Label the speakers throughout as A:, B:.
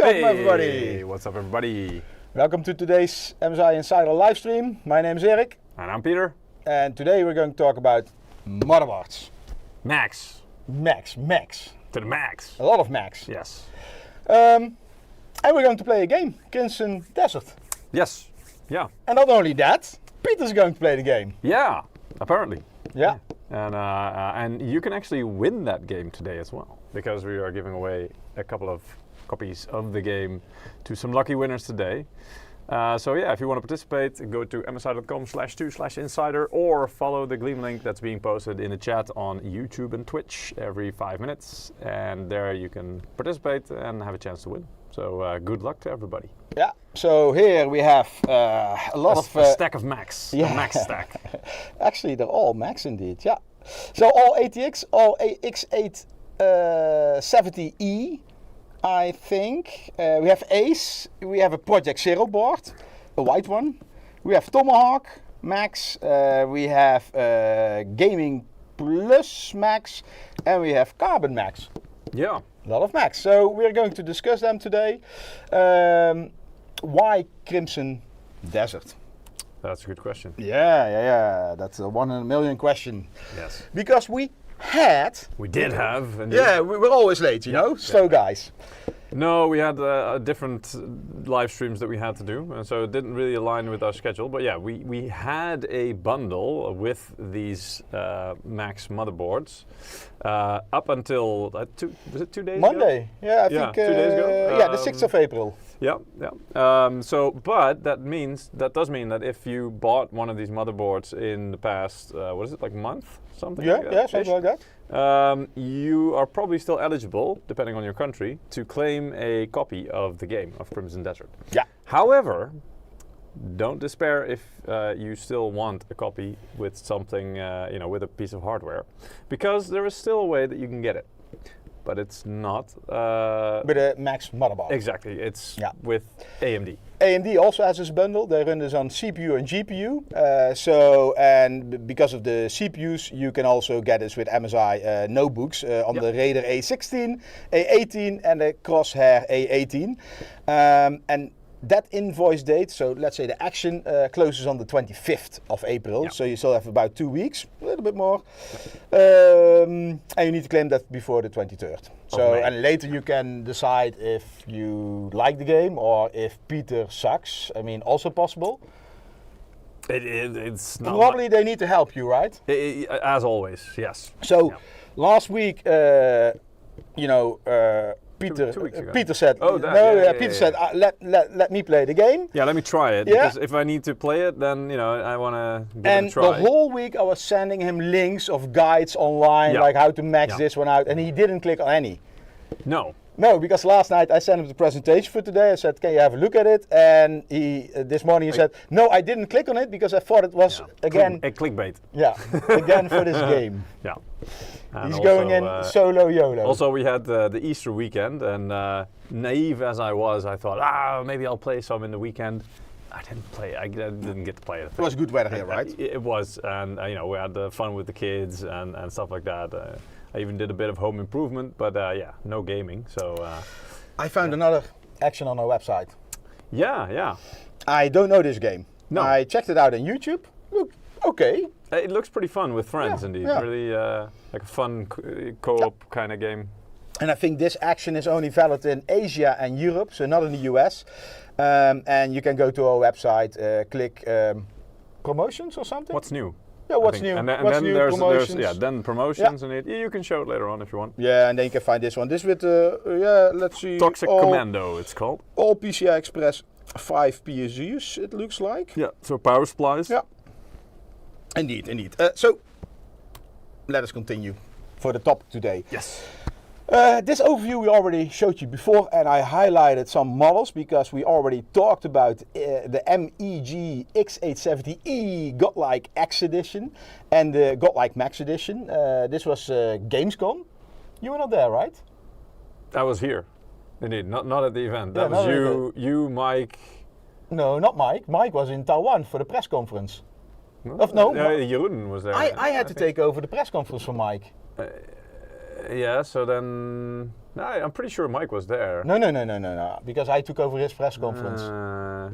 A: Welcome everybody!
B: Hey, what's up everybody?
A: Welcome to today's MSI Insider live stream. My name is Erik.
B: And I'm Peter.
A: And today we're going to talk about motherboards.
B: Max.
A: Max.
B: To the max.
A: A lot of Max.
B: Yes.
A: And we're going to play a game, Crimson Desert.
B: Yes. Yeah.
A: And not only that, Peter's going to play the game.
B: Yeah, apparently.
A: Yeah.
B: And you can actually win that game today as well, because we are giving away a couple of copies of the game to some lucky winners today. So yeah, if you want to participate, go to msi.com/2/insider or follow the Gleam link that's being posted in the chat on YouTube and Twitch every 5 minutes. And there you can participate and have a chance to win. So good luck to everybody.
A: Yeah, so here we have a lot of...
B: a stack of Max,
A: yeah.
B: a Max stack.
A: Actually, they're all Max indeed, yeah. So all ATX, all X870E, I think. We have Ace, we have a Project Zero board, a white one. We have Tomahawk Max, we have Gaming Plus Max, and we have Carbon Max.
B: Yeah.
A: A lot of Max. So we're going to discuss them today. Why Crimson Desert?
B: That's a good question.
A: Yeah. That's a 1 in a million question.
B: Yes.
A: Because we
B: did have. Indeed.
A: Yeah, we're always late, you know, slow guys.
B: No, we had different live streams that we had to do, and so it didn't really align with our schedule. But yeah, we had a bundle with these Max motherboards up until was it 2 days
A: Monday.
B: ago?
A: Yeah, I think
B: 2 days ago.
A: yeah, the 6th of April.
B: Yeah. But that does mean that if you bought one of these motherboards in the past, what is it, like month, something?
A: Yeah,
B: like that,
A: something like that.
B: You are probably still eligible, depending on your country, to claim a copy of the game of Crimson Desert.
A: Yeah.
B: However, don't despair if you still want a copy with something, with a piece of hardware, because there is still a way that you can get it. But it's not
A: with a Max motherboard.
B: Exactly, it's with AMD.
A: AMD also has this bundle. They run this on CPU and GPU. And because of the CPUs, you can also get this with MSI notebooks on the Raider A16, A18, and the Crosshair A18. And that invoice date, so let's say the action closes on the 25th of April, so you still have about 2 weeks, a little bit more, and you need to claim that before the 23rd. So, and later you can decide if you like the game or if Peter sucks. I mean, also possible.
B: It's not
A: probably they need to help you, right?
B: As always, yes.
A: So last week, Peter,
B: 2 weeks ago.
A: Peter said, Peter said, let me play the game.
B: Yeah, let me try it.
A: Yeah.
B: Because if I need to play it, then I want to give it a try.
A: And the whole week I was sending him links of guides online, like how to max this one out, and he didn't click on any. No, because last night I sent him the presentation for today. I said, can you have a look at it? And he this morning he said, no, I didn't click on it because I thought it was again
B: a clickbait.
A: Yeah, again for this game.
B: Yeah.
A: And he's also, going in solo YOLO.
B: Also, we had the Easter weekend, and naive as I was, I thought, maybe I'll play some in the weekend. I didn't play. I didn't get to play it.
A: It was good weather here, right?
B: It was, and we had fun with the kids and stuff like that. I even did a bit of home improvement, but no gaming. So
A: I found another action on our website.
B: Yeah.
A: I don't know this game.
B: No.
A: I checked it out on YouTube. Look, okay.
B: It looks pretty fun with friends, indeed.
A: Yeah.
B: Really like a fun co-op kind of game.
A: And I think this action is only valid in Asia and Europe, so not in the US. And you can go to our website, click promotions or something.
B: What's new?
A: Yeah, what's new?
B: And then there's promotions, and you can show it later on if you want.
A: Yeah, and then you can find this one. This with let's see.
B: Toxic Commando, it's called.
A: All PCI Express 5 PSUs, it looks like.
B: Yeah, so power supplies.
A: Yeah. Indeed. So let us continue for the topic today.
B: Yes.
A: This overview we already showed you before, and I highlighted some models because we already talked about the MEG X870E Godlike X Edition and the Godlike Max Edition. This was Gamescom. You were not there, right?
B: I was here, indeed. Not at the event. That was you, Mike.
A: No, not Mike. Mike was in Taiwan for the press conference.
B: No, Jeroen was there.
A: I had to take over the press conference for Mike.
B: Yeah, so then I'm pretty sure Mike was there.
A: No, because I took over his press conference.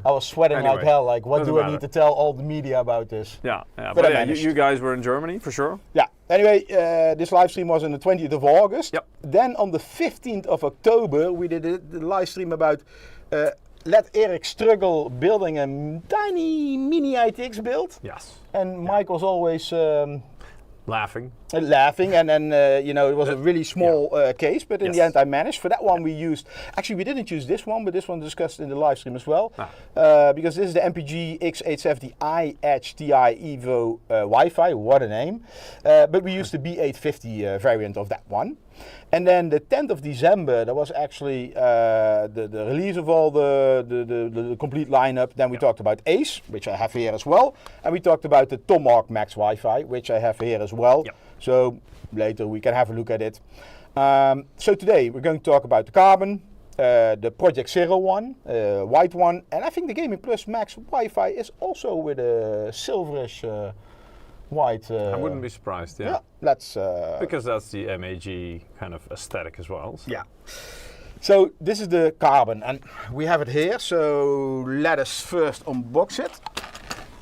A: I was sweating
B: anyway,
A: like hell, like what
B: doesn't
A: do I
B: matter.
A: need to tell all the media about this?
B: Yeah,
A: But I
B: yeah,
A: managed.
B: you guys were in Germany for sure.
A: Yeah, anyway, this live stream was on the 20th of August.
B: Yep.
A: Then on the 15th of October, we did the live stream about let Erik struggle building a tiny mini ITX build.
B: Yes.
A: And Mike was always
B: Laughing.
A: laughing, and then it was a really small case, but in the end I managed. For that one we used, actually we didn't use this one, but this one discussed in the live stream as well, because this is the MPG X870i Edge TI Evo Wi-Fi, what a name, but we used the B850 variant of that one. And then the 10th of December, that was actually the release of all the complete lineup. Then we talked about Ace, which I have here as well. And we talked about the Tomahawk Max Wi-Fi, which I have here as well.
B: Yep.
A: So later we can have a look at it. So today we're going to talk about the Carbon, the Project Zero one, white one. And I think the Gaming Plus Max Wi-Fi is also with a silverish white.
B: I wouldn't be surprised, yeah.
A: Let's
B: because that's the MAG kind of aesthetic as well. So.
A: Yeah. So this is the Carbon, and we have it here. So let us first unbox it.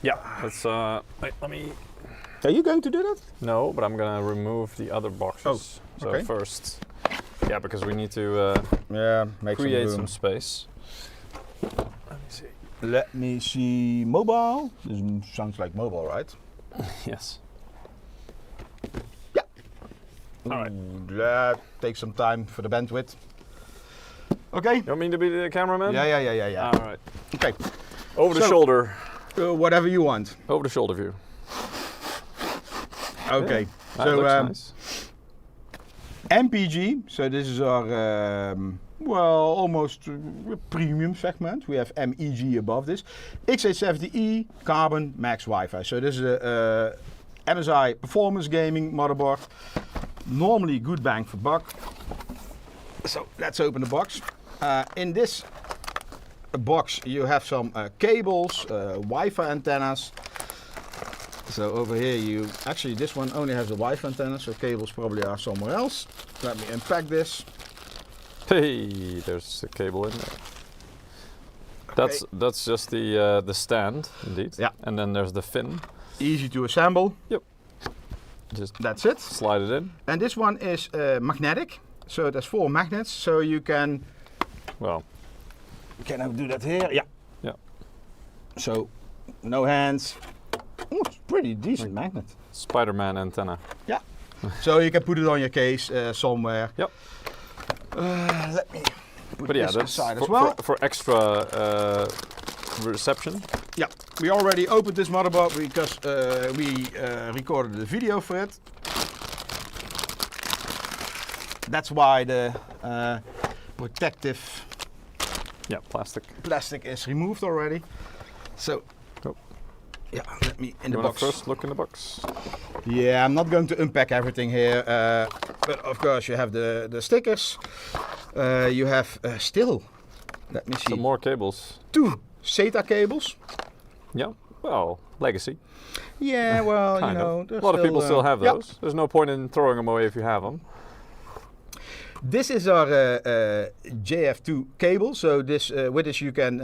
B: Yeah. Let's wait, let me.
A: Are you going to do that?
B: No, but I'm gonna remove the other boxes. So
A: okay.
B: first, yeah, because we need to
A: make
B: create
A: some
B: some space. Let me see.
A: Let me see. Mobile. This sounds like mobile, right?
B: Yes.
A: Yeah.
B: All right.
A: That takes some time for the bandwidth. Okay.
B: You want me to be the cameraman?
A: Yeah.
B: All right.
A: Okay.
B: Over the
A: So,
B: shoulder.
A: Whatever you want.
B: Over the shoulder view.
A: Okay.
B: That
A: So
B: looks nice.
A: MPG. So this is our almost premium segment. We have MEG above this. X870E Carbon Max Wi-Fi. So this is a MSI performance gaming motherboard. Normally good bang for buck. So let's open the box. In this box you have some cables, Wi-Fi antennas. So over here this one only has a Wi-Fi antenna, so cables probably are somewhere else. Let me unpack this.
B: Hey, there's a cable in there. That's just the stand, indeed.
A: Yeah.
B: And then there's the fin.
A: Easy to assemble.
B: Yep. Just
A: That's it.
B: slide it in.
A: And this one is magnetic, so there's 4 magnets, so you can.
B: Well.
A: Can I do that here? Yeah.
B: Yeah.
A: So no hands. Oh, it's pretty decent magnet.
B: Spider-Man antenna.
A: Yeah. So you can put it on your case somewhere.
B: Yep.
A: Let me put
B: But yeah,
A: this
B: that's
A: aside as well.
B: for extra reception.
A: Yeah, we already opened this motherboard because we recorded the video for it. That's why the protective plastic is removed already. So, yeah, let me in the box.
B: First look in the box.
A: Yeah, I'm not going to unpack everything here, but of course you have the stickers. You have still, let me see,
B: some more cables.
A: 2 SATA cables.
B: Yeah, well, legacy.
A: Yeah, well,
B: kind of.
A: there's
B: A lot of people still have those.
A: Yep.
B: There's no point in throwing them away if you have them.
A: This is our JF2 cable. So this, with this you can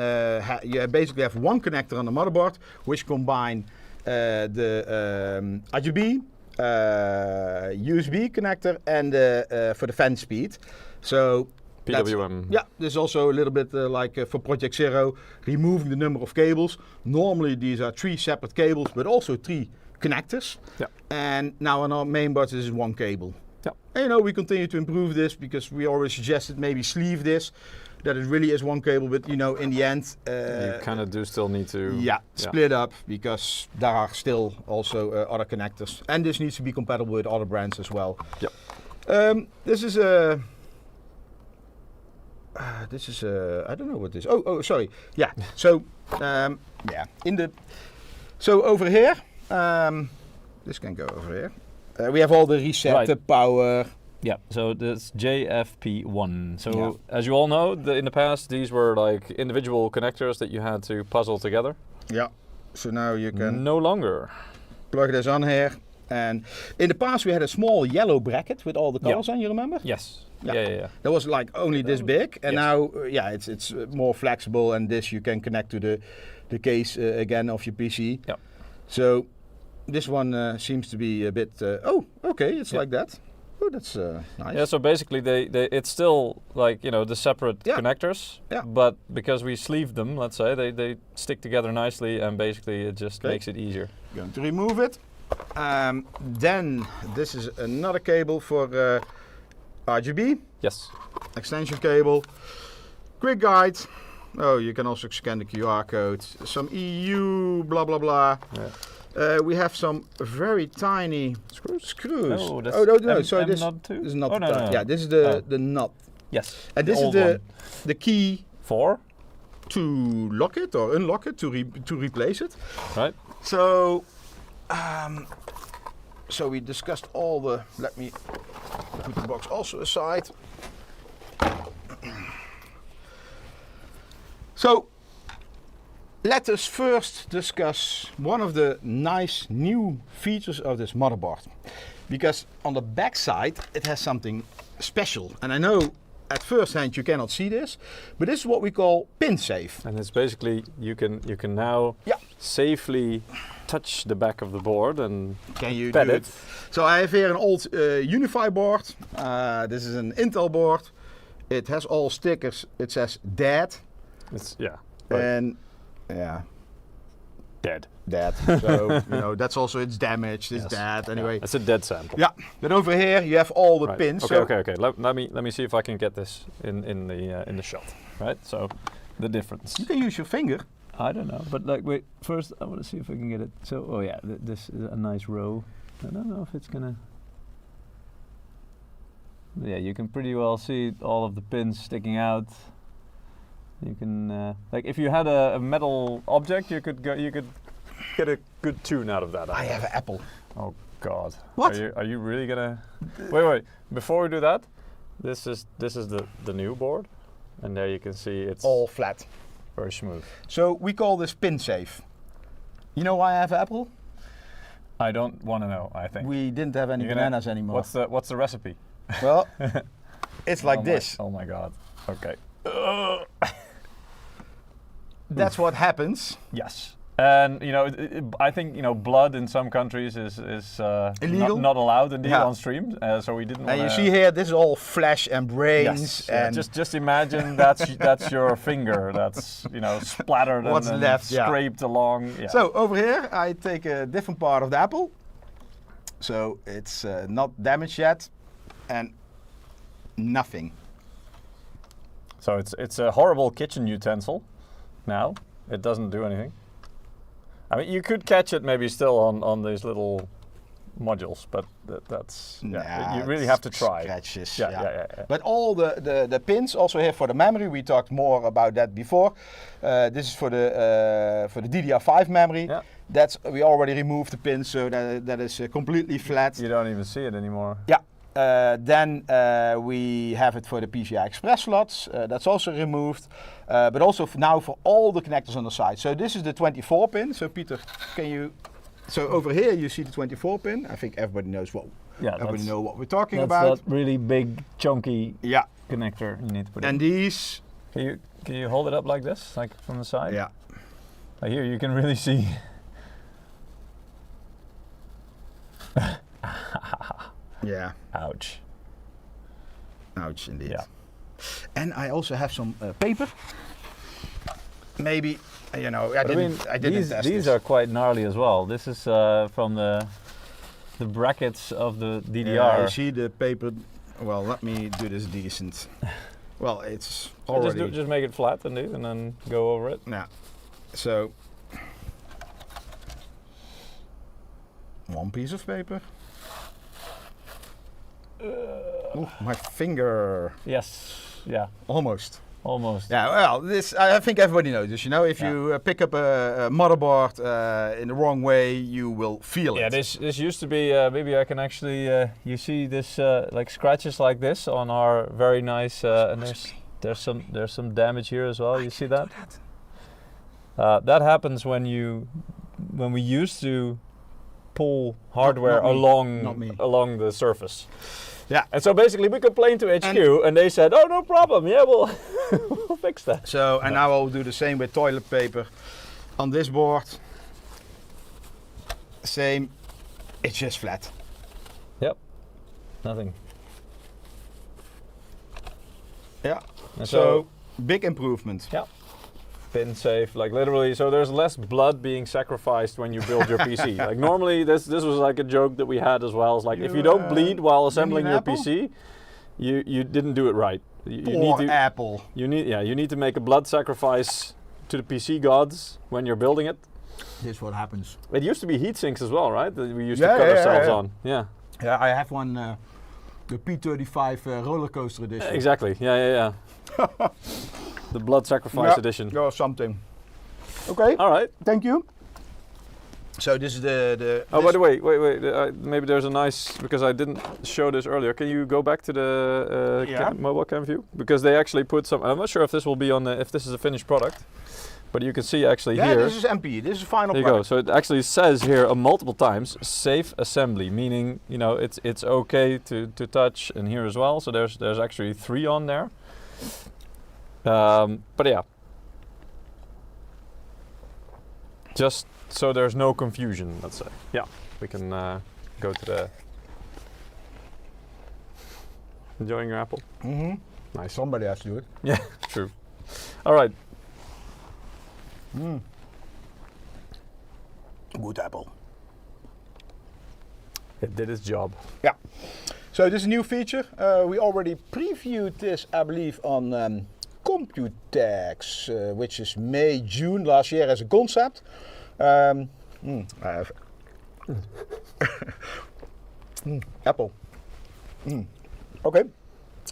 A: you basically have one connector on the motherboard, which combine the RGB, USB connector, and for the fan speed. So
B: PWM.
A: Yeah, there's also a little bit like for Project Zero, removing the number of cables. Normally these are 3 separate cables, but also 3 connectors.
B: Yeah.
A: And now on our main board this is 1 cable.
B: Yeah.
A: And, we continue to improve this because we always suggested maybe sleeve this, that it really is 1 cable, but in the end
B: you kind of do still need to
A: split up because there are still also other connectors, and this needs to be compatible with other brands as well.
B: Yep.
A: This is a I don't know what this. Oh, sorry. Yeah. So so over here, this can go over here. We have all the reset, the power.
C: Yeah, so that's JFP1. So as you all know, in the past these were like individual connectors that you had to puzzle together.
A: Yeah. So now you can
B: no longer
A: plug this on here. And in the past we had a small yellow bracket with all the colors on, you remember?
C: Yes.
A: Yeah.
C: Yeah.
A: That was like only this big, and
C: Yes.
A: now it's more flexible, and this you can connect to the case again of your PC.
C: Yeah.
A: So this one seems to be a bit. Oh, okay, it's like that. Oh, that's nice.
C: Yeah, so basically it's still like, the separate connectors, but because we sleeved them, let's say, they stick together nicely, and basically it just makes it easier.
A: Going to remove it. Then this is another cable for RGB.
C: Yes.
A: Extension cable. Quick guide. Oh, you can also scan the QR code. Some EU, blah blah blah.
C: Yeah.
A: We have some very tiny screws.
C: Oh, that's
A: No. So this is not.
C: No.
A: Yeah, this is the nut.
C: Yes.
A: And this is the key
C: for
A: to lock it or unlock it to replace it.
C: Right.
A: So, so we discussed all the. Let me put the box also aside. So, let us first discuss one of the nice new features of this motherboard. Because on the back side it has something special. And I know at first hand you cannot see this, but this is what we call PinSafe.
C: And it's basically, you can now safely touch the back of the board and
A: can you
C: pet
A: do
C: it.
A: So I have here an old Unify board. This is an Intel board. It has all stickers. It says dead.
C: It's
A: And dead. So that's also it's damaged. It's dead. Anyway,
C: it's a dead sample.
A: Yeah. Then over here you have all the pins.
C: Okay. Let me see if I can get this in the shot. Right. So the difference.
A: You can use your finger.
C: I don't know, but wait. First, I want to see if I can get it. So, this is a nice row. I don't know if it's gonna. Yeah, you can pretty well see all of the pins sticking out. You can, if you had a metal object, you could get a good tune out of that.
A: I have an Apple.
C: Oh God!
A: What?
C: Are you really gonna? Wait! Before we do that, this is the new board, and there you can see it's
A: all flat.
C: Very smooth.
A: So we call this PinSafe. You know why I have an Apple?
C: I don't want to know. I think
A: we didn't have any bananas anymore.
C: What's the recipe?
A: Well, it's like this.
C: Oh my God! Okay.
A: That's what happens.
C: Yes. And I think blood in some countries is
A: illegal,
C: not allowed indeed on stream. So we didn't.
A: And you see here, this is all flesh and brains.
C: Yes,
A: and
C: just imagine that's your finger that's splattered
A: what's
C: and
A: left,
C: scraped along. Yeah.
A: So over here, I take a different part of the apple. So it's not damaged yet, and nothing.
C: So it's a horrible kitchen utensil. Now it doesn't do anything. I mean, you could catch it maybe still on these little modules, but that's you really have to try.
A: Scratches,
C: yeah.
A: But all the pins also here for the memory. We talked more about that before. This is for the DDR5 memory.
C: Yeah.
A: We already removed the pins, so that is completely flat.
C: You don't even see it anymore.
A: Yeah. Then we have it for the PCI Express slots. That's also removed. But also now for all the connectors on the side. So this is the 24 pin. So Peter, can you? So over here you see the 24 pin. I think everybody knows what.
C: Yeah,
A: everybody knows what we're talking
C: that's
A: about.
C: That really big chunky connector you need to put in.
A: And these.
C: Can you hold it up like this, like from the side?
A: Yeah.
C: Here you can really see.
A: Yeah.
C: Ouch.
A: Ouch, indeed.
C: Yeah.
A: And I also have some paper. Maybe, I didn't test
C: these
A: this.
C: are quite gnarly as well. This is from the brackets of the DDR.
A: Yeah, you see the paper. Well, let me do this decent. Well, it's already.
C: Just make it flat indeed, and then go over it.
A: Yeah. So one piece of paper. Ooh, my finger.
C: Yes. Yeah.
A: Almost.
C: Yeah.
A: Well, this I think everybody knows this. If you pick up a motherboard in the wrong way, you will feel it.
C: Yeah. This used to be. Maybe I can actually. You see this like scratches like this on our very nice. And there's some damage here as well. You see that? That happens when we used to pull hardware
A: not me.
C: along
A: Not me.
C: along the surface.
A: Yeah.
C: And so basically we complained to HQ and they said, oh, no problem, yeah, we'll, we'll fix that.
A: So, and now I'll do the same with toilet paper. On this board, same, it's just flat.
C: Yep, nothing.
A: Yeah,
C: And
A: so big improvement.
C: yeah, PinSafe, like literally, so there's less blood being sacrificed when you build your PC. Like normally, this was like a joke that we had as well. It's like if you don't bleed while assembling your
A: apple?
C: PC, you didn't do it right. You
A: Poor
C: need to
A: apple.
C: you need to make a blood sacrifice to the PC gods when you're building it.
A: This is what happens.
C: It used to be heat sinks as well, right? That we used
A: Yeah,
C: to cut
A: yeah,
C: ourselves
A: yeah.
C: on. Yeah,
A: Yeah, I have one, the P35 roller coaster edition.
C: exactly. Yeah. The blood sacrifice edition.
A: Or something. Okay,
C: All right.
A: thank you. So this is the
C: Oh, by the way, wait. Maybe there's a nice, because I didn't show this earlier. Can you go back to the
A: Yeah.
C: mobile cam view? Because they actually put some. I'm not sure if this will be on the, if this is a finished product, but you can see actually
A: yeah,
C: here.
A: this is MP. This is final
C: There you go.
A: product.
C: So it actually says here multiple times safe assembly, meaning it's okay to touch, and here as well. So there's actually 3 on there. But yeah, just so there's no confusion, let's say. Yeah, we can go to the. Enjoying your apple?
A: Mm-hmm.
C: Nice.
A: Somebody has to do it.
C: Yeah, true. All right.
A: Good apple.
C: It did its job.
A: Yeah. So this is a new feature. We already previewed this, I believe, on Computex, which is May, June last year as a concept. I have apple. Okay.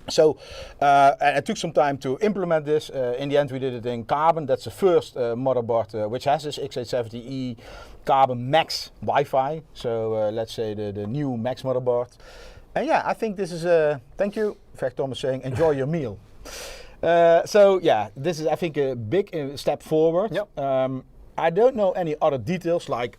A: So and it took some time to implement this. In the end, we did it in Carbon. That's the first motherboard which has this x870E Carbon Max Wi-Fi. So let's say the new Max motherboard. And yeah, I think this is thank you. In fact, Tom is saying, enjoy your meal. So yeah, this is, I think, a big step forward.
C: Yep.
A: I don't know any other details like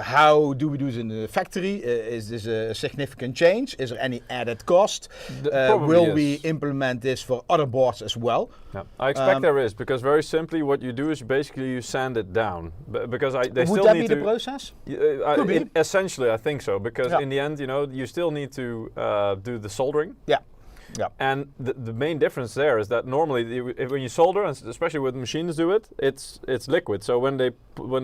A: how do we do this in the factory? Is this a significant change? Is there any added cost?
C: Probably
A: Will
C: is.
A: we implement this for other boards as well?
C: Yeah. I expect there is, because very simply what you do is basically you sand it down. Because they
A: Would
C: still
A: that
C: need
A: be
C: to.
A: the process?
C: Could
A: be.
C: Essentially, I think so, because
A: Yeah.
C: in the end, you still need to do the soldering.
A: Yeah. Yeah.
C: And the main difference there is that normally when you solder, and especially when machines do it, it's liquid. So when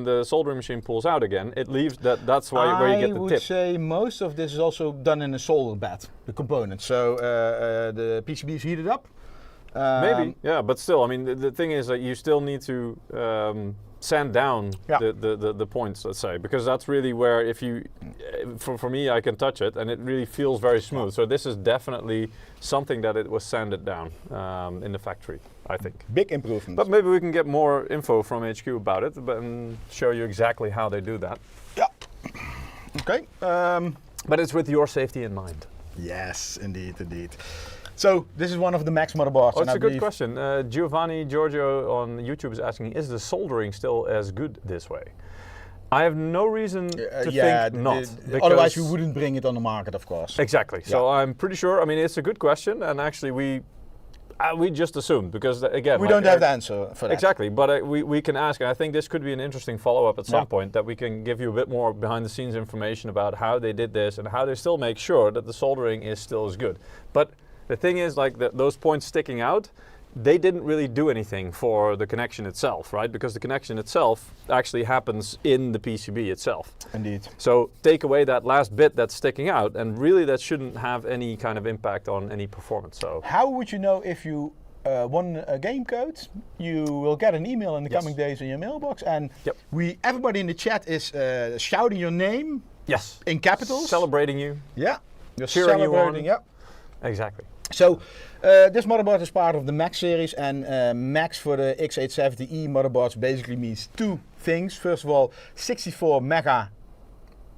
C: the soldering machine pulls out again, it leaves that's why where you get the
A: I would
C: tip.
A: say most of this is also done in a solder bed, the components. So the PCB is heated up.
C: Maybe, yeah, but still, I mean, the thing is that you still need to sand down
A: Yeah.
C: the points, let's say, because that's really where if you, for me, I can touch it and it really feels very smooth. So this is definitely something that it was sanded down in the factory, I think.
A: Big improvement.
C: But maybe we can get more info from HQ about it and show you exactly how they do that.
A: yeah. Okay.
C: But it's with your safety in mind.
A: Yes, indeed. So this is one of the Max motherboards.
C: Oh,
A: and
C: it's
A: I
C: a good
A: believe-
C: question. Giovanni Giorgio on YouTube is asking, is the soldering still as good this way? I have no reason to think not.
A: Otherwise,
C: because-
A: we wouldn't bring it on the market, of course.
C: Exactly. So I'm pretty sure, I mean, it's a good question, and actually we just assumed, because again...
A: We
C: like,
A: don't have the answer for that.
C: Exactly, but we can ask, and I think this could be an interesting follow-up at some
A: Yeah.
C: point, that we can give you a bit more behind-the-scenes information about how they did this and how they still make sure that the soldering is still as good. But the thing is, like those points sticking out, they didn't really do anything for the connection itself, right? Because the connection itself actually happens in the PCB itself.
A: Indeed.
C: So take away that last bit that's sticking out, and really that shouldn't have any kind of impact on any performance. So
A: How would you know if you won a game code? You will get an email in the
C: Yes.
A: coming days in your mailbox, and
C: Yep.
A: everybody in the chat is shouting your name
C: yes,
A: in capitals.
C: celebrating you.
A: Yeah. You're
C: Cheering you
A: celebrating.
C: on.
A: Yeah.
C: Exactly.
A: So this motherboard is part of the Max series, and Max for the x870E motherboards basically means two things. First of all, 64 megabyte.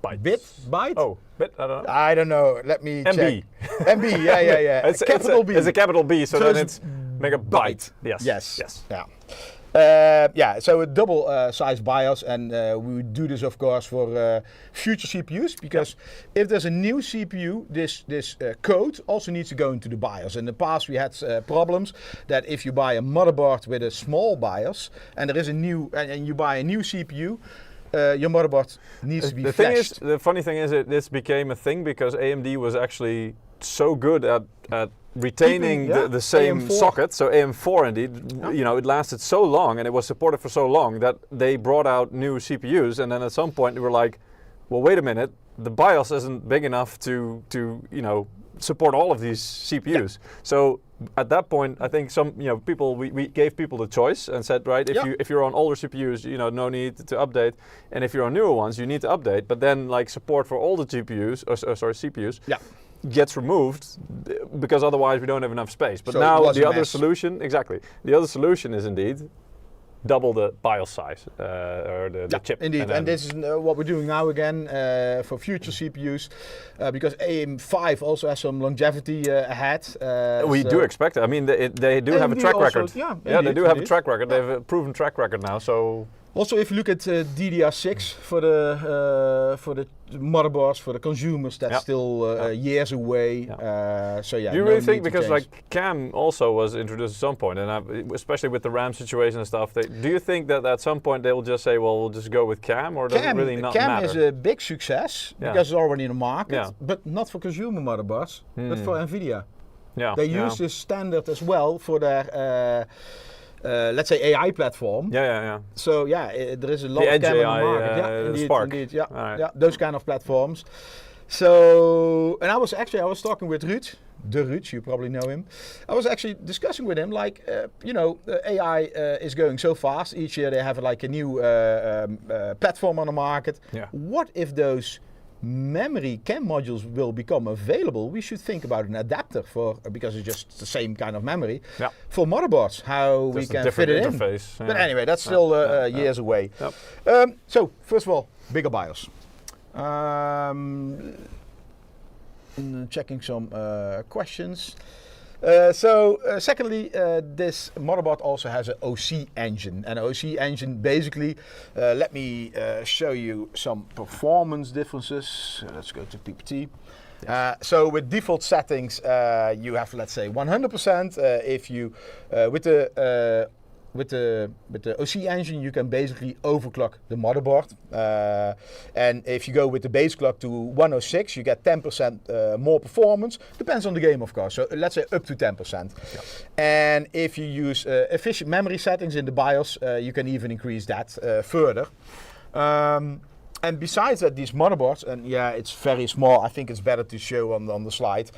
A: Byte?
C: Oh, bit? I don't know.
A: I don't know. Let me
C: MB.
A: check. MB. Yeah.
C: It's
A: capital B.
C: It's a capital B, so
A: So
C: then
A: it's
C: it's megabyte. Yes.
A: Yes.
C: Yes.
A: Yeah. Yeah, so a double size BIOS, and we would do this, of course, for future CPUs, because if there's a new CPU, this code also needs to go into the BIOS. In the past, we had problems that if you buy a motherboard with a small BIOS, and there is a new, and you buy a new CPU, your motherboard needs to be flashed.
B: The funny thing is, this became a thing because AMD was actually so good at retaining the same
A: AM4
B: socket. So AM4 indeed, it lasted so long and it was supported for so long that they brought out new CPUs, and then at some point they were like, well, wait a minute, the BIOS isn't big enough to support all of these CPUs. So at that point, I think some people we gave people the choice and said, right, if you're on older CPUs, no need to update, and if you're on newer ones, you need to update. But then like support for all the GPUs, CPUs, gets removed because otherwise we don't have enough space. But so now the other solution, the other solution is indeed double the BIOS size or the chip.
A: Indeed, and this is what we're doing now again for future CPUs, because AM5 also has some longevity ahead.
B: We do expect it. I mean, they do have a track record. They do have a track record. They have a proven track record now. So.
A: Also, if you look at DDR6 for the motherboards for the consumers, that's still years away. So yeah.
B: Do you really think, because like CAM also was introduced at some point, and especially with the RAM situation and stuff, do you think that at some point they will just say, well, we'll just go with CAM, or does it really not matter?
A: CAM is a big success because it's already in the market, but not for consumer motherboards, but for NVIDIA. They use this standard as well for their. Let's say AI platform. So there is a lot of CAM on the market. Indeed,
B: Spark.
A: Indeed, those kind of platforms. So, and I was talking with Ruud, you probably know him. I was actually discussing with him, like, AI is going so fast. Each year they have like a new platform on the market. What if those memory CAM modules will become available? We should think about an adapter because it's just the same kind of memory for motherboards, how we can fit it
B: interface,
A: in. But anyway, that's still years away. So first of all, bigger BIOS. Checking some questions. Secondly, this motherboard also has an OC engine. And an OC engine, basically, let me show you some performance differences. Let's go to PPT. So with default settings, you have, let's say, 100%. If you, with the OC engine, you can basically overclock the motherboard. And if you go with the base clock to 106, you get 10% more performance. Depends on the game, of course. So let's say up to 10%. And if you use efficient memory settings in the BIOS, you can even increase that further. And besides that, these motherboards, and it's very small. I think it's better to show on the slide.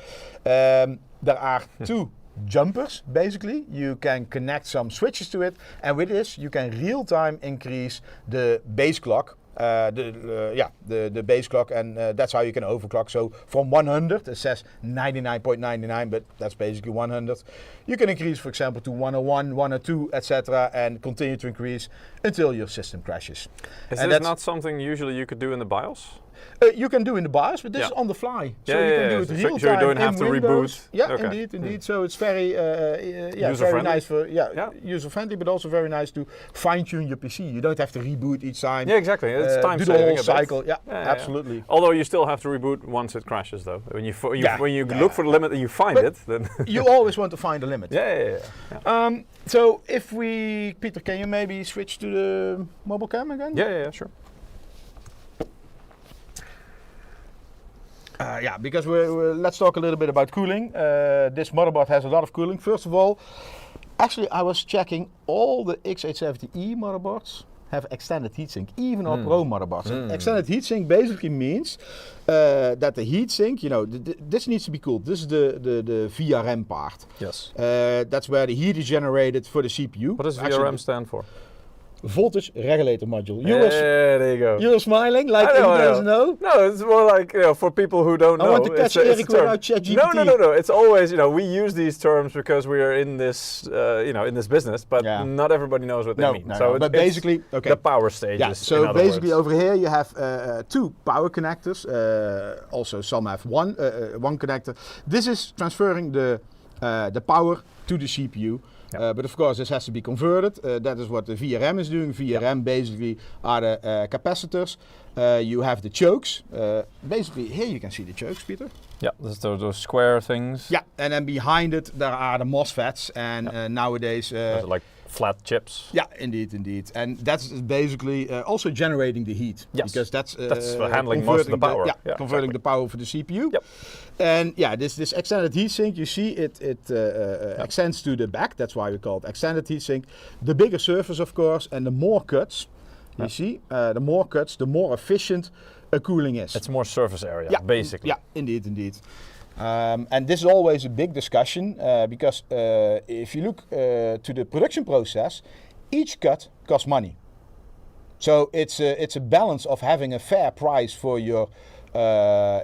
A: There are two jumpers, basically. You can connect some switches to it, and with this you can real-time increase the base clock, the base clock, and that's how you can overclock. So from 100, it says 99.99, but that's basically 100. You can increase, for example, to 101, 102, etc., and continue to increase until your system crashes.
B: Is this not something usually you could do in the BIOS?
A: You can do in the BIOS, but this is on the fly. So you can do it real time.
B: So you don't have to reboot.
A: Yeah, indeed. So it's very, very nice for user friendly, but also very nice to fine tune your PC. You don't have to reboot each time.
B: Yeah, exactly. It's time
A: do
B: saving
A: the whole cycle. Absolutely.
B: Although you still have to reboot once it crashes, though. When you look for the limit and you find it, then
A: you always want to find the limit.
B: Yeah.
A: So if Peter, can you maybe switch to the mobile cam again?
B: Yeah, sure.
A: Because let's talk a little bit about cooling. This motherboard has a lot of cooling. First of all, actually I was checking all the X870E motherboards have extended heatsink, even our Pro motherboards. Extended heatsink basically means that the heatsink, this needs to be cooled. This is the VRM part.
B: Yes.
A: That's where the heat is generated for the CPU.
B: What does VRM stand for?
A: Voltage regulator module.
B: There you go.
A: You're smiling like you guys know.
B: No, it's more like for people who don't know.
A: I want to catch Eric without ChatGPT.
B: No. It's always we use these terms because we are in this in this business, but not everybody knows what they mean. So
A: but basically,
B: the power stages.
A: Yeah. So basically, over here you have two power connectors. Also, some have one connector. This is transferring the power to the CPU. But of course, this has to be converted. That is what the VRM is doing. VRM basically are the capacitors. You have the chokes. Basically, here you can see the chokes, Peter.
C: Yeah, those square things.
A: Yeah, and then behind it there are the MOSFETs, and nowadays
C: like flat chips.
A: Yeah, indeed. And that's basically also generating the heat.
C: Yes.
A: Because that's
C: handling most of the power.
A: Converting the power for the CPU.
C: Yep.
A: And yeah, this extended heatsink, you see it extends to the back. That's why we call it extended heatsink. The bigger surface, of course, and the more cuts, you see, the more cuts, the more efficient a cooling is.
C: It's more surface area, basically.
A: Yeah, indeed. And this is always a big discussion because if you look to the production process, each cut costs money. So it's a balance of having a fair price for your,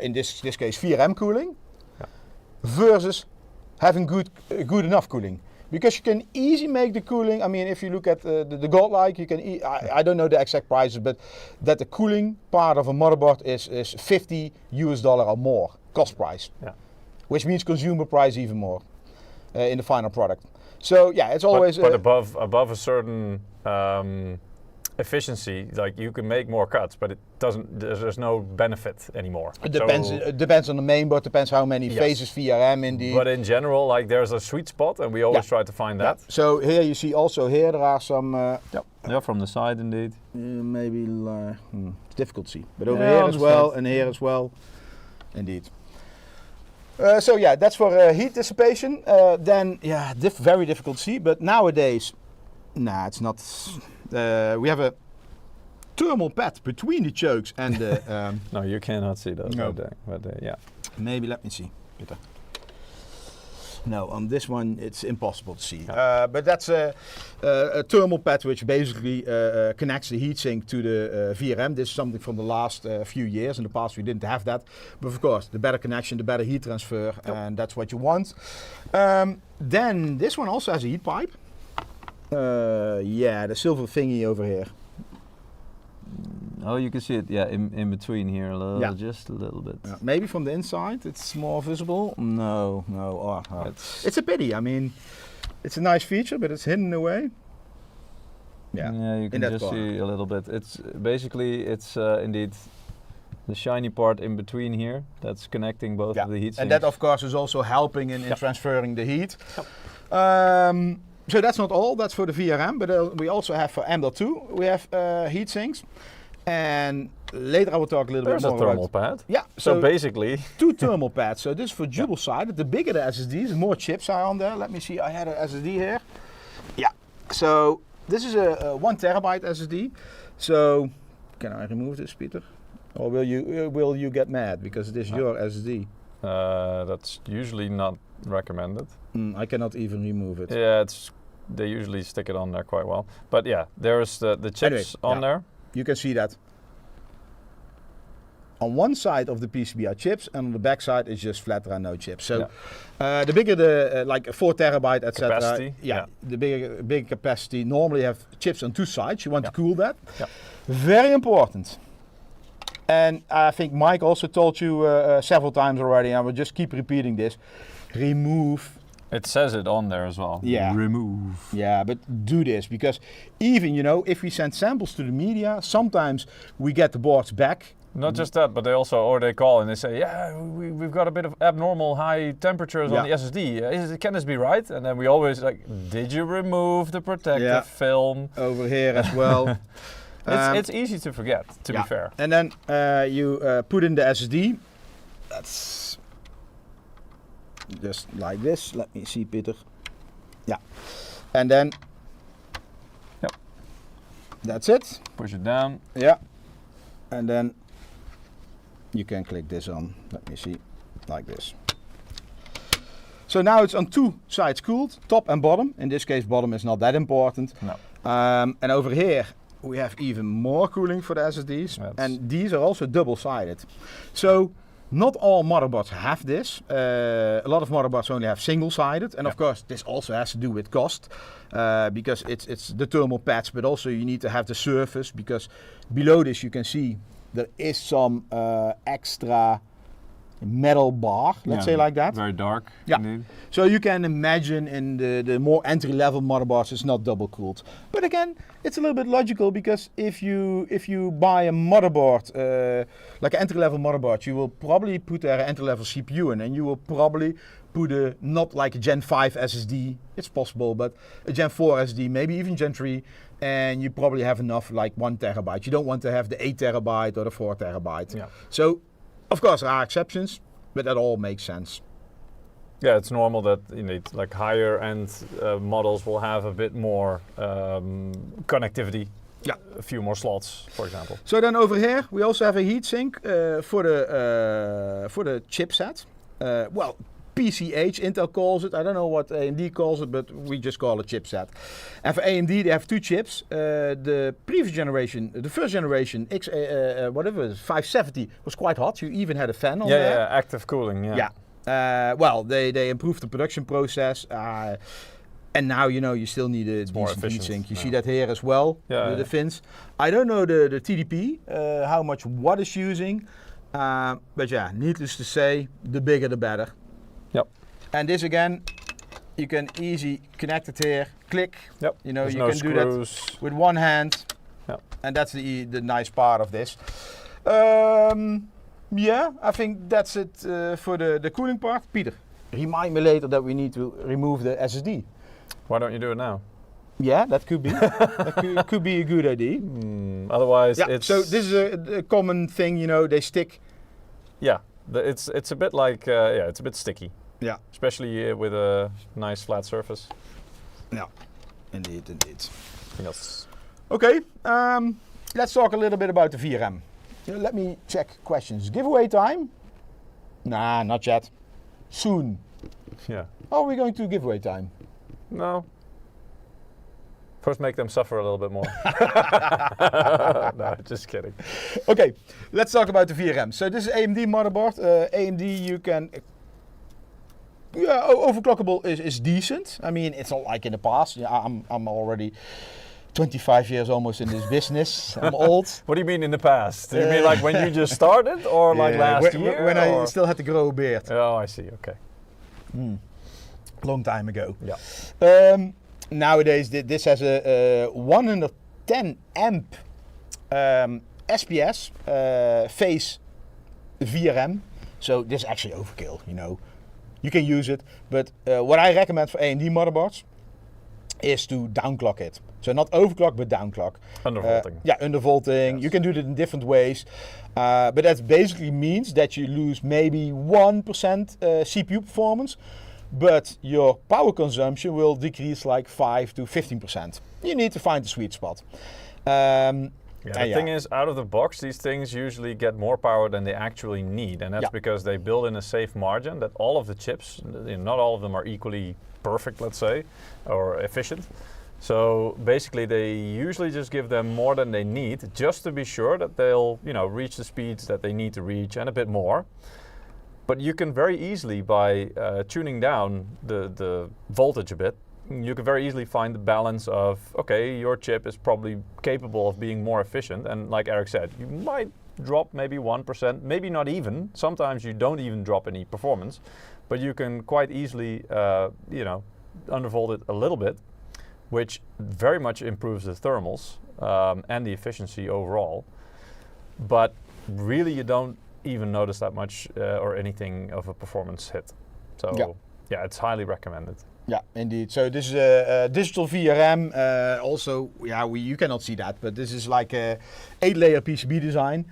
A: in this case, VRM cooling, versus having good enough cooling. Because you can easily make the cooling. I mean, if you look at the Godlike, you can. I don't know the exact prices, but that the cooling part of a motherboard is $50 or more cost price. Yeah. Which means consumer price even more in the final product. So yeah, it's always.
C: But above a certain efficiency, like you can make more cuts, but it doesn't. There's no benefit anymore.
A: It depends. It depends on the mainboard. Depends how many phases VRM indeed.
C: But in general, like there's a sweet spot, and we always try to find that.
A: So here you see also here there are some.
C: Yeah, from the side indeed.
A: Maybe it's difficult to see, but over here as well, and here as well, indeed. So yeah, that's for heat dissipation. Then very difficult to see. But nowadays, it's not. We have a thermal pad between the chokes and the.
C: No, you cannot see those.
A: No.
C: But yeah.
A: Maybe let me see, Peter. No, on this one it's impossible to see. But that's a thermal pad which basically connects the heatsink to the VRM. This is something from the last few years. In the past we didn't have that. But of course, the better connection, the better heat transfer, and that's what you want. Then this one also has a heat pipe. The silver thingy over here.
C: Oh, you can see it, in between here a little, just a little bit.
A: Maybe from the inside it's more visible. No. It's a pity. I mean, it's a nice feature, but it's hidden away.
C: Yeah, you can just see a little bit. It's basically, indeed the shiny part in between here that's connecting both of the heat sinks.
A: And that, of course, is also helping in transferring the heat. So that's not all, that's for the VRM, but we also have for M.2, we have heat sinks. And later I will talk a little bit more about...
C: There's a thermal pad.
A: Yeah.
C: So basically...
A: 2 thermal pads. So this is for dual-sided. The bigger the SSDs, the more chips are on there. Let me see, I had an SSD here. Yeah. So this is a 1 terabyte SSD. So, can I remove this, Peter? Or will you get mad because this is your SSD?
C: That's usually not recommended.
A: I cannot even remove it.
C: Yeah, they usually stick it on there quite well. But yeah, there's the chips on there.
A: You can see that. On one side of the PCB are chips, and on the back side is just flat, there are no chips. So the bigger the, like 4 terabyte, etc.
C: Capacity.
A: The bigger capacity normally have chips on 2 sides. You want to cool that. Very important. And I think Mike also told you several times already, and I will just keep repeating this. Remove.
C: It says it on there as well.
A: Yeah.
C: Remove.
A: Yeah, but do this because even, if we send samples to the media, sometimes we get the boards back.
C: Not just that, but they call and they say, we've got a bit of abnormal high temperatures on the SSD. Can this be right? And then we always did you remove the protective film?
A: Over here as well.
C: It's easy to forget, to be fair.
A: And then you put in the SSD. That's just like this. Let me see, Peter. Yeah. And then that's it.
C: Push it down.
A: Yeah. And then you can click this on. Let me see. Like this. So now it's on 2 sides cooled, top and bottom. In this case, bottom is not that important.
C: No.
A: And over here we have even more cooling for the SSDs, and these are also double-sided. So not all motherboards have this. A lot of motherboards only have single-sided, and of course this also has to do with cost, because it's the thermal pads, but also you need to have the surface, because below this you can see there is some extra metal bar, let's say like that.
C: Very dark.
A: Yeah.
C: Indeed.
A: So you can imagine in the more entry-level motherboards, it's not double cooled. But again, it's a little bit logical because if you buy a motherboard, like an entry-level motherboard, you will probably put there an entry-level CPU in, and you will probably put not like a Gen 5 SSD, it's possible, but a Gen 4 SSD, maybe even Gen 3, and you probably have enough like 1 terabyte. You don't want to have the 8 terabyte or the 4 terabyte.
C: Yeah.
A: So, of course, there are exceptions, but that all makes sense.
C: Yeah, it's normal that you need like higher end models will have a bit more connectivity.
A: Yeah.
C: A few more slots, for example.
A: So then over here we also have a heatsink for the chipset. Well, PCH, Intel calls it. I don't know what AMD calls it, but we just call it chipset. And for AMD, they have 2 chips. The previous generation, the first generation, whatever it is, 570, was quite hot. You even had a fan on there.
C: Yeah, active cooling. Yeah.
A: Well, they improved the production process. And now, you still need a
C: more
A: decent
C: efficient.
A: heatsink. You see that here as well, the fins. I don't know the TDP, how much watt is using. But yeah, needless to say, the bigger the better.
B: Yep.
A: And this again, you can easy connect it here, click.
B: Yep.
A: You
B: no
A: can do
B: screws.
A: that with one hand.
B: Yep.
A: And that's the nice part of this. Yeah, I think that's it for the cooling part. Peter, remind me later that we need to remove the SSD.
C: Why don't you do it now?
A: Yeah, that could be. That could be a good idea.
C: Otherwise,
A: Yeah,
C: it's...
A: so this is a common thing, they stick.
C: Yeah, it's a bit like, it's a bit sticky.
A: Yeah.
C: Especially with a nice flat surface.
A: Yeah, indeed.
C: Yes.
A: Okay, let's talk a little bit about the VRM. Let me check questions. Giveaway time? Nah, not yet. Soon.
C: Yeah.
A: Are we going to giveaway time?
C: No. First make them suffer a little bit more. No, just kidding.
A: Okay, let's talk about the VRM. So this is AMD motherboard. AMD, you can... Yeah, overclockable is decent. I mean, it's not like in the past. Yeah, I'm already 25 years almost in this business. I'm old.
C: What do you mean in the past? Do you mean like when you just started or like last year?
A: When I still had to grow a beard.
C: Oh, I see. Okay.
A: Long time ago.
C: Yeah.
A: Nowadays, this has a 110 amp SPS phase VRM. So this is actually overkill, You can use it, but what I recommend for AMD motherboards is to downclock it. So not overclock, but downclock.
C: Undervolting.
A: Yeah, undervolting. Yes. You can do it in different ways. But that basically means that you lose maybe 1% CPU performance, but your power consumption will decrease like 5 to 15%. You need to find the sweet spot.
C: The thing is, out of the box, these things usually get more power than they actually need, and that's because they build in a safe margin that all of the chips, not all of them are equally perfect, let's say, or efficient. So basically, they usually just give them more than they need, just to be sure that they'll, reach the speeds that they need to reach and a bit more. But you can very easily, by tuning down the voltage a bit, you can very easily find the balance of, okay, your chip is probably capable of being more efficient. And like Eric said, you might drop maybe 1%, maybe not even. Sometimes you don't even drop any performance, but you can quite easily, undervolt it a little bit, which very much improves the thermals and the efficiency overall. But really, you don't even notice that much or anything of a performance hit. So yeah, it's highly recommended.
A: Yeah, indeed. So this is a digital VRM. Also, you cannot see that, but this is like a 8-layer PCB design.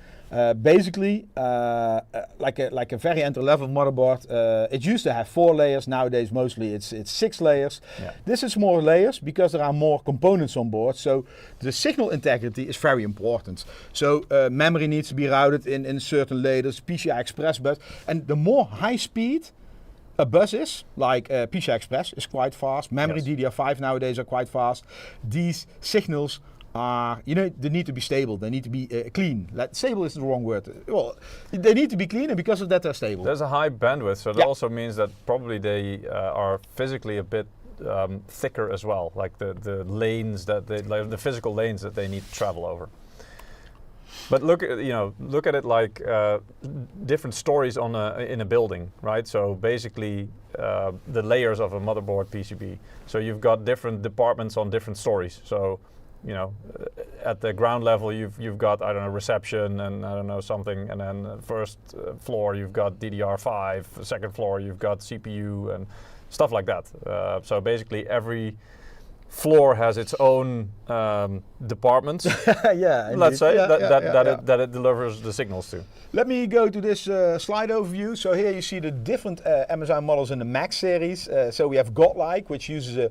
A: Basically, like a very entry-level motherboard. It used to have 4 layers. Nowadays, mostly it's 6 layers. Yeah. This is more layers because there are more components on board. So the signal integrity is very important. So memory needs to be routed in certain layers. PCI Express bus, and the more high speed a bus is, like PCI Express is quite fast. Memory DDR5 nowadays are quite fast. These signals are, they need to be stable. They need to be clean. Stable is the wrong word. Well, they need to be clean, and because of that, they're stable.
C: There's a high bandwidth, so that also means that probably they are physically a bit thicker as well, like the lanes that the physical lanes that they need to travel over. But look at it like different stories in a building, right? So basically, the layers of a motherboard PCB. So you've got different departments on different stories. So, at the ground level, you've got, I don't know, reception and I don't know something, and then first floor you've got DDR5. Second floor you've got CPU and stuff like that. So basically, every floor has its own departments.
A: Yeah,
C: let's say
A: yeah,
C: that it delivers the signals to.
A: Let me go to this slide overview. So here you see the different MSI models in the Max series. So we have Godlike, which uses a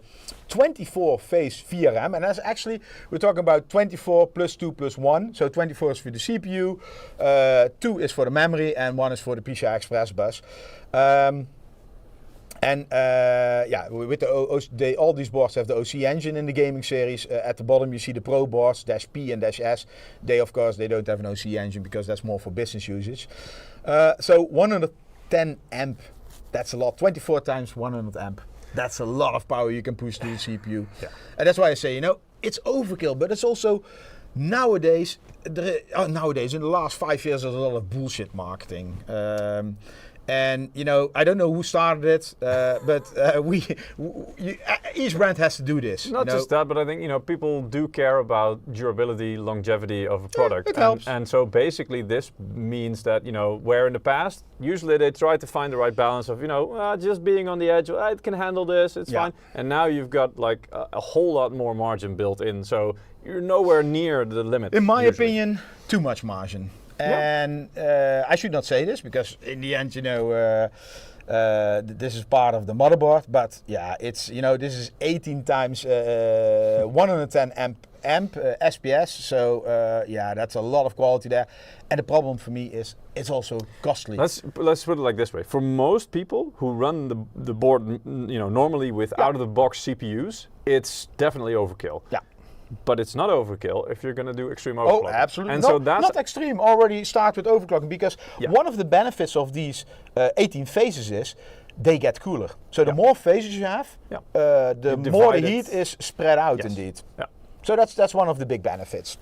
A: 24-phase VRM, and that's actually, we're talking about 24 plus 2 plus 1. So 24 is for the CPU, 2 is for the memory, and 1 is for the PCI Express bus. With all these boards have the OC engine in the gaming series. At the bottom you see the Pro boards, -P and -S. Of course, they don't have an OC engine because that's more for business usage. So 110 amp, that's a lot. 24 times 100 amp. That's a lot of power you can push to the CPU.
C: Yeah.
A: And that's why I say, it's overkill, but it's also nowadays, in the last 5 years, there's a lot of bullshit marketing. And I don't know who started it, but each brand has to do this.
C: Not just that, but I think people do care about durability, longevity of a product.
A: It helps.
C: And so basically, this means that where in the past usually they try to find the right balance of just being on the edge. It can handle this, it's fine. And now you've got like a whole lot more margin built in, so you're nowhere near the limit.
A: In my opinion, too much margin. And I should not say this because in the end, this is part of the motherboard. But yeah, it's this is 18 times 110 amp SPS. So that's a lot of quality there. And the problem for me is it's also costly.
C: Let's put it like this way: for most people who run the board, normally with out of the box CPUs, it's definitely overkill.
A: Yeah.
C: But it's not overkill if you're going to do extreme overclocking.
A: Oh, absolutely.
C: And
A: so
C: that's
A: not extreme. Already start with overclocking because one of the benefits of these 18 phases is they get cooler. So the more phases you have, the more the heat is spread out indeed.
C: Yeah.
A: So that's one of the big benefits.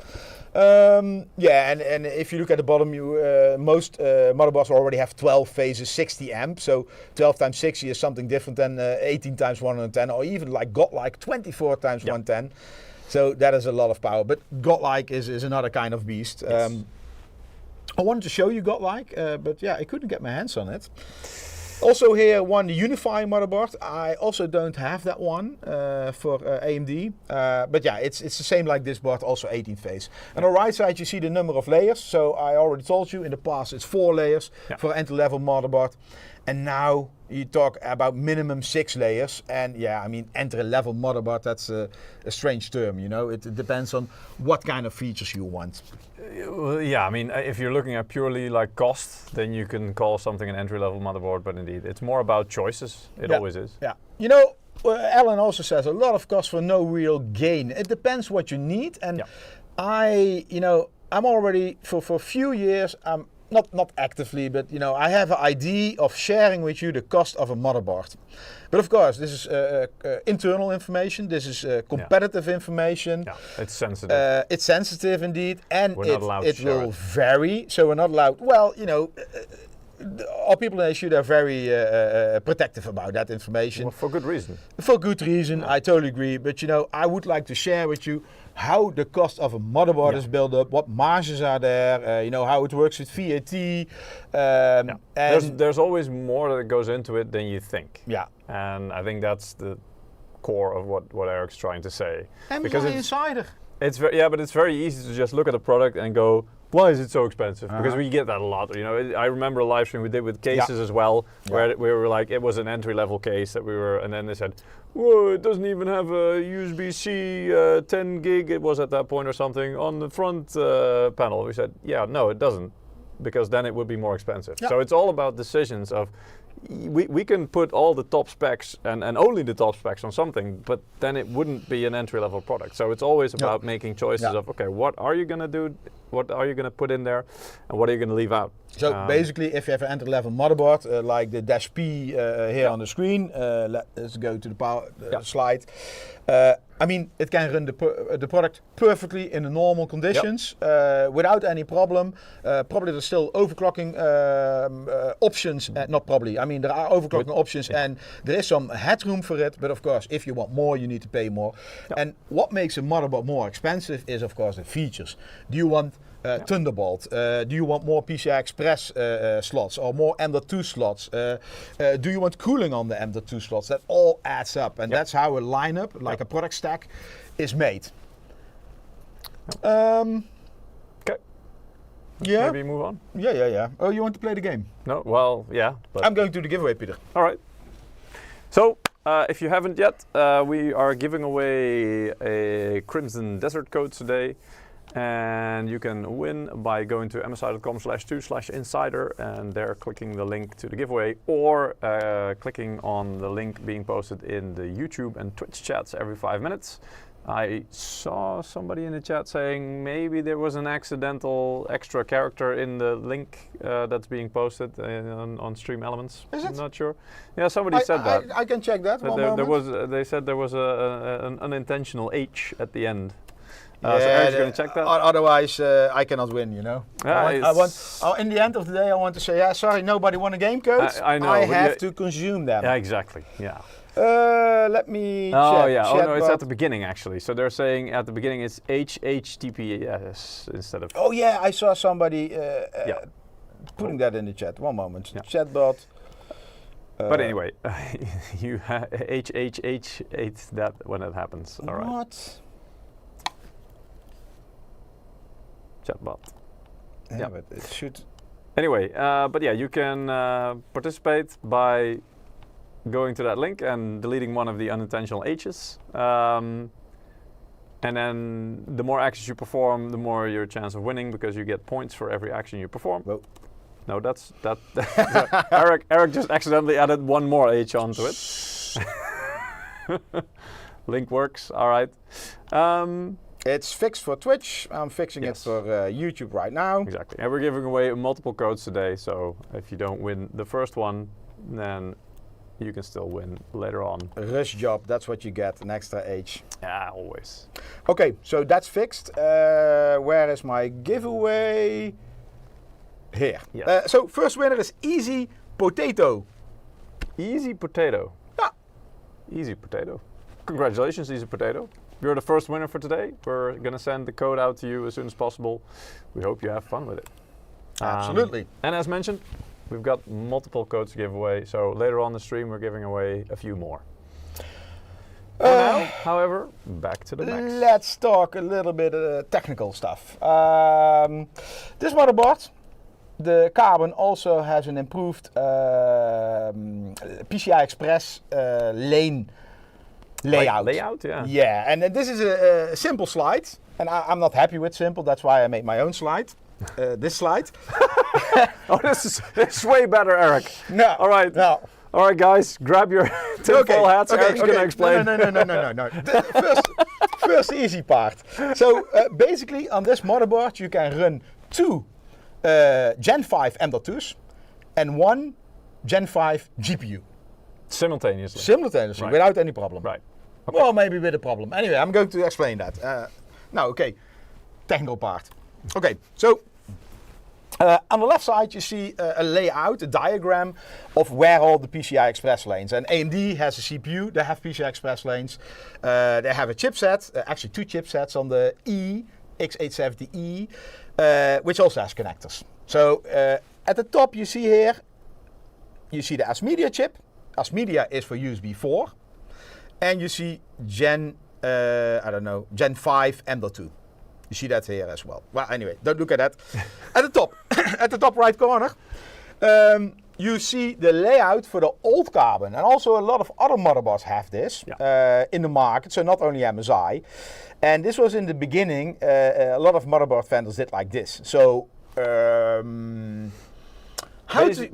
A: And if you look at the bottom, most motherboards already have 12 phases, 60 amp. So 12 times 60 is something different than 18 times 110, or even like Godlike 24 times 110. So that is a lot of power, but Godlike is another kind of beast.
C: Yes.
A: I wanted to show you Godlike, but I couldn't get my hands on it. Also here, the Unify motherboard. I also don't have that one for AMD, but it's the same like this board, also 18 phase. And on the right side you see the number of layers. So I already told you in the past it's 4 layers for entry-level motherboard, and now you talk about minimum 6 layers. And entry-level motherboard, that's a strange term, It depends on what kind of features you want.
C: If you're looking at purely like cost, then you can call something an entry-level motherboard, but indeed, it's more about choices. It always is.
A: Yeah. Alan also says a lot of cost for no real gain. It depends what you need. And I'm already, for a few years, not actively, but I have an idea of sharing with you the cost of a motherboard. But of course, this is internal information. This is competitive information.
C: Yeah, it's sensitive.
A: It's sensitive indeed, and it will vary. So we're not allowed. Well, all people in the issue are very protective about that information.
C: Well, for good reason.
A: For good reason, I totally agree. But I would like to share with you how the cost of a motherboard is built up, what marges are there, how it works with VAT. And
C: there's always more that goes into it than you think.
A: Yeah.
C: And I think that's the core of what Eric's trying to say.
A: MSI Insider.
C: But it's very easy to just look at a product and go, why is it so expensive? Because we get that a lot. I remember a live stream we did with cases as well, where we were like, it was an entry-level case that and then they said, whoa, it doesn't even have a USB-C 10 gig, it was at that point or something, on the front panel. We said, no, it doesn't, because then it would be more expensive. Yeah. So it's all about decisions of, we can put all the top specs and only the top specs on something, but then it wouldn't be an entry-level product. So it's always about making choices of, okay, what are you going to do? What are you going to put in there? And what are you going to leave out?
A: So basically, if you have an entry-level motherboard like the Dash P here on the screen, let's go to the power slide. I mean, it can run the product perfectly in the normal conditions without any problem. Probably there's still overclocking options. Not probably. I mean, there are overclocking options, and there is some headroom for it. But of course, if you want more, you need to pay more. And what makes a motherboard more expensive is, of course, the features. Do you want Thunderbolt? Do you want more PCI Express slots or more M.2 slots? Do you want cooling on the M.2 slots? That all adds up, and that's how a lineup, like a product stack, is made.
B: Okay.
A: Yeah.
B: Maybe move on.
A: Yeah. Oh, you want to play the game?
B: No. Well, yeah. But
A: I'm going to the giveaway, Peter.
B: all right. So, if you haven't yet, we are giving away a Crimson Desert code today. And you can win by going to msi.com/2/insider and there clicking the link to the giveaway, or clicking on the link being posted in the YouTube and Twitch chats every 5 minutes. I saw somebody in the chat saying maybe there was an accidental extra character in the link that's being posted on Stream Elements.
A: Is it?
B: I'm not sure. Yeah, somebody said that.
A: I can check that.
B: They said there was an unintentional H at the end. So Eric's going to check that.
A: Otherwise, I cannot win, you know.
B: Yeah,
A: in the end of the day, I want to say, yeah, sorry, nobody won a game code.
B: I know.
A: I have to consume them.
B: Yeah, exactly. Yeah.
A: Let me check.
B: Oh, yeah. Oh, no, it's at the beginning, actually. So they're saying at the beginning it's HHTTPS instead of...
A: Oh, yeah, I saw somebody putting that in the chat. One moment. Yeah. Chatbot.
B: But anyway, you HHH8 that when it happens. All right.
A: What?
B: Chatbot.
A: Yeah, but it should.
B: Anyway, but yeah, you can participate by going to that link and deleting one of the unintentional H's. And then the more actions you perform, the more your chance of winning, because you get points for every action you perform.
A: Whoa.
B: No, that's Eric just accidentally added one more H onto it. Link works. All right.
A: It's fixed for Twitch. I'm fixing it for YouTube right now.
B: Exactly. And we're giving away multiple codes today, so if you don't win the first one, then you can still win later on.
A: Rush job, that's what you get, an extra H.
B: Yeah, always.
A: Okay, so that's fixed. Where is my giveaway? Here.
B: Yes.
A: So first winner is Easy Potato.
B: Easy Potato.
A: Yeah.
B: Easy Potato. Congratulations, Easy Potato. You're the first winner for today. We're going to send the code out to you as soon as possible. We hope you have fun with it.
A: Absolutely.
B: And as mentioned, we've got multiple codes to give away. So later on the stream, we're giving away a few more. For now, however, back to the Macs.
A: Let's talk a little bit technical stuff. This motherboard, the Carbon, also has an improved PCI Express lane layout.
B: Layout, yeah.
A: Yeah, and this is a simple slide, and I'm not happy with simple. That's why I made my own slide. This slide.
B: Oh, this is way better, Eric.
A: No.
B: All right.
A: No.
B: All right, guys, grab your tinfoil hats. Eric's going to explain.
A: No. First easy part. So basically, on this motherboard, you can run 2 Gen 5 M.2s and 1 Gen 5 GPU.
B: Simultaneously,
A: right. Without any problem.
B: Right.
A: Okay. Well, maybe with a problem. Anyway, I'm going to explain that. Technical part. Okay, so on the left side you see a layout, a diagram of where all the PCI Express lanes. And AMD has a CPU, they have PCI Express lanes. They have a chipset, actually 2 chipsets on the X870E, which also has connectors. So at the top you see here, you see the ASMedia chip. ASMedia is for USB 4. And you see Gen 5 M.2. You see that here as well. Well, anyway, don't look at that. At the top right corner, you see the layout for the old Carbon. And also a lot of other motherboards have this in the market, so not only MSI. And this was in the beginning, a lot of motherboard vendors did like this. So,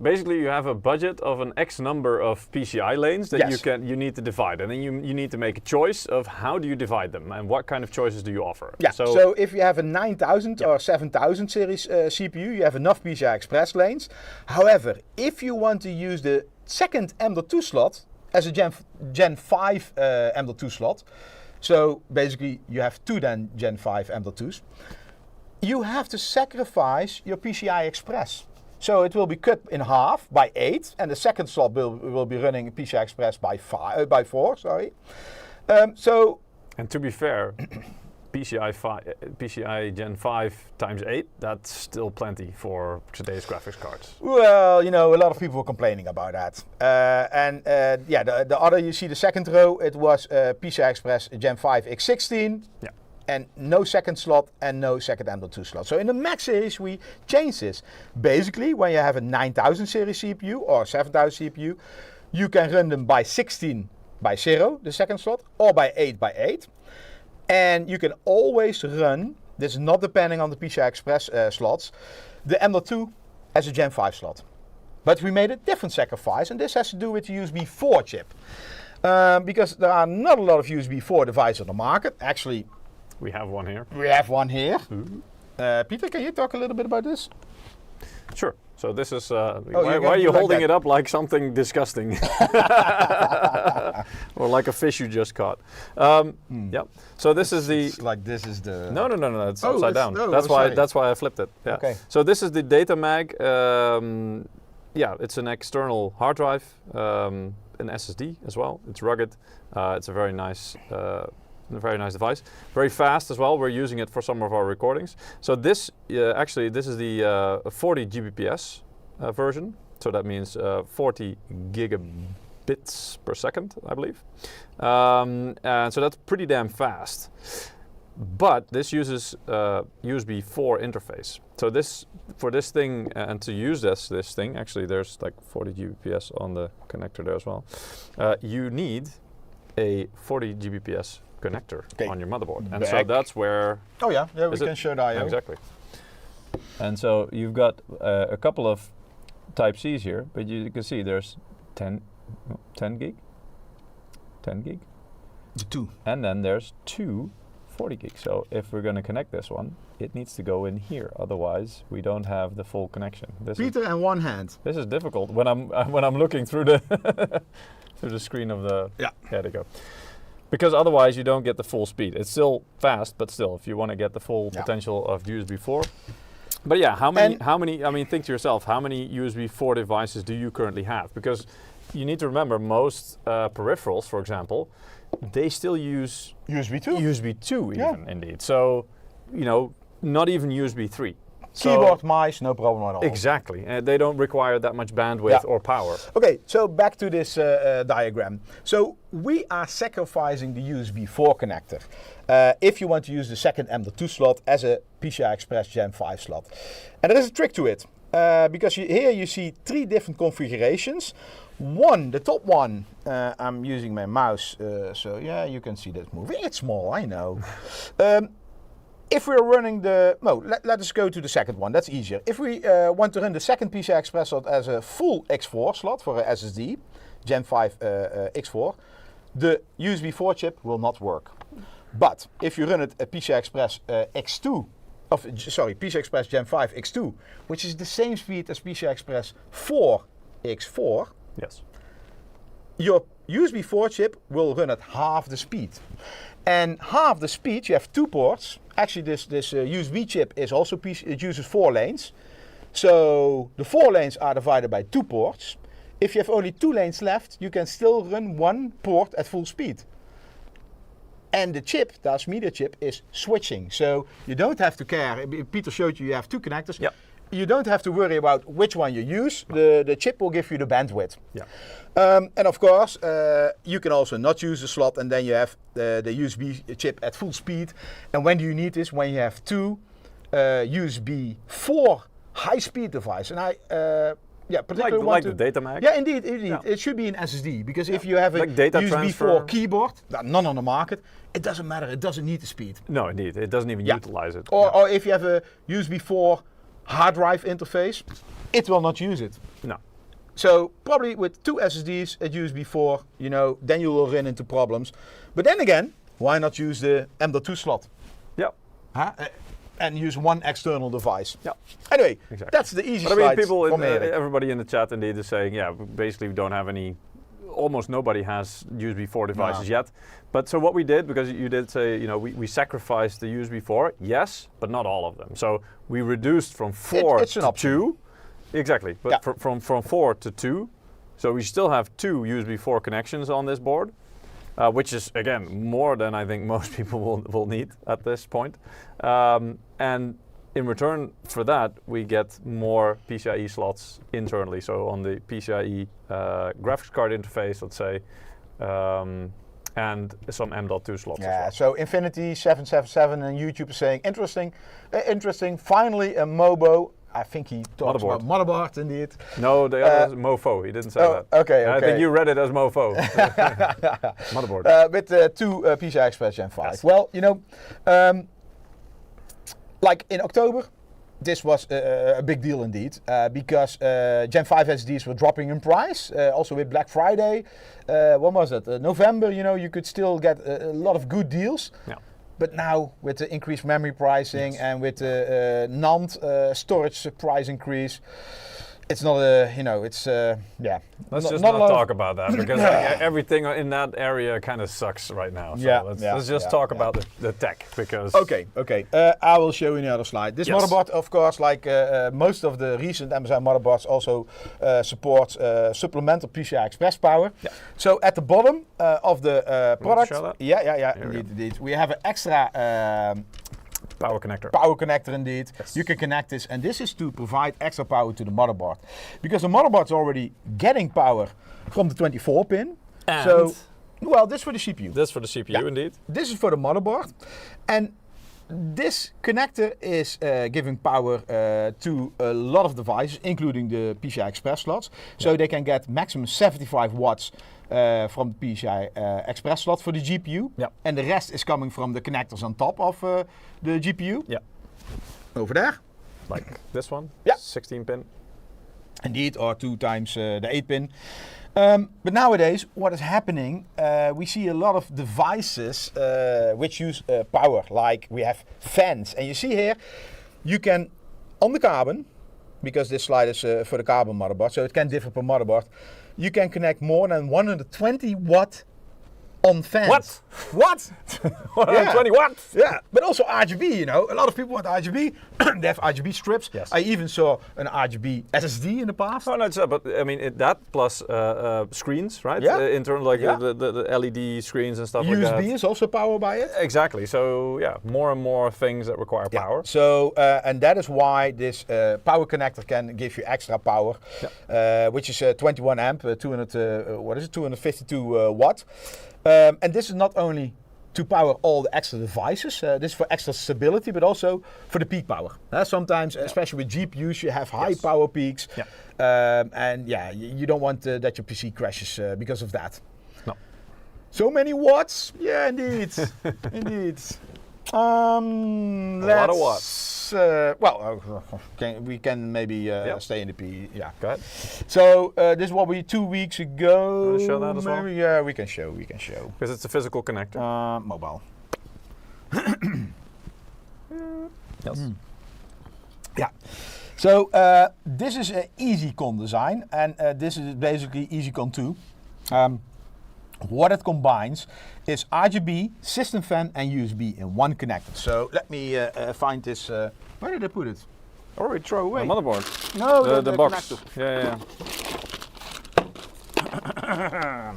B: Basically, you have a budget of an X number of PCI lanes that
A: Yes.
B: you need to divide, and then you need to make a choice of how do you divide them and what kind of choices do you offer.
A: Yeah, so if you have a 9000 or 7000 series CPU, you have enough PCI Express lanes. However, if you want to use the second M.2 slot as a Gen 5 M.2 slot, so basically you have two then Gen 5 M.2s, you have to sacrifice your PCI Express. So it will be cut in half by 8, and the second slot will be running PCI Express by 4. Sorry.
B: And to be fair, PCI Gen 5 times 8, that's still plenty for today's graphics cards.
A: Well, you know, a lot of people were complaining about that. The other, you see the second row, it was PCI Express Gen 5 X16.
B: Yeah.
A: And no second slot and no second M.2 slot. So in the Mac series, we changed this. Basically, when you have a 9000 series CPU or 7000 CPU, you can run them by 16 by 0, the second slot, or by 8 by 8. And you can always run, this is not depending on the PCI Express slots, the M.2 as a Gen 5 slot. But we made a different sacrifice, and this has to do with the USB 4 chip. Because there are not a lot of USB 4 devices on the market. Actually,
B: we have one here.
A: we have one here. Peter, can you talk a little bit about this?
B: Sure. So this is,
A: you're
B: why
A: gonna
B: are
A: do
B: you
A: like
B: holding
A: that?
B: it up like something disgusting? Or like a fish you just caught. Yeah. So this is the...
A: It's like this is the...
B: No, it's
A: Oh,
B: upside
A: it's-
B: down.
A: no,
B: that's
A: oh,
B: why
A: sorry.
B: that's why I flipped it. Yeah.
A: Okay.
B: So this is the data mag. Yeah, it's an external hard drive, an SSD as well. It's rugged. It's a very nice device. Very fast as well. We're using it for some of our recordings. So this actually this is the 40 Gbps version. So that means 40 gigabits per second, I believe. And so that's pretty damn fast. But this uses USB 4 interface. So this for this thing and to use this thing, actually there's like 40 Gbps on the connector there as well. You need a 40 Gbps connector on your motherboard, and so that's where.
A: Oh yeah, we can show the I/O.
B: Exactly.
C: And so you've got a couple of Type Cs here, but you can see there's 10 gig, 10 gig,
A: Two.
C: and then there's two 40 gig. So if we're going to connect this one, it needs to go in here. Otherwise, we don't have the full connection.
A: Peter and one hand.
C: This is difficult when I'm looking through the through the screen of the.
A: Yeah.
C: There they go. Because otherwise you don't get the full speed. It's still fast, but still, if you want to get the full potential of USB 4. But yeah, how many? I mean, think to yourself, how many USB 4 devices do you currently have? Because you need to remember, most peripherals, for example, they still use
A: USB 2.
C: USB 2 even, indeed. So, you know, not even USB 3.
A: Keyboard, mice, no problem at all.
B: Exactly. They don't require that much bandwidth or power.
A: Okay, so back to this diagram. So we are sacrificing the USB 4 connector if you want to use the second M.2 slot as a PCI Express Gen 5 slot. And there is a trick to it, because here you see three different configurations. One, the top one, I'm using my mouse, so yeah, you can see that moving. It's small, I know. If we're running let us go to the second one, that's easier. If we want to run the second PCI Express slot as a full X4 slot for a SSD, Gen 5 X4, the USB 4 chip will not work. But if you run it at PCI Express PCI Express Gen 5 X2, which is the same speed as PCI Express 4 X4,
B: Yes.
A: your USB 4 chip will run at half the speed. And half the speed, you have two ports. Actually, this USB chip is also it uses 4 lanes. So the 4 lanes are divided by 2 ports. If you have only 2 lanes left, you can still run 1 port at full speed. And the chip, the DAS media chip, is switching. So you don't have to care. Peter showed you have 2 connectors.
B: Yep.
A: You don't have to worry about which one you use. The chip will give you the bandwidth.
B: Yeah.
A: And of course, you can also not use the slot, and then you have the USB chip at full speed. And when do you need this? When you have 2 USB 4 high-speed devices. And I particularly want
B: the data mag.
A: Yeah, indeed.
B: Yeah.
A: It should be an SSD, because if you have a
B: Like data
A: USB
B: transfer.
A: 4 keyboard, none on the market, it doesn't matter. It doesn't need the speed.
B: No, indeed. It doesn't even utilize it.
A: Or if you have a USB 4 hard drive interface, it will not use it.
B: No.
A: So probably with 2 SSDs at USB 4, then you will run into problems. But then again, why not use the M.2 slot?
B: Yep.
A: And use one external device.
B: Yeah.
A: Anyway,
B: Exactly.
A: that's the easy
B: But
A: slide
B: people,
A: from Erik.
B: everybody in the chat indeed is saying, basically we don't have any, almost nobody has USB 4 devices yet. But so what we did, because you did say, we sacrificed the USB 4, yes, but not all of them. So we reduced from 4 to 2. Exactly, but from 4 to 2. So we still have 2 USB 4 connections on this board. Which is, again, more than I think most people will need at this point. And in return for that, we get more PCIe slots internally. So on the PCIe graphics card interface, let's say, and some M.2 slots as well.
A: So Infinity777 and YouTube is saying, interesting, finally a MOBO. I think he talks about Motherboard, indeed.
B: No, the other is Mofo. He didn't say that.
A: Okay.
B: I think you read it as Mofo. Motherboard.
A: With 2 PCI Express Gen 5.
B: Yes.
A: Well, like in October, this was a big deal indeed, because Gen 5 SSDs were dropping in price. Also with Black Friday, when was that? November, you could still get a lot of good deals. Yeah. But now, with the increased memory pricing and with the NAND storage price increase, it's not it's
B: Let's just not talk about that, because everything in that area kind of sucks right now. So let's just talk about the tech, because...
A: Okay. I will show you another slide. This motherboard, of course, like most of the recent MSI motherboards, also supports supplemental PCI Express power. Yeah. So at the bottom of the product, indeed, we have an extra
B: power connector.
A: Power connector, indeed. Yes. You can connect this, and this is to provide extra power to the motherboard, because the motherboard's already getting power from the 24 pin.
B: And
A: so, well, this is for the CPU.
B: This is for the CPU, indeed.
A: This is for the motherboard, and this connector is giving power to a lot of devices, including the PCI Express slots. So they can get maximum 75 watts from the PCI Express slot for the GPU. Yep. And the rest is coming from the connectors on top of the GPU. Yeah. Over there.
B: Like this one?
A: Yeah.
B: 16 pin.
A: Indeed, or 2 times the 8 pin. But nowadays, what is happening, we see a lot of devices which use power, like we have fans. And you see here, you can, on the carbon, because this slide is for the carbon motherboard, so it can differ per motherboard, you can connect more than 120 watt on fans.
B: What? 120 watts?
A: Yeah, but also RGB, A lot of people want RGB. They have RGB strips. Yes. I even saw an RGB SSD in the past.
B: Oh, no, but I mean, that plus screens, right?
A: Yeah.
B: Internal, like the LED screens and stuff like that.
A: USB is also powered by it.
B: Exactly. So, more and more things that require power.
A: So, and that is why this power connector can give you extra power, which is 21 amp, 252 watt. And this is not only to power all the extra devices, this is for extra stability, but also for the peak power. Sometimes, especially with GPUs, you have high power peaks. Yeah. And you don't want that your PC crashes because of that. No. So many watts? Yeah, indeed. Indeed.
B: A lot of watts.
A: We can maybe stay in the P. Yeah.
B: Go ahead.
A: So this is what we 2 weeks ago.
B: Want to show that as well?
A: Yeah, we can show.
B: Because it's a physical connector.
A: Mobile.
B: Yes.
A: Yeah. So this is an EasyCon design, and this is basically EasyCon 2. What it combines is RGB, system fan, and USB in one connector. So let me find this. Where did I put it? Or throw away.
B: The motherboard.
A: No,
B: the box.
A: Connector. Yeah.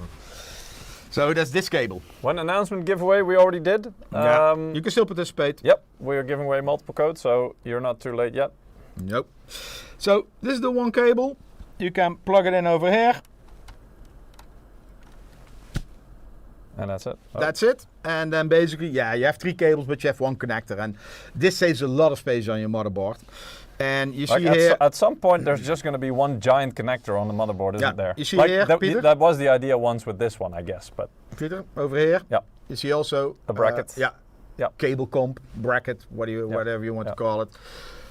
A: So that's this cable.
B: One announcement giveaway we already did.
A: You can still participate.
B: Yep, we are giving away multiple codes, so you're not too late yet.
A: Nope. So this is the one cable. You can plug it in over here.
B: And that's it.
A: Oh. That's it. And then basically, you have 3 cables, but you have 1 connector. And this saves a lot of space on your motherboard. And you see here...
B: At some point, there's just going to be one giant connector on the motherboard, isn't there?
A: You see here, Peter?
B: That was the idea once with this one, I guess. But
A: Peter, over here.
B: Yeah.
A: You see also...
B: the bracket.
A: Cable comp, bracket, whatever you want to call it.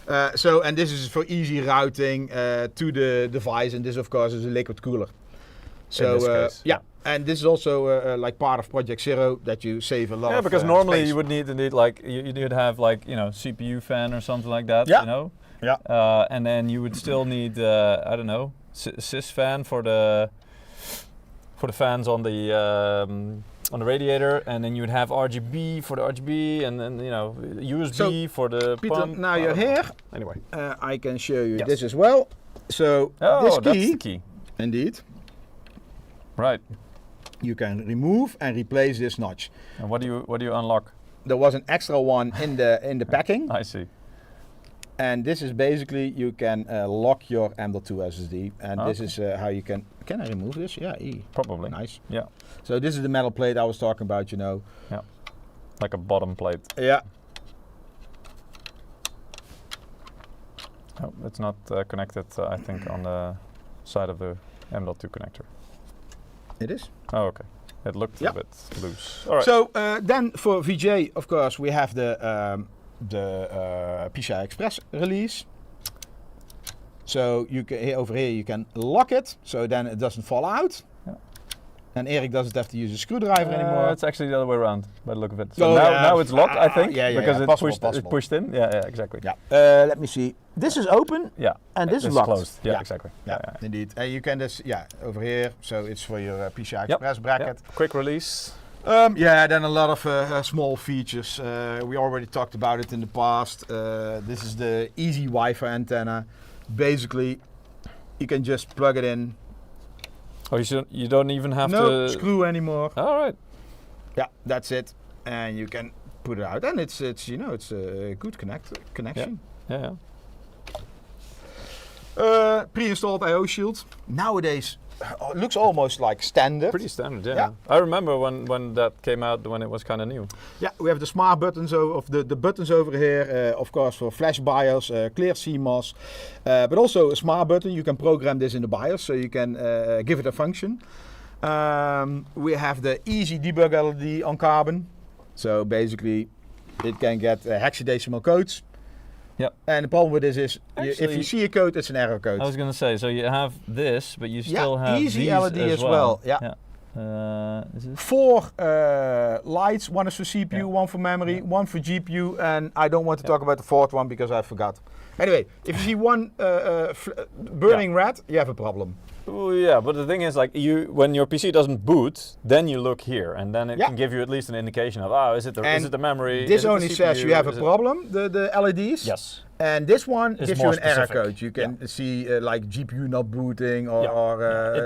A: And this is for easy routing to the device, and this of course is a liquid cooler. So
C: In this case,
A: yeah, and this is also like part of Project Zero that you save a lot.
C: Yeah,
A: of
C: because normally
A: space.
C: you would need like you'd have like CPU fan or something like that.
A: Yeah.
C: You know.
A: Yeah.
C: And then you would still need I don't know sys fan for the fans on the radiator, and then you would have RGB for the RGB, and then USB for the
A: Peter,
C: pump.
A: now you're here.
C: Anyway.
A: I can show you
C: Yes.
A: this as well. So
C: Oh,
A: this
C: that's
A: key,
C: the key.
A: indeed,
C: Right.
A: you can remove and replace this notch.
C: And what do you unlock?
A: There was an extra one in the packing,
C: I see.
A: and this is basically you can lock your M.2 SSD, and this is how you can. Can I remove this? Yeah,
C: Probably.
A: nice.
C: Yeah.
A: So this is the metal plate I was talking about.
C: Yeah. Like a bottom plate.
A: Yeah.
C: Oh, it's not connected, I think, on the side of the M.2 connector.
A: It is.
C: Oh, okay. It looked
A: Yeah.
C: a bit loose. All right.
A: So then for VJ, of course, we have the PCI Express release. So you can over here you can lock it, so then it doesn't fall out.
C: Yeah.
A: And Eric doesn't have to use a screwdriver anymore.
C: It's actually the other way around by the look of it. So
A: Oh,
C: now it's locked, I think,
A: yeah,
C: because
A: yeah.
C: it's pushed in. Yeah, exactly.
A: Yeah. Let me see. This is open.
C: Yeah.
A: And this is
C: It's
A: locked.
C: closed. Yeah,
A: Yeah.
C: exactly.
A: Yeah, indeed. And you can just over here. So it's for your PCI Express bracket.
C: Yep. Quick release.
A: Then a lot of small features. We already talked about it in the past. This is the easy Wi-Fi antenna. Basically, you can just plug it in.
C: Oh, you don't even have
A: No
C: to
A: screw anymore.
C: All right.
A: Yeah, that's it. And you can put it out. And it's a good connection.
C: Yeah.
A: Pre-installed I/O shield. Nowadays, it looks almost like standard.
C: Pretty standard, yeah.
A: Yeah.
C: I remember when that came out, when it was kind of new.
A: Yeah, we have the smart buttons of the buttons over here, of course for flash BIOS, clear CMOS, but also a smart button. You can program this in the BIOS, so you can give it a function. We have the easy debug LED on carbon, so basically it can get hexadecimal codes.
C: Yep.
A: And the problem with this is, if
C: Actually,
A: you see a code, it's an error code.
C: I was going to say, so you have this, but you still have
A: easy
C: these
A: LED as well. Yeah.
C: Is it?
A: 4 lights, one is for CPU, one for memory, one for GPU, and I don't want to talk about the fourth one because I forgot. Anyway, if you see one burning red, you have a problem.
C: Oh, yeah, but the thing is, like, when your PC doesn't boot, then you look here, and then it can give you at least an indication of, is it the memory?
A: This
C: is it the
A: only says
C: CPU?
A: you have a
C: Is it-
A: problem, the LEDs.
C: Yes.
A: And this one
C: It's
A: gives you
C: more
A: an error
C: specific.
A: code. You can see like GPU not booting or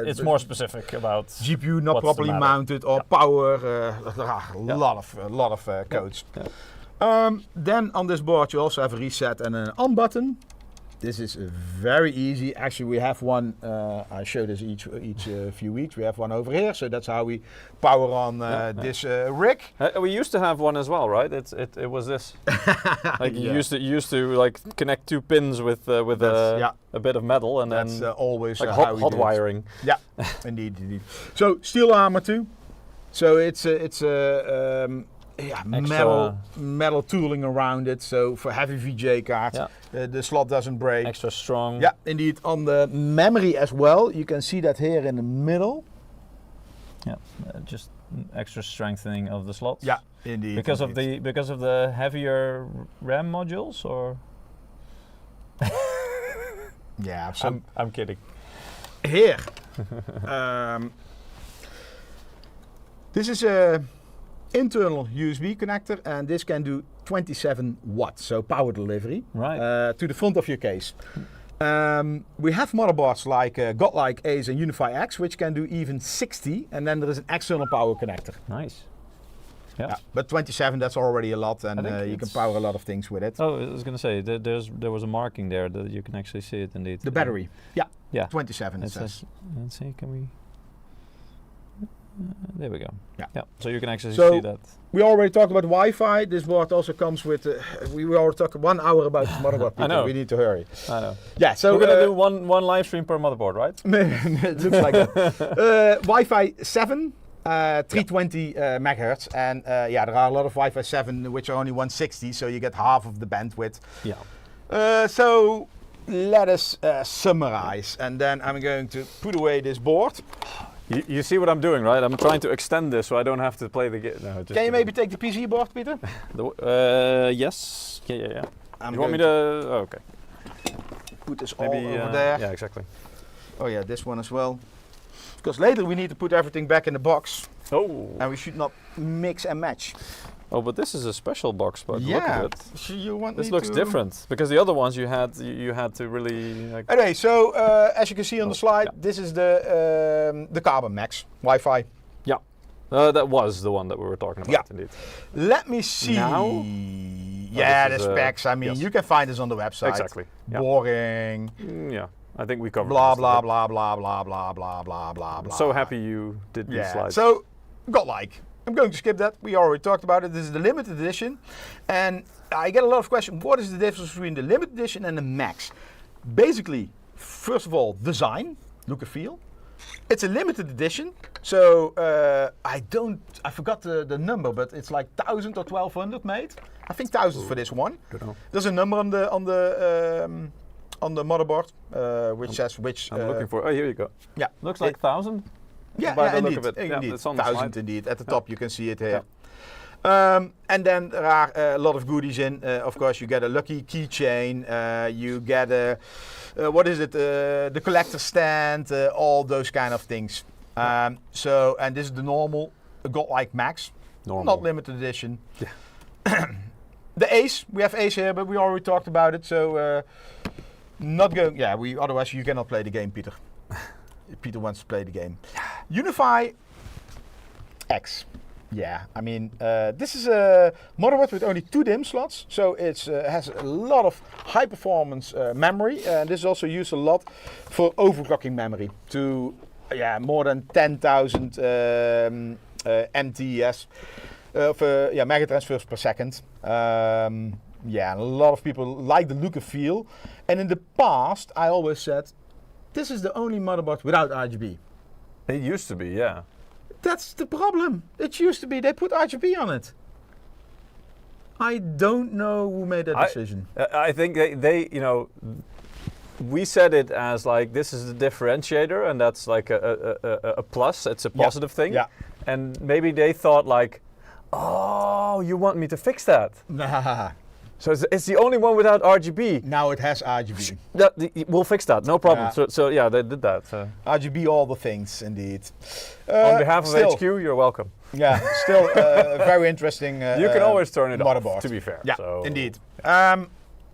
C: It's more specific about
A: GPU not
C: what's the
A: properly
C: matter.
A: mounted or power. A lot of codes.
C: Yeah.
A: Then on this board you also have a reset and an on button. This is very easy. Actually, we have one. I show this each few weeks. We have one over here, so that's how we power on this rig.
C: We used to have one as well, right? It was this. Like you used to like connect 2 pins with a bit of metal, and
A: That's
C: then
A: always
C: like
A: how we
C: hot
A: do it.
C: wiring.
A: Yeah, indeed. So steel armor too. So it's metal tooling around it. So for heavy VJ cards, the slot doesn't break.
C: Extra strong.
A: Yeah, indeed. On the memory as well, you can see that here in the middle.
C: Yeah, just extra strengthening of the slots.
A: Yeah, indeed.
C: Because of the heavier RAM modules, or
A: yeah, so
C: I'm kidding.
A: here. This is a internal USB connector, and this can do 27 watts, so power delivery, to the front of your case. We have motherboards like Godlike Ace and Unify X, which can do even 60, and then there is an external power connector.
C: Nice. Yeah.
A: But 27, that's already a lot, and you can power a lot of things with it.
C: Oh, I was going to say, there was a marking there that you can actually see it indeed.
A: The battery,
C: yeah.
A: 27 it says.
C: Let's see, can we... there we go.
A: Yeah.
C: So you can actually see that.
A: We already talked about Wi-Fi. This board also comes with. We already talked 1 hour about the motherboard.
C: I know.
A: We need to hurry.
C: I know.
A: Yeah. So
C: we're gonna do one live stream per motherboard, right?
A: It looks like that. Wi-Fi 7, 320 megahertz, and there are a lot of Wi-Fi 7 which are only 160, so you get half of the bandwidth.
C: Yeah.
A: So let us summarize, and then I'm going to put away this board.
B: You see what I'm doing, right? I'm trying to extend this so I don't have to play the game. No, just
A: Can you maybe take the PC board, Peter?
B: Yes. Yeah.
A: I'm
B: You want me
A: going
B: to? Oh, okay.
A: put this
B: Maybe
A: all over there?
B: Yeah, exactly.
A: Oh yeah, this one as well. Because later we need to put everything back in the box,
B: Oh.
A: and we should not mix and match.
B: Oh, but this is a special box. But look
A: Yeah.
B: at it.
A: So you want
B: This
A: me
B: looks
A: to-
B: different because the other ones you had to really like.
A: Anyway, so as you can see on the slide, this is the Carbon Max Wi-Fi.
B: Yeah. That was the one that we were talking about,
A: Yeah.
B: indeed.
A: Let me see.
B: Now?
A: Yeah,
B: this
A: the
B: is,
A: specs. I mean,
B: yes.
A: you can find this on the website.
B: Exactly. Yeah.
A: Boring.
B: Yeah. I think we covered.
A: Blah
B: most of
A: blah
B: it.
A: blah blah blah blah blah blah blah blah.
B: So happy you did these
A: Yeah.
B: slides.
A: So, godlike. I'm going to skip that. We already talked about it. This is the limited edition, and I get a lot of questions. What is the difference between the limited edition and the Max? Basically, first of all, design, look and feel. It's a limited edition, so I forgot the number, but it's like 1,000 or 1,200 made. I think 1,000 for this one.
B: Don't know.
A: There's a number on the motherboard, which says which.
B: I'm looking for. Oh, here you go.
A: Yeah,
B: Looks like 1,000.
A: yeah,
B: by
A: yeah,
B: the look
A: indeed,
B: of it. Yeah,
A: indeed.
B: it's on the
A: 1,000
B: slide.
A: indeed. At the top, you can see it here. And then there are a lot of goodies in. Of course, you get a lucky keychain. You get a what is it? The collector stand. All those kind of things. So, and this is the normal godlike Max,
B: Normal.
A: not limited edition. The Ace, we have Ace here, but we already talked about it. So, not going. Yeah, otherwise you cannot play the game, Peter. Peter wants to play the game. Unify X. Yeah, I mean, this is a motherboard with only 2 DIMM slots, so it has a lot of high performance memory, and this is also used a lot for overclocking memory to, more than 10,000 MTS, mega transfers per second. A lot of people like the look and feel, and in the past I always said, this is the only motherboard without RGB.
B: It used to be, yeah.
A: That's the problem. It used to be they put RGB on it. I don't know who made that decision.
B: I think they, we said it as like this is the differentiator, and that's like a plus. It's a positive thing.
A: Yeah.
B: And maybe they thought like, oh, you want me to fix that?
A: Nah.
B: So it's the only one without RGB.
A: Now it has RGB.
B: We'll fix that, no problem.
A: Yeah.
B: So yeah, they did that.
A: RGB, all the things, indeed.
B: On behalf of
A: still,
B: HQ, you're welcome.
A: Yeah, still very interesting.
B: You can always turn it
A: motherboard.
B: off, to be fair.
A: Yeah,
B: so.
A: indeed.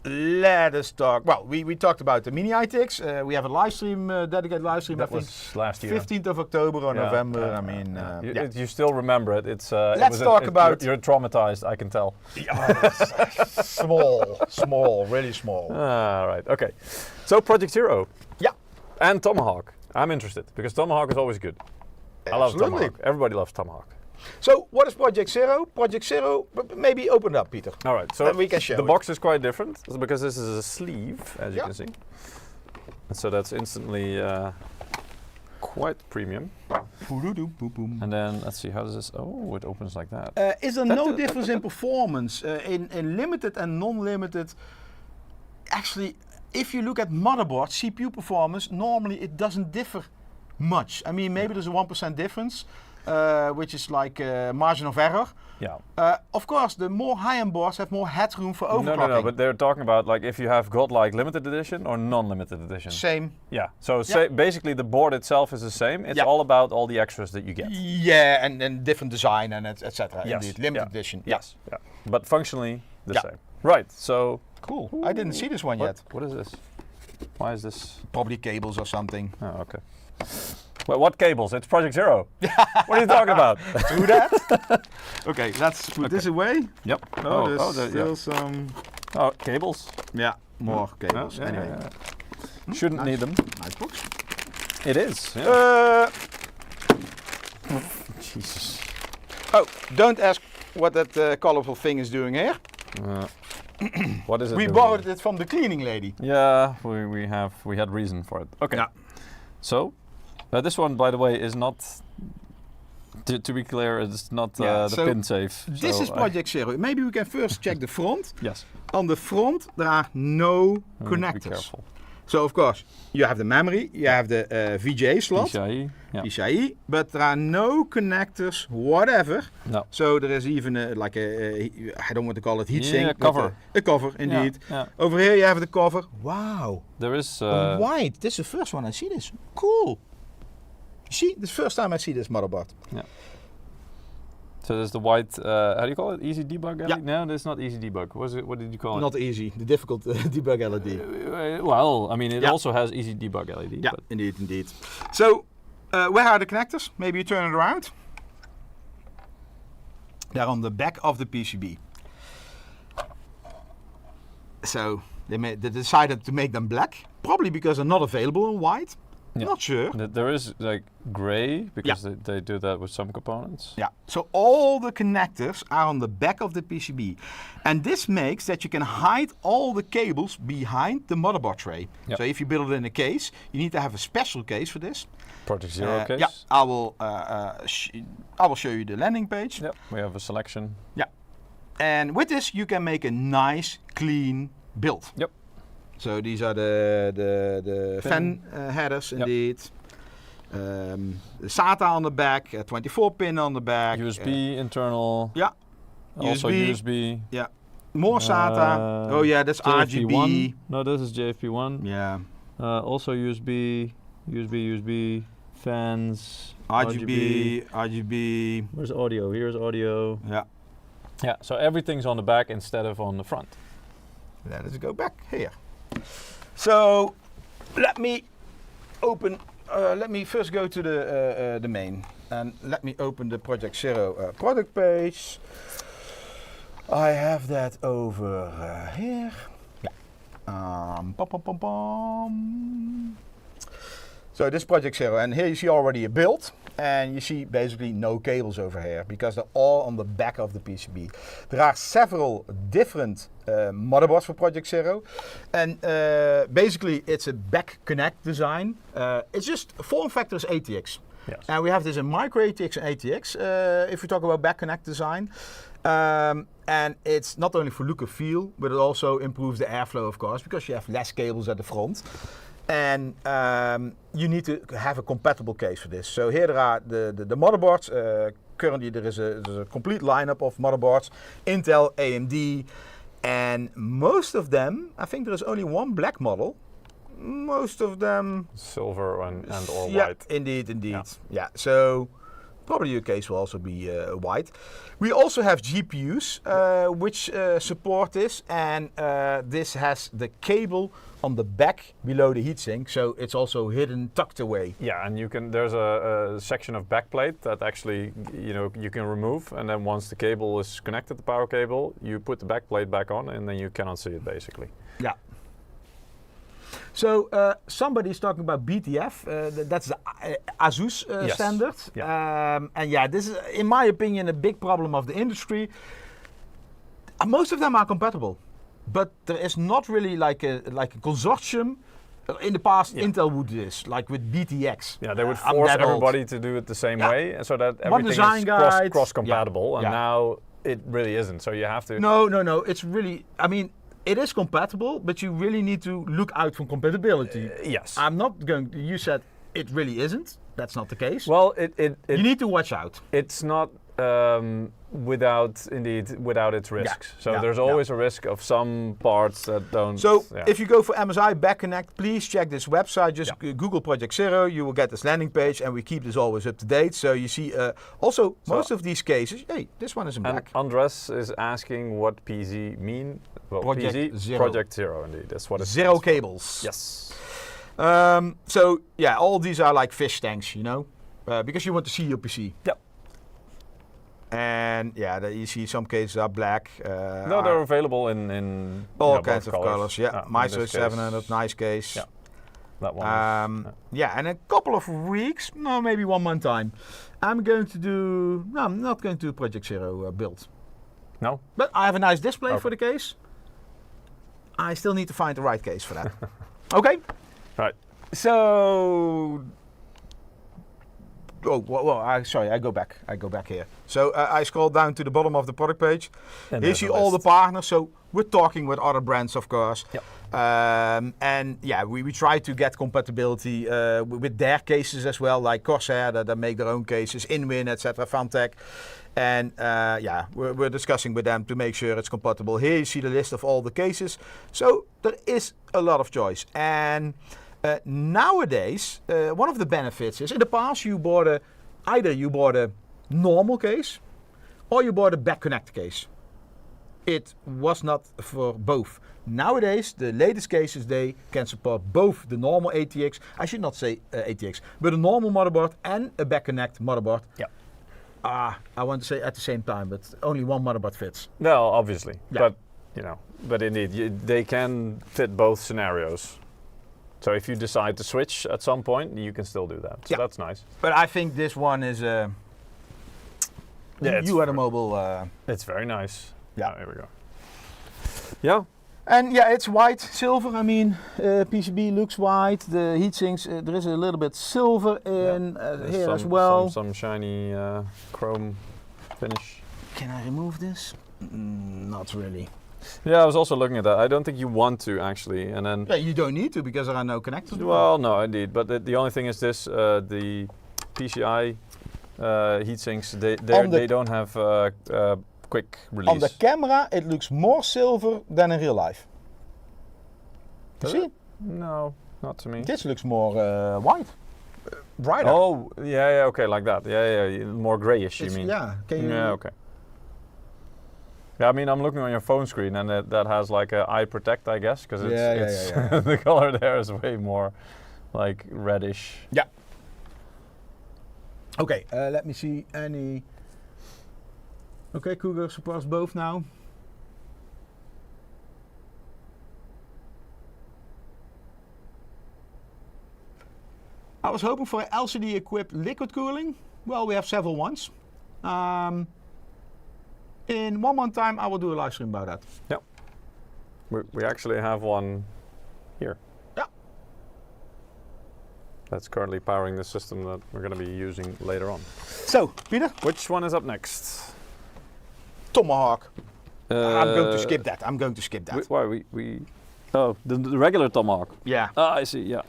A: Let us talk. Well, we talked about the mini iTix. We have a live stream, dedicated live stream.
B: That
A: I think
B: was last year.
A: 15th of October or November. I mean,
B: You still remember it. It's.
A: Let's talk about.
B: You're traumatized, I can tell.
A: Small, really small.
B: Right. Okay. So Project Zero.
A: Yeah.
B: And Tomahawk. I'm interested because Tomahawk is always good. I love
A: Absolutely.
B: Tomahawk. Everybody loves Tomahawk.
A: So, what is Project Zero? Project Zero, maybe open it up, Peter.
B: All right. So
A: Then we can show
B: the
A: it.
B: box is quite different because this is a sleeve, as you can see. And so that's instantly quite premium. And then let's see, how does this? Oh, it opens like that.
A: Is there no difference in performance in limited and non-limited? Actually, if you look at motherboard CPU performance, normally it doesn't differ much. I mean, maybe there's a 1% difference, which is like margin of error.
B: Yeah.
A: Of course, the more high-end boards have more headroom for overclocking.
B: No, but they're talking about like if you have godlike limited edition or non-limited edition.
A: Same.
B: Yeah. So basically the board itself is the same. It's all about all the extras that you get.
A: Yeah, and different design and etc.
B: Yes.
A: Indeed, limited edition.
B: Yes. Yeah. But functionally the same. Right. So
A: Cool. I didn't see this one yet.
B: What is this? Why is this?
A: Probably cables or something.
B: Oh, okay. Well, what cables? It's Project Zero. What are you talking about?
A: Do that. Okay, let's put this away.
B: Yep.
A: Oh, there's still some.
B: Oh, cables.
A: Yeah, more cables.
B: Yeah,
A: anyway,
B: shouldn't need them.
A: nice box.
B: It is. Yeah. Jesus.
A: Oh, don't ask what that colorful thing is doing here.
B: What is it?
A: We
B: doing?
A: borrowed it from the cleaning lady.
B: Yeah, we had reason for it. Okay.
A: Yeah.
B: So, this one, by the way, is not
C: To be clear, it's not
A: Yeah,
C: the
A: so
C: PinSafe.
A: This is Project Zero. Maybe we can first check the front.
C: Yes.
A: On the front, there are no
C: Be
A: connectors.
C: careful.
A: So of course, you have the memory, you have the VGA slot,
C: PCIe. Yeah.
A: PCIe, but there are no connectors, whatever.
C: No.
A: So there is even I don't want to call it heatsink.
C: Yeah,
A: but,
C: cover.
A: A cover, indeed.
C: Yeah.
A: Over here you have the cover. Wow.
C: There is.
A: White. This is the first one I see this. Cool. See, this is the first time I see this motherboard.
C: Yeah. So there's the white. How do you call it? Easy debug LED?
A: Yeah.
C: No, that's not easy debug. What did you call it?
A: Not easy. The difficult debug LED.
C: Well, I mean, it
A: Yeah.
C: also has easy debug LED.
A: Yeah,
C: But
A: indeed. So, where are the connectors? Maybe you turn it around. They're on the back of the PCB. So, they decided to make them black, probably because they're not available in white.
C: Yeah.
A: Not sure.
C: There is like gray because they do that with some components.
A: Yeah, so all the connectors are on the back of the PCB. And this makes that you can hide all the cables behind the motherboard tray.
C: Yep.
A: So if you build it in a case, you need to have a special case for this.
C: Project Zero case.
A: Yeah, I will show you the landing page.
C: Yep. We have a selection.
A: Yeah. And with this you can make a nice, clean build.
C: Yep.
A: So these are the fan headers,
C: Yep.
A: indeed. The SATA on the back, 24 pin on the back.
C: USB internal.
A: Yeah.
C: Also USB.
A: Yeah. More SATA. Oh yeah, that's RGB.
C: JFP1. No, this is JFP1.
A: Yeah.
C: Also USB, fans.
A: RGB.
C: Where's audio? Here's audio.
A: Yeah.
C: Yeah, so everything's on the back instead of on the front.
A: Let us go back here. So let me open. Let me first go to the main, and let me open the Project Zero product page. I have that over here. Yeah. Pom, pom. So this Project Zero, and here you see already a build, and you see basically no cables over here because they're all on the back of the PCB. There are several different motherboards for Project Zero, and basically it's a back connect design. It's just form factor is ATX.
C: Yes.
A: And we have this in micro ATX and ATX if we talk about back connect design. And it's not only for look and feel, but it also improves the airflow, of course, because you have less cables at the front. And you need to have a compatible case for this. So here there are the motherboards. Currently there's a complete lineup of motherboards, Intel, AMD, and most of them, I think there is only one black model. Most of them
C: Silver and or
A: yeah,
C: white.
A: Indeed. Yeah. So probably your case will also be white. We also have GPUs which support this, and this has the cable on the back below the heatsink, so it's also hidden, tucked away.
C: Yeah, and you can. There's a section of backplate that actually, you can remove, and then once the cable is connected, the power cable, you put the backplate back on, and then you cannot see it basically.
A: Yeah. So somebody's talking about BTF. That's the ASUS
C: Yes.
A: standard.
C: Yeah.
A: And yeah, this is, in my opinion, a big problem of the industry. Most of them are compatible, but there is not really like a consortium. In the past,
C: Yeah.
A: Intel would do this, like with BTX.
C: Yeah, they would
A: I'm
C: force
A: that old.
C: everybody to do it the same
A: Yeah.
C: way, so that
A: One
C: everything
A: design
C: is
A: guide.
C: cross-compatible,
A: Yeah.
C: and
A: Yeah.
C: now it really isn't. So you have to.
A: No. It's really, I mean, it is compatible, but you really need to look out for compatibility.
C: Yes.
A: I'm not going to, you said it really isn't. That's not the case.
C: Well,
A: you need to watch out.
C: it's not without its risks. So
A: yeah,
C: there's
A: yeah.
C: always a risk of some parts that don't.
A: So
C: yeah.
A: if you go for MSI Back Connect, please check this website. Just Google Project Zero. You will get this landing page, and we keep this always up to date. So you see, also most of these cases. Hey, this one is in
C: and
A: black.
C: Andres is asking what PZ mean. Well,
A: Project
C: PZ,
A: Zero.
C: Project Zero, indeed. That's what it's
A: Zero cables.
C: Yes.
A: So yeah, all these are like fish tanks, because you want to see your PC.
C: Yep.
A: And yeah, you see some cases are black.
C: No, they're available in
A: all kinds
C: both
A: of colors. Yeah,
C: in
A: Maestro
C: this case,
A: 700, nice case.
C: Yeah, that one.
A: Yeah, in a couple of weeks, no, maybe 1 month time, I'm going to do. No, I'm not going to do Project Zero build.
C: No.
A: But I have a nice display
C: Okay.
A: for the case. I still need to find the right case for that. Okay.
C: Right.
A: So Oh, well, sorry, I go back here. So I scroll down to the bottom of the product page.
C: And
A: Here you
C: there's
A: see
C: a
A: all the
C: list.
A: partners. So we're talking with other brands, of course.
C: Yep.
A: And yeah, we try to get compatibility with their cases as well, like Corsair that make their own cases, Inwin, etc., Fantech. And yeah, we're discussing with them to make sure it's compatible. Here you see the list of all the cases. So there is a lot of choice. And nowadays, one of the benefits is in the past either you bought a normal case or you bought a back connect case. It was not for both. Nowadays, the latest cases, they can support both the normal ATX, I should not say ATX, but a normal motherboard and a back connect motherboard.
C: Yeah.
A: I want to say at the same time, but only one motherboard fits.
C: No, obviously.
A: Yeah.
C: But indeed, they can fit both scenarios. So if you decide to switch at some point, you can still do that. So
A: Yeah.
C: that's nice.
A: But I think this one is you are the mobile.
C: It's very nice.
A: Yeah.
C: Here we go. Yeah.
A: And yeah, it's white, silver. I mean, PCB looks white. The heatsinks, there is a little bit silver in here as well.
C: Some shiny chrome finish.
A: Can I remove this? Not really.
C: Yeah, I was also looking at that. I don't think you want to actually, and then.
A: Yeah, you don't need to because there are no connectors.
C: Well, no, indeed. But the only thing is this: the PCI heatsinks, they don't have quick release.
A: On the camera, it looks more silver than in real life. You
C: Does
A: see?
C: it? No, not to me.
A: This looks more white, brighter.
C: Oh, yeah, okay, like that. Yeah, more grayish. You mean?
A: Yeah. Can you?
C: Yeah, okay. Yeah, I mean, I'm looking on your phone screen, and that has like a eye protect, I guess, because it's the color there is way more like reddish.
A: Yeah. Okay, let me see any. Okay, Cougar supports both now. I was hoping for LCD equipped liquid cooling. Well, we have several ones. In 1 month time, I will do a live stream about that.
C: Yeah. We actually have one here.
A: Yeah.
C: That's currently powering the system that we're going to be using later on.
A: So, Peter?
C: Which one is up next?
A: Tomahawk. I'm going to skip that.
C: Why? Oh, the regular Tomahawk.
A: Yeah.
C: I see, yeah.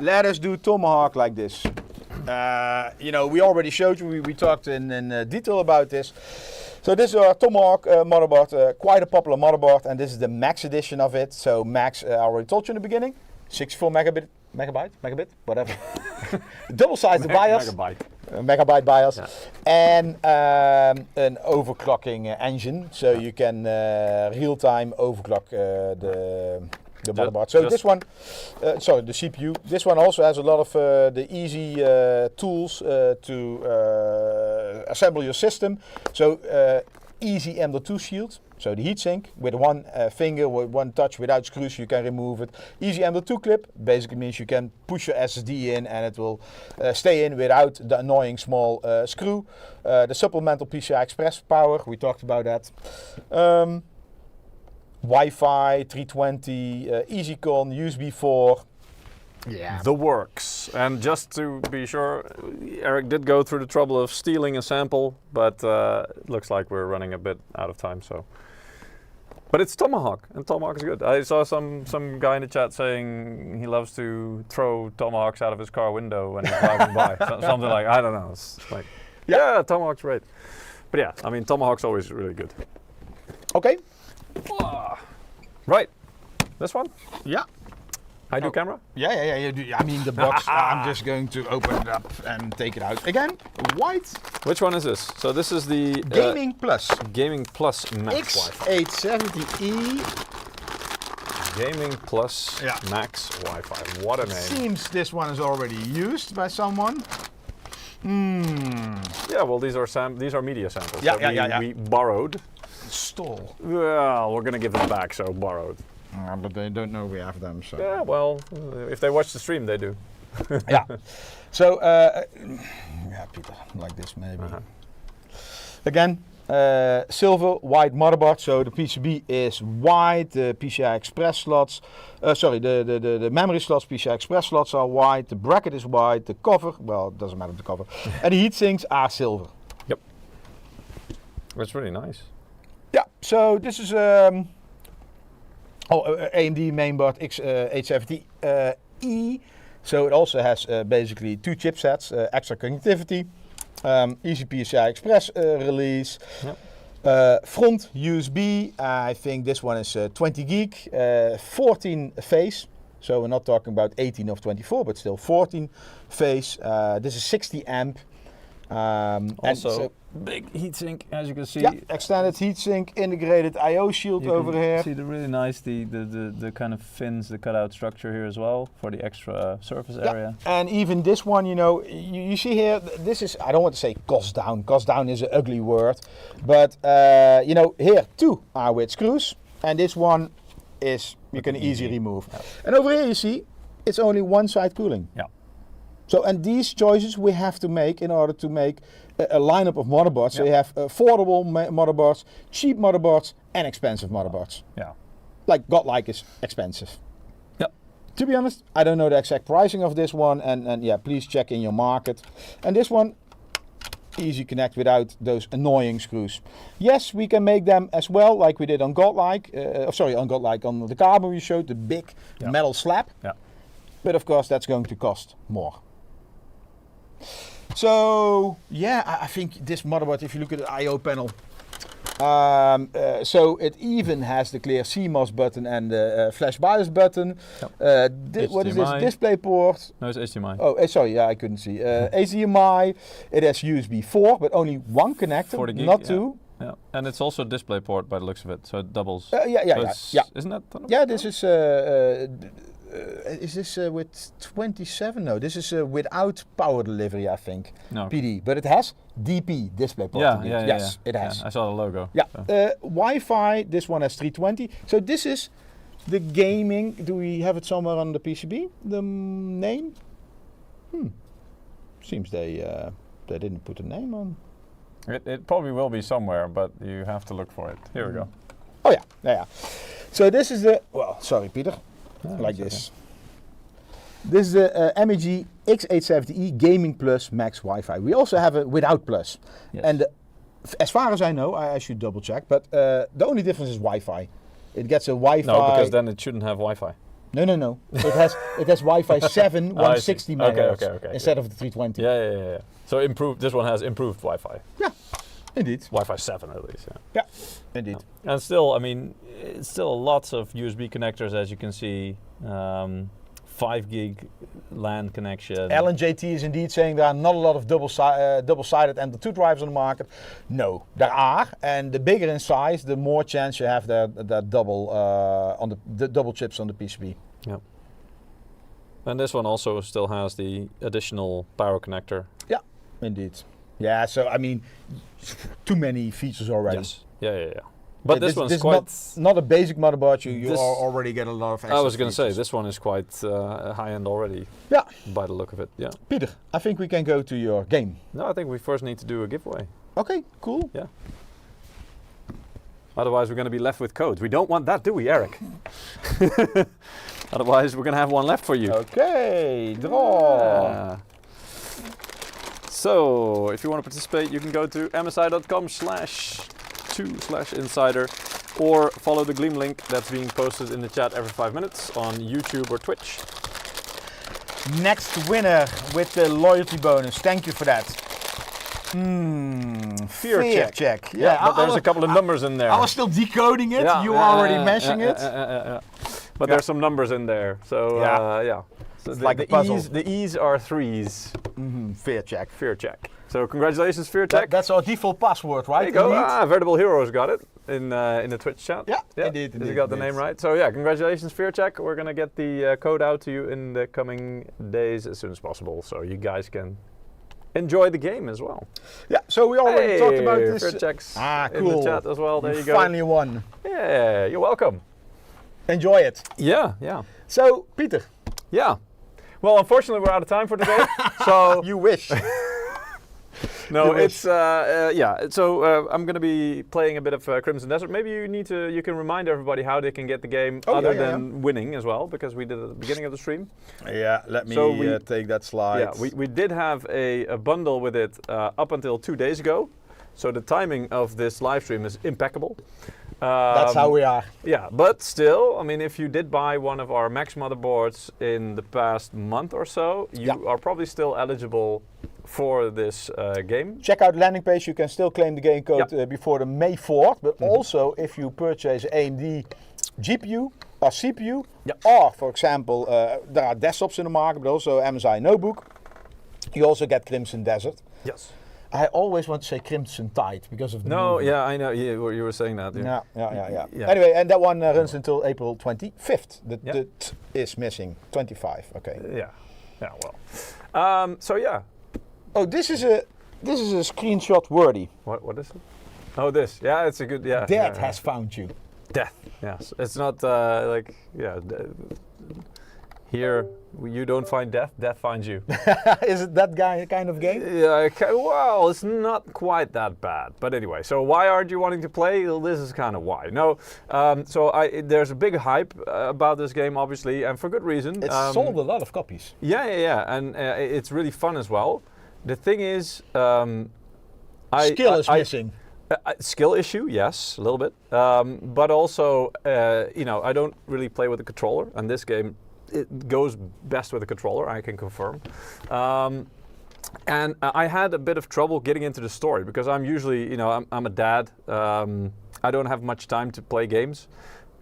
A: Let us do Tomahawk like this. We already showed you, we talked in detail about this. So this is our Tomahawk motherboard, quite a popular motherboard, and this is the Max edition of it. So Max, I already told you in the beginning, 64 megabit, whatever. Double-sized BIOS. Megabyte BIOS.
C: Yeah.
A: And an overclocking engine, so you can real-time overclock the motherboard. So this one, the CPU. This one also has a lot of the easy tools to assemble your system. So easy M.2 shield. So the heatsink with one finger, with one touch, without screws, you can remove it. Easy M.2 clip basically means you can push your SSD in and it will stay in without the annoying small screw. The supplemental PCI Express power, we talked about that. Wi-Fi 320, EasyCon, USB 4. Yeah.
C: The works. And just to be sure, Eric did go through the trouble of stealing a sample, but it looks like we're running a bit out of time. So, but it's Tomahawk, and Tomahawk is good. I saw some guy in the chat saying he loves to throw Tomahawks out of his car window when he's driving by. Something like, I don't know. It's like, yeah, Tomahawk's great. But yeah, I mean, Tomahawk's always really good.
A: Okay.
C: Right. This one?
A: Yeah.
C: I do camera?
A: Yeah. You do. I mean, the box, I'm just going to open it up and take it out. Again, white.
C: Which one is this? So this is the
A: Gaming Plus.
C: Gaming Plus Max Wi-Fi.
A: X870E.
C: Gaming Plus Max Wi-Fi. What a name.
A: Seems this one is already used by someone.
C: Yeah, well, these are media samples.
A: Yeah,
C: that we borrowed.
A: Stole.
C: Well, we're going to give them back, so borrowed.
A: But they don't know we have them. So.
C: Yeah, well, if they watch the stream, they do.
A: Yeah. So, Peter, like this maybe. Again, Silver, white motherboard, so the PCB is white, the PCI Express slots, the memory slots, PCI Express slots are white, the bracket is white, the cover, well, it doesn't matter the cover, and the heat sinks are silver.
C: Yep. That's really nice.
A: Yeah, so this is AMD mainboard X870E, so it also has basically 2 chipsets, extra connectivity. Easy PCI Express release.
C: Yep.
A: Front USB, I think this one is 20 gig, 14 phase. So we're not talking about 18 of 24, but still 14 phase. This is 60 amp.
C: Also, big heatsink, as you can see.
A: Yeah, extended heatsink, integrated I/O shield
C: You
A: over
C: can
A: here.
C: see the really nice, the kind of fins, the cutout structure here as well for the extra surface area.
A: And even this one, you know, you see here, this is, I don't want to say cost down. Cost down is an ugly word. But, you know, here 2 are with screws. And this one is, you can easily remove.
C: Yeah.
A: And over here you see, it's only one side cooling.
C: Yeah.
A: So, and these choices we have to make in order to make a lineup of motherboards. So
C: Yeah.
A: you have affordable motherboards, cheap motherboards, and expensive motherboards.
C: Yeah.
A: Like Godlike is expensive.
C: Yep.
A: To be honest, I don't know the exact pricing of this one, and yeah, please check in your market. And this one, easy connect without those annoying screws. Yes, we can make them as well, like we did on Godlike. On Godlike, on the carbon we showed, the big metal slab.
C: Yeah.
A: But of course, that's going to cost more. So yeah, I think this motherboard, if you look at the I/O panel, so it even has the clear CMOS button and the flash BIOS button.
C: Yep.
A: What is this?
C: HDMI.
A: Display port.
C: No, it's HDMI.
A: Oh, sorry, yeah, I couldn't see. HDMI. It has USB 4, but only one connector,
C: 40 gig,
A: not
C: yeah.
A: 2.
C: Yeah, and it's also a display port by the looks of it, so it doubles.
A: Yeah.
C: Isn't that?
A: Yeah, this is this with 27? No, this is without power delivery, I think.
C: No.
A: PD, but it has DP display port.
C: Yeah,
A: indeed.
C: yeah,
A: Yes,
C: yeah.
A: it has.
C: Yeah, I saw the logo.
A: Yeah,
C: So.
A: Wi-Fi. This one has 320. So this is the gaming. Do we have it somewhere on the PCB? The name? Seems they didn't put a name on.
C: It probably will be somewhere, but you have to look for it. Here we go.
A: Oh yeah. So this is the, well, sorry Peter, like this. This is the MEG X870E Gaming Plus Max Wi-Fi. We also have a without Plus.
C: Yes.
A: And as far as I know, I should double check, but the only difference is Wi-Fi. It gets a Wi-Fi.
C: No, because then it shouldn't have Wi-Fi.
A: No. it has Wi-Fi 7 160 megahertz
C: okay,
A: instead of the 320.
C: Yeah. So improved. This one has improved Wi-Fi.
A: Yeah, indeed.
C: Wi-Fi 7 at least. Yeah.
A: Yeah, indeed.
C: And still, I mean, it's still lots of USB connectors, as you can see. 5 gig LAN connection.
A: Alan JT is indeed saying there are not a lot of double-sided M.2 drives on the market. No, there are, and the bigger in size, the more chance you have that double on the double chips on the PCB.
C: Yep. And this one also still has the additional power connector.
A: Yeah, indeed. Yeah, so I mean, too many features already.
C: Yes. Yeah. But this one's
A: this
C: quite
A: not a basic motherboard. You already get a lot of extra
C: I was going to say,
A: features.
C: this one is quite high-end already.
A: Yeah.
C: By the look of it, yeah.
A: Peter, I think we can go to your game.
C: No, I think we first need to do a giveaway.
A: Okay, cool.
C: Yeah. Otherwise, we're going to be left with codes. We don't want that, do we, Eric? Otherwise, we're going to have one left for you.
A: Okay, draw.
C: Yeah. So, if you want to participate, you can go to msi.com/2/insider or follow the Gleam link that's being posted in the chat every 5 minutes on YouTube or Twitch.
A: Next winner with the loyalty bonus. Thank you for that. Fear check.
C: Yeah, but there's a couple of numbers in there.
A: I was still decoding it. You were already mashing it.
C: But there's some numbers in there. So yeah. So
A: It's like a puzzle.
C: The E's are 3s.
A: Fear check.
C: Fear check. So congratulations, Fear check.
A: That's our default password, right?
C: There you go.
A: Indeed.
C: Veritable Heroes got it in the Twitch chat.
A: Yeah, indeed.
C: You got the name right. So yeah, congratulations, Fear check. We're gonna get the code out to you in the coming days as soon as possible, so you guys can enjoy the game as well.
A: Yeah. So we already talked about this.
C: Fear checks
A: cool.
C: in the chat as well. There you go.
A: Finally won.
C: Yeah, you're welcome.
A: Enjoy it.
C: Yeah.
A: So Peter.
C: Yeah. Well, unfortunately, we're out of time for today. So
A: You wish.
B: No,
A: You
B: it's yeah. So I'm going to be playing a bit of Crimson Desert. Maybe you can remind everybody how they can get the game other than winning as well, because we did it at the beginning of the stream.
A: Yeah, let me take that slide.
B: Yeah, we did have a bundle with it up until 2 days ago. So the timing of this live stream is impeccable.
A: That's how we are.
B: Yeah, but still, I mean, if you did buy one of our Max motherboards in the past month or so, you are probably still eligible for this game.
A: Check out the landing page. You can still claim the game code before the May 4th. But also, if you purchase AMD GPU or CPU, or for example, there are desktops in the market, but also MSI notebook, you also get Crimson Desert.
B: Yes.
A: I always want to say Crimson Tide because of the movie.
B: Yeah, I know. You were saying that.
A: Yeah. Anyway, and that one runs until April 25th. The t is missing. 25. Okay.
B: Yeah. Yeah. Well. So yeah.
A: Oh, this is a screenshot worthy.
B: What is it? Oh, this. Yeah, it's a good. Yeah.
A: Death has found you.
B: Death. Yes. It's not like here, you don't find death, death finds you.
A: Is it that kind of game?
B: Yeah, well, it's not quite that bad. But anyway, so why aren't you wanting to play? Well, this is kind of why. No, there's a big hype about this game, obviously, and for good reason.
A: It's sold a lot of copies.
B: Yeah, and it's really fun as well. The thing is,
A: skill is missing.
B: Skill issue, yes, a little bit. But also, I don't really play with a controller, and this game, it goes best with a controller, I can confirm. And I had a bit of trouble getting into the story because I'm usually, I'm a dad. I don't have much time to play games.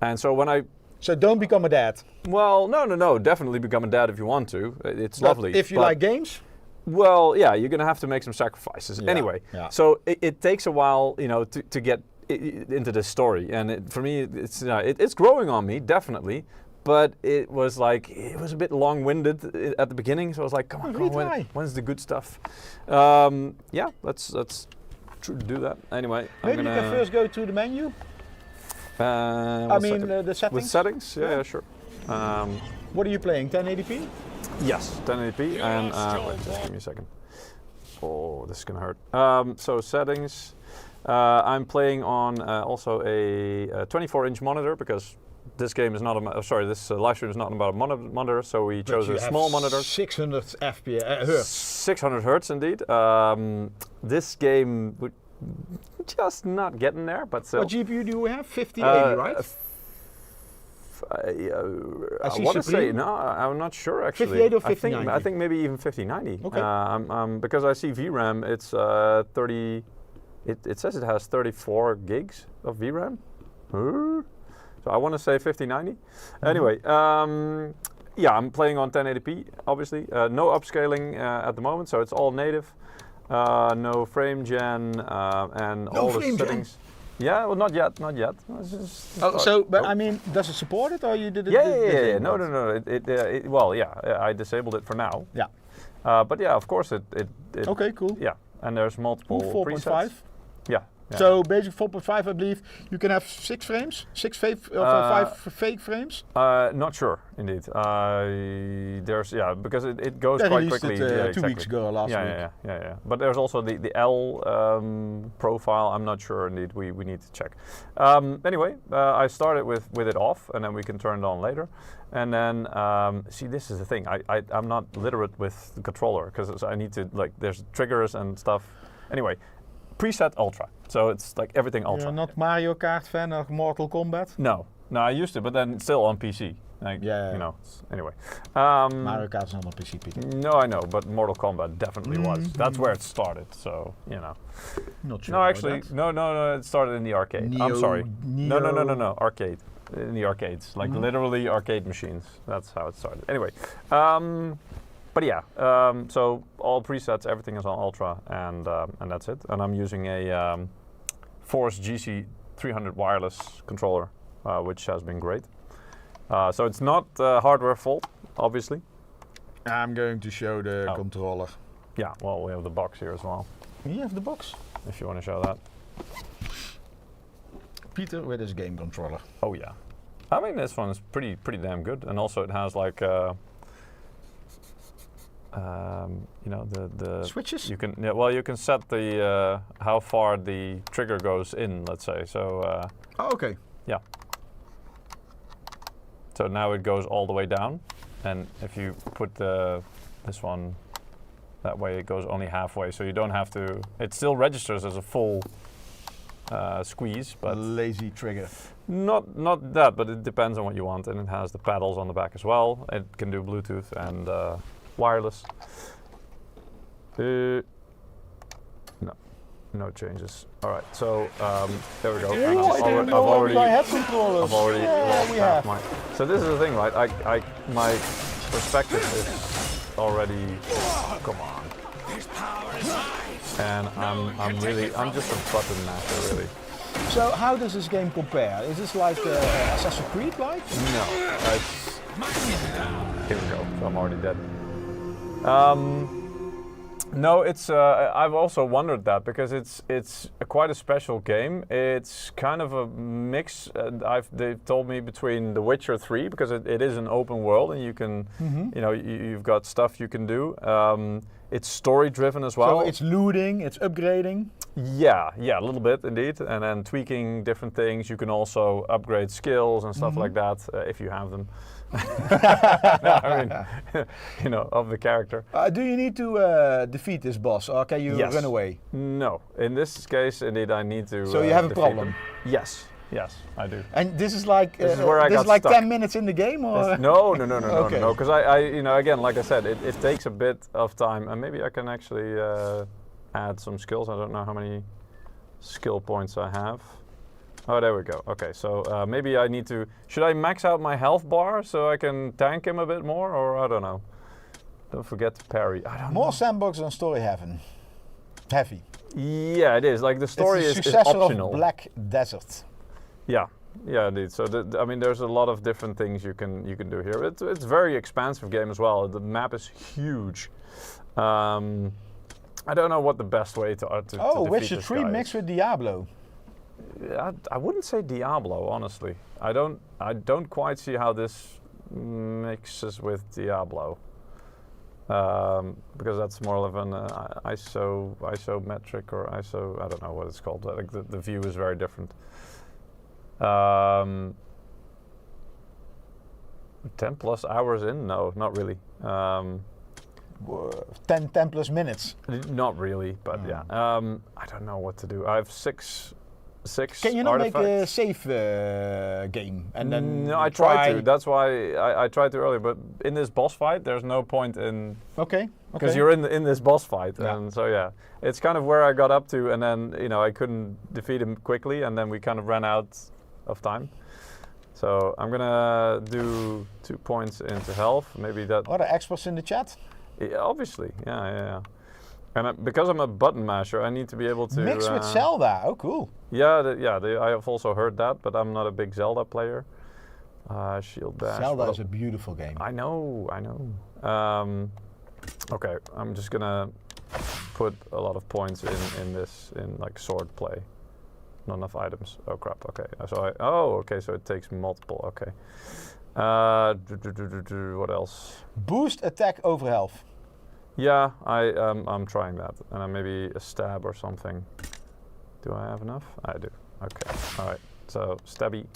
B: And so when
A: So don't become a dad.
B: Well, no, definitely become a dad if you want to. It's lovely.
A: If you like games?
B: Well, yeah, you're going to have to make some sacrifices.
A: Yeah,
B: anyway, so it takes a while, to get into this story. And for me, it's growing on me, definitely. But it was a bit long-winded at the beginning, so I was like, come on, when's the good stuff? Yeah, let's do that. Anyway,
A: maybe you can first go to the menu. The settings.
B: With settings, yeah, sure.
A: What are you playing? 1080p?
B: Yes, 1080p. And just give me a second. Oh, this is gonna hurt. So settings. I'm playing on also a 24-inch monitor because. This game is not this live stream is not about a monitor, so we chose a small monitor.
A: 600 FPS, hertz.
B: 600 hertz indeed. This game would just not getting there, but still.
A: What GPU do we have? 5080, right?
B: I want to say, no, I'm not sure actually.
A: 58 or 5090?
B: I think maybe even 5090.
A: Okay.
B: Because I see VRAM, it's 30, it says it has 34 gigs of VRAM. So I want to say 5090. Anyway, I'm playing on 1080p, obviously. No upscaling at the moment, so it's all native. No frame gen and all the settings. Yeah, well, not yet.
A: I mean, does it support it, or you did it?
B: Yeah. No. I disabled it for now.
A: Yeah.
B: But yeah, of course it.
A: Okay, cool.
B: Yeah, and there's multiple
A: 4.5.
B: Yeah.
A: So basic 4.5, I believe you can have 6 frames, 5 fake frames.
B: Not sure, indeed. Because it goes quite quickly.
A: It 2 weeks ago, last week.
B: Yeah. But there's also the L profile. I'm not sure, indeed. We need to check. Anyway, I started with it off, and then we can turn it on later. And then see, this is the thing. I'm not literate with the controller because I need to there's triggers and stuff. Anyway. Preset Ultra, so it's like everything Ultra.
A: You're not Mario Kart fan or Mortal Kombat?
B: No, I used to, but then still on PC. Anyway.
A: Mario Kart's not on PC, Peter.
B: No, I know, but Mortal Kombat definitely was. That's where it started, so,
A: Not sure.
B: No, actually, no, it started in the arcade. I'm sorry. No, arcade. In the arcades, literally arcade machines. That's how it started. Anyway. But yeah, so all presets, everything is on Ultra, and that's it. And I'm using a Force GC300 wireless controller, which has been great. So it's not hardware fault, obviously.
A: I'm going to show the controller.
B: Yeah, well, we have the box here as well.
A: You have the box?
B: If you want to show that.
A: Peter with his game controller.
B: Oh yeah. I mean, this one is pretty damn good, and also it has
C: you know, the
A: Switches?
C: You can you can set the how far the trigger goes in. Let's say so.
A: Oh, okay.
C: Yeah. So now it goes all the way down, and if you put this one that way, it goes only halfway. So you don't have to. It still registers as a full squeeze, but
A: lazy trigger.
C: not that. But it depends on what you want, and it has the paddles on the back as well. It can do Bluetooth and wireless. No changes. All right, so there we go. And I've already lost half my. So this is the thing, right? My perspective is already. Come on. And I'm just a button masher, really.
A: So how does this game compare? Is this like Assassin's Creed like?
C: No. Here we go. So I'm already dead. No, it's. I've also wondered that because it's quite a special game. It's kind of a mix. They've told me between The Witcher 3 because it is an open world and you can, you know, you've got stuff you can do. It's story driven as well.
A: So it's looting, it's upgrading.
C: Yeah, a little bit indeed, and then tweaking different things. You can also upgrade skills and stuff like that if you have them. No, I mean, you know, of the character.
A: Do you need to defeat this boss, or can you run away?
C: No, in this case, indeed, I need to.
A: So you have a
C: defeat
A: problem.
C: him. Yes, I do.
A: And this is like
C: this is where I got
A: like
C: stuck.
A: 10 minutes in the game, or
C: no,
A: Okay.
C: no, because I, you know, again, like I said, it takes a bit of time, and maybe I can actually add some skills. I don't know how many skill points I have. Oh, there we go. Okay, so maybe I need to. Should I max out my health bar so I can tank him a bit more, or I don't know. Don't forget to parry. I don't know.
A: More sandbox than story heaven. Heavy.
C: Yeah, it is. Like the story
A: it's the
C: is
A: successor
C: optional.
A: of Black Desert.
C: Yeah, indeed. So I mean, there's a lot of different things you can do here. It's a very expansive game as well. The map is huge. I don't know what the best way to defeat
A: Witcher
C: this
A: 3
C: guy
A: mixed
C: is.
A: with Diablo.
C: I wouldn't say Diablo, honestly. I don't quite see how this mixes with Diablo. Because that's more of an isometric or ISO, I don't know what it's called. Like the view is very different. 10 plus hours in? No, not really.
A: 10 plus minutes.
C: Not really, but yeah. I don't know what to do. I have six
A: Can you not
C: artifacts.
A: make a save game and then
C: No, I tried to. That's why I tried to earlier. But in this boss fight, there's no point in.
A: Okay.
C: Because you're in this boss fight,
A: Yeah.
C: and so yeah, it's kind of where I got up to, and then I couldn't defeat him quickly, and then we kind of ran out of time. So I'm gonna do 2 points into health. Maybe that.
A: Are there experts in the chat?
C: Yeah, obviously, yeah. And because I'm a button masher, I need to be able to
A: Mix with Zelda. Oh, cool.
C: Yeah, I have also heard that, but I'm not a big Zelda player. Shield dash.
A: Zelda is a beautiful game.
C: I know. Okay, I'm just gonna put a lot of points in like sword play. Not enough items. Oh crap. Okay. Okay. So it takes multiple. Okay. What else?
A: Boost attack over health.
C: Yeah, I'm trying that, and then maybe a stab or something. Do I have enough? I do. Okay. All right. So stabby.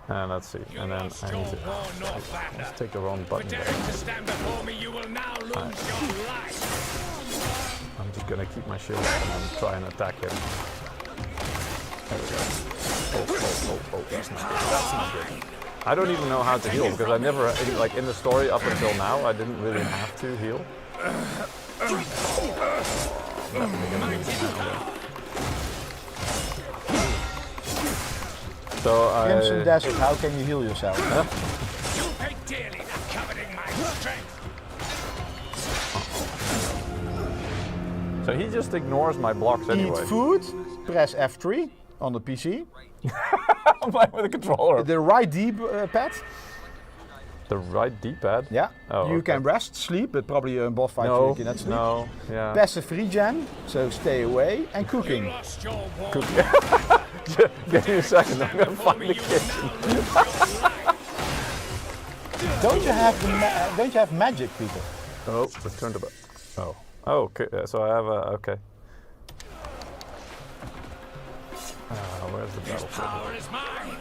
C: And let's see. And then I need to. Let's take the wrong button. I'm just gonna keep my shield and then try and attack him. There we go. Oh, that's not good. That's not good. I don't even know how to heal because I never, like in the story up until now, I didn't really have to heal. So
A: Crimson Desert, how can you heal yourself?
D: You pay dearly for coveting my strength.
C: he just ignores my blocks anyway.
A: Eat food, press F3 on the PC.
C: I'm playing with a controller.
A: The right D pad.
C: The right D-pad?
A: Yeah.
C: Oh,
A: You
C: okay.
A: can rest, sleep, but probably a boss fight
C: No,
A: you cannot sleep.
C: no, yeah.
A: Passive regen, so stay away, and cooking.
D: Lost your war.
C: Give me a second, I'm gonna find the kitchen.
A: Don't you have magic, Peter?
B: Oh, return to. Oh. Oh, okay. So I have a. Okay. Where's the
D: This
B: battlefield?
D: power is mine.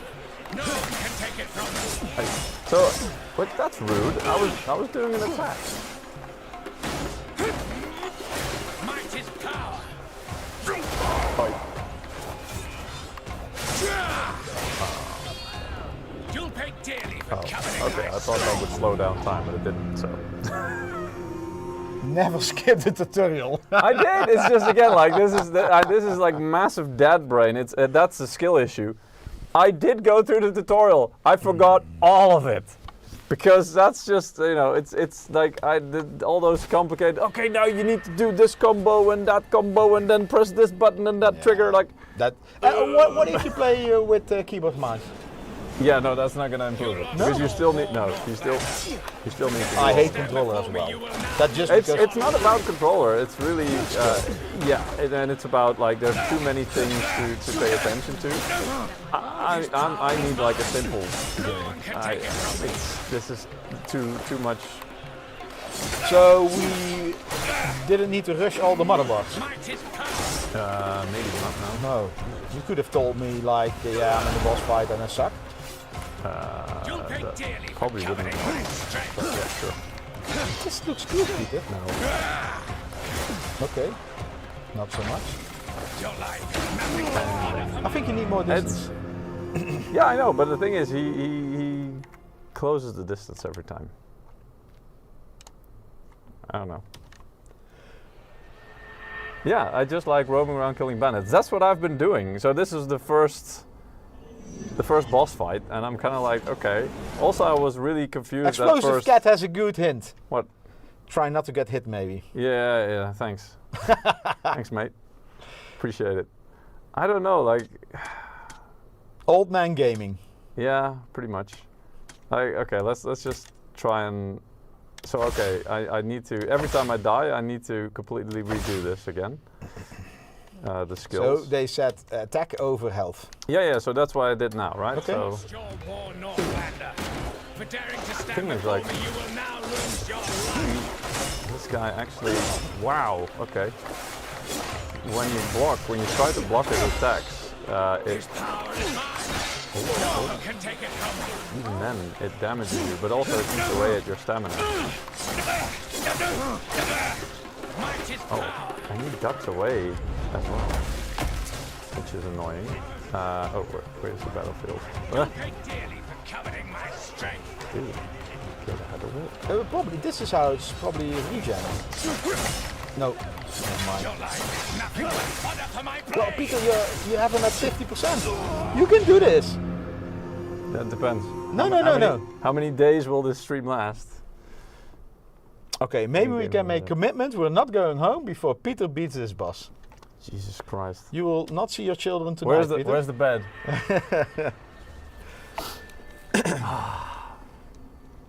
D: No one can take it from me.
B: So, wait, that's rude. I was doing an attack.
D: Might is power.
B: Oh,
D: You'll pay dearly for coveting
B: okay.
D: my
B: I thought that would slow down time, but it didn't. So.
A: Never skip the tutorial.
B: I did. It's just again like this is like massive dad brain. It's that's a skill issue. I did go through the tutorial. I forgot all of it because that's just it's like I did all those complicated. Okay, now you need to do this combo and that combo and then press this button and that trigger like
A: That. What if you play with keyboard and mouse?
B: yeah no that's not gonna improve it because you still need you still need.
A: I hate controller as well. That just because
B: It's not about controller. It's really and it's about like there's too many things to pay attention to. I need like a simple game. This is too much.
A: so we didn't need to rush all the motherboards.
D: Might is power.
B: Maybe not now.
A: No, you could have told me like, yeah, I'm in the boss fight and I suck.
D: You'll pay dearly for
B: Probably wouldn't.
D: coveting my strength.
B: Yeah, sure.
A: This looks good, Peter.
B: No.
A: Okay, not so much.
D: Your life is nothing.
A: I think you need more distance.
B: Yeah, I know, but the thing is, he closes the distance every time. I don't know. Yeah, I just like roaming around killing bandits. That's what I've been doing. So this is the first boss fight, and I'm kind of like, okay. Also, I was really confused at
A: Explosive
B: first.
A: Cat has a good hint.
B: What?
A: Try not to get hit, maybe.
B: Yeah, thanks. Thanks, mate. Appreciate it. I don't know, like,
A: Old man gaming.
B: yeah, pretty much. Like, okay, let's just try and. So okay, I need to every time I die, I need to completely redo this again. The
A: So
B: skills.
A: they said attack over health.
B: Yeah. So that's what I did now, right?
A: Okay.
B: So
D: Your war Northlander. For daring to stand
B: thing is,
D: before
B: like-
D: me, you will now lose your life.
B: this guy actually. Wow. Okay. When you try to block his attacks, it
D: Power is mine. No one can take it from me.
B: even then it damages you, but also it eats away at your stamina.
D: Might is power.
B: And he ducks away as well, which is annoying. Where's the battlefield?
D: Pay dearly for coveting my strength.
B: Ew. Get out of it.
A: Probably this is how it's probably regen. No, never mind.
D: Your life is nothing but fodder for my
A: Well,
D: blade.
A: Peter, you have him at 50%. You can do this.
B: That depends.
A: No.
B: How many days will this stream last?
A: Okay, maybe we
B: Okay,
A: can
B: no,
A: make
B: no.
A: commitment. We're not going home before Peter beats this boss.
B: Jesus Christ.
A: You will not see your children tonight, Peter.
B: Where's the bed?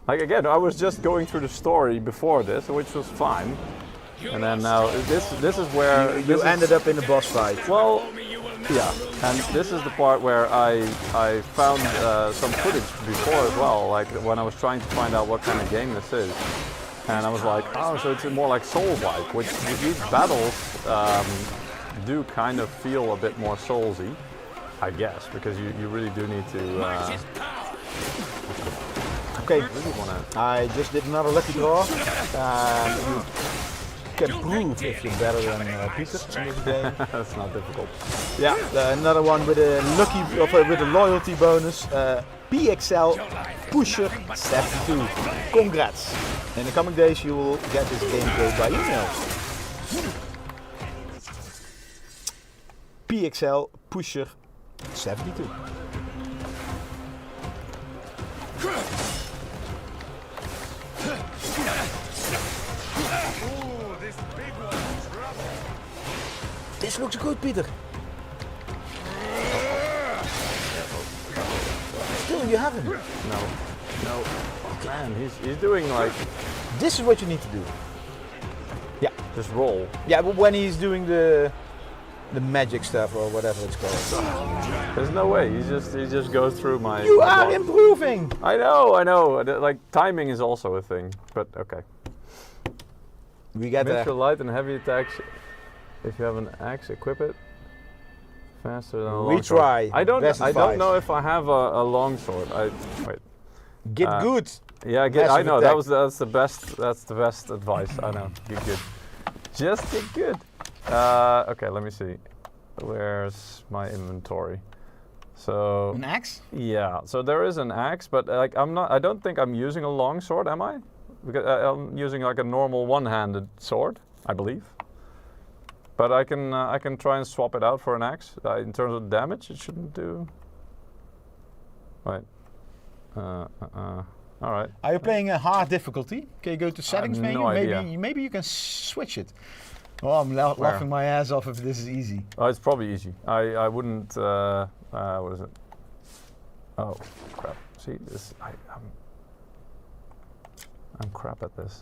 B: Like again, I was just going through the story before this, which was fine. And then now this is where
A: You
B: this is-
A: ended up in the boss fight.
B: Well, yeah, and this is the part where I found some footage before as well, like when I was trying to find out what kind of game this is. And I was like, oh, so it's more like Souls-like, which these battles do kind of feel a bit more Soulsy, I guess, because you really do need to.
D: Might is power.
A: Okay,
B: Really wanna.
A: I just did another lucky draw. You can prove if you're better than Peter in this game.
B: That's not difficult.
A: Yeah, another one with a with a loyalty bonus. PXL Pusher 72. Congrats! In the coming days, you will get this gameplay by email. PXL Pusher 72. This looks good, Peter. Still, you haven't.
B: No. Man, he's doing like
A: This is what you need to do. Yeah,
B: just roll.
A: yeah, but when he's doing the magic stuff or whatever it's called.
B: There's no way. He just goes through my.
A: You
B: my
A: are
B: block.
A: improving.
B: I know. Like timing is also a thing, but okay.
A: We get
B: Miss
A: there.
B: your light and heavy attacks. If you have an axe, equip it. Faster than a long sword.
A: Retry.
B: I don't
A: Best advice.
B: know if I have a long sword. Wait.
A: Get good.
B: Yeah, I
A: Massive
B: know
A: attack.
B: that's the best advice. I know. Get good. Just get good. Okay, let me see. Where's my inventory? So
E: An axe?
B: yeah, so there is an axe, but like I don't think I'm using a long sword, am I? Because I'm using like a normal one-handed sword, I believe. But I can try and swap it out for an axe. In terms of damage, it shouldn't do. Wait. All right.
E: Are you playing a hard difficulty? Can you go to settings
B: no
E: menu?
B: idea.
E: Maybe you can switch it. Oh, I'm laughing my ass off if this is easy.
B: Oh, it's probably easy. I wouldn't. What is it? Oh, crap. See, this. I'm crap at this.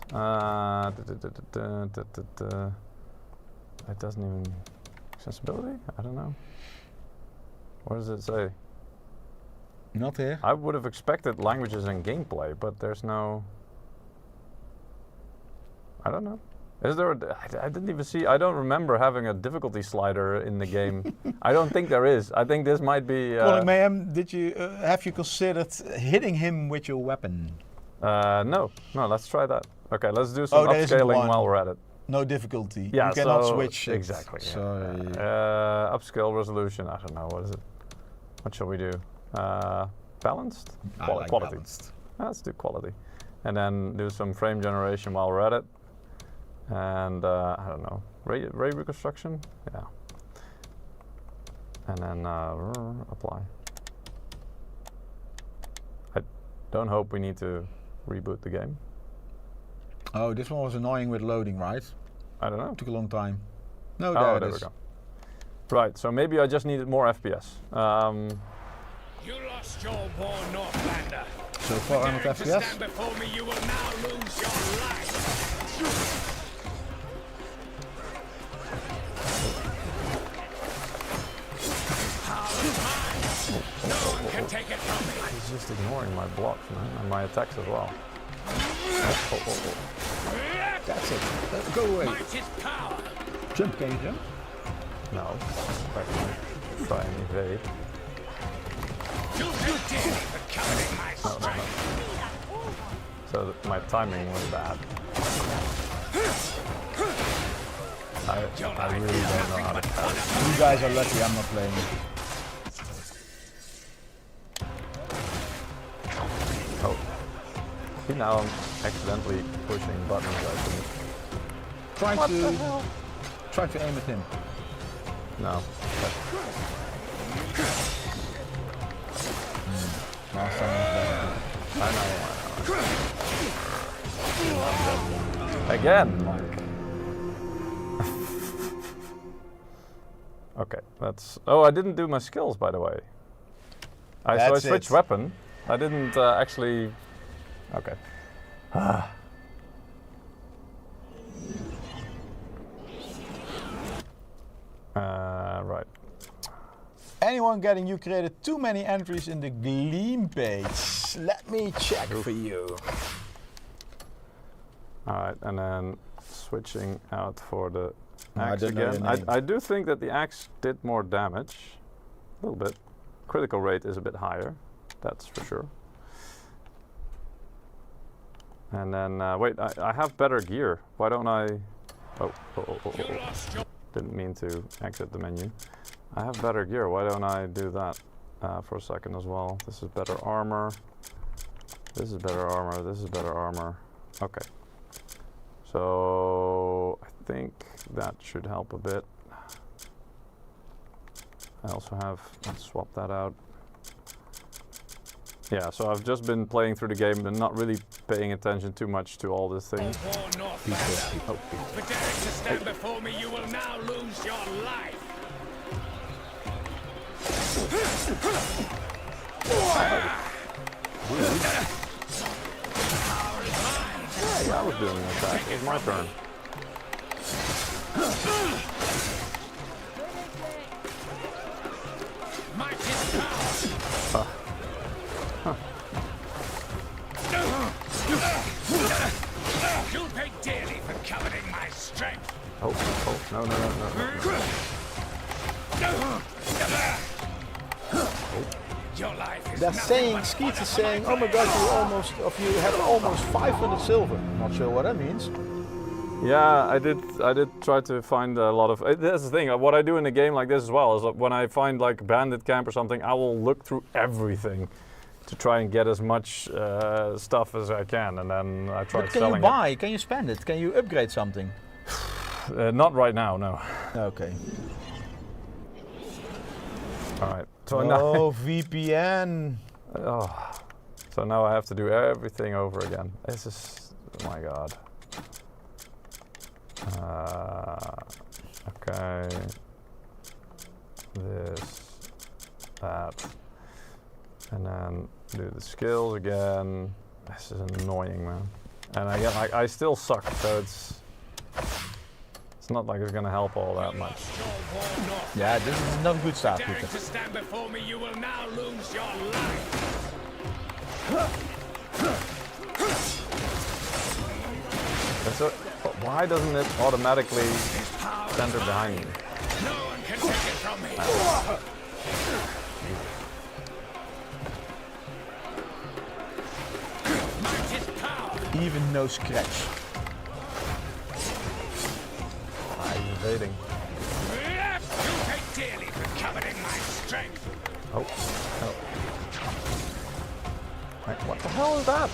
B: It doesn't even. Accessibility? I don't know. What does it say?
E: Not here.
B: I would have expected languages and gameplay, but there's no. I don't know. Is there? I didn't even see. I don't remember having a difficulty slider in the game. I don't think there is. I think this might be.
E: Calling Mayhem, have you considered hitting him with your weapon?
B: No. Let's try that. Okay, let's do some
E: there isn't
B: upscaling
E: one.
B: while we're at it.
E: No difficulty.
B: Yeah,
E: you cannot
B: so
E: switch it.
B: exactly. Yeah.
E: Sorry.
B: Upscale resolution. I don't know. What is it? What shall we do? Balanced.
E: I like
B: quality.
E: balanced.
B: Let's do quality, and then do some frame generation while we're at it. And I don't know, ray reconstruction, yeah. And then apply. I don't hope we need to reboot the game.
E: Oh, this one was annoying with loading, right?
B: I don't know.
E: Took a long time. No,
B: Oh,
E: there
B: we
E: it is.
B: go. Right, so maybe I just needed more FPS.
D: You lost your war Northlander.
E: So far I'm at
D: Dare to
E: FPS.
D: stand before me, you will now lose your life. No one can take it from me.
B: He's just ignoring my blocks, man, and my attacks as well.
E: That's it. Go away.
D: Might is power.
E: Jump, can you jump?
B: No, try and evade.
D: You'll pay dearly for coveting my strength.
B: So my timing was bad. I really don't know how to parry.
E: You guys are lucky I'm not playing.
B: Oh. See, now I'm accidentally pushing buttons, I think.
E: Try to aim at him.
B: No.
E: Last time was better.
B: I know. Again, Mike. Okay, that's. Oh, I didn't do my skills, by the way. So I
A: That's
B: switched
A: it.
B: weapon. I didn't actually. Okay. Right.
E: Anyone getting you created too many entries in the Gleam page? Let me check for you.
B: All right, and then switching out for the
E: I
B: axe
E: don't know
B: again.
E: your name.
B: I do think that the axe did more damage, a little bit. Critical rate is a bit higher, that's for sure. And then wait, I have better gear. Why don't I? Oh.
D: You lost your
B: Didn't mean to exit the menu. I have better gear. Why don't I do that for a second as well? This is better armor. This is better armor. This is better armor. Okay. So I think that should help a bit. I also have, let's swap that out. Yeah, so I've just been playing through the game and not really paying attention too much to all these things.
D: war Northlander.
B: Oh,
D: For daring to stand before me, you will now lose your life.
B: yeah, I was doing an attack. It was my turn.
D: Might is power. You'll pay dearly for coveting my Your life is
E: They're
D: nothing
E: saying,
D: but
E: Skeets is
D: fodder for
E: saying,
D: my
E: oh my god,
D: brains.
E: you have almost 500 silver. Not sure what that means.
C: Yeah, I did try to find a lot of. That's the thing. What I do in a game like this as well is that when I find like bandit camp or something, I will look through everything to try and get as much stuff as I can, and then I try
E: But can
C: selling
E: you buy? Can you spend it? Can you upgrade something?
C: it. Not right now, no.
E: Okay.
C: All right. So now,
E: Oh, VPN.
C: so now I have to do everything over again. This is, oh my god. Okay. This, that, and then do the skills again. This is annoying, man. And again, I still suck, so it's not like it's gonna help all that much.
E: Yeah, this is not a good start,
D: Daring
E: Peter.
D: to stand before me, you will now lose your life.
C: So, why doesn't it automatically center behind me?
D: No one can take it from me. Might is power.
E: Even no scratch.
C: He's invading.
D: You pay dearly for coveting my strength.
C: Oh. Oh. Wait, what the hell is that?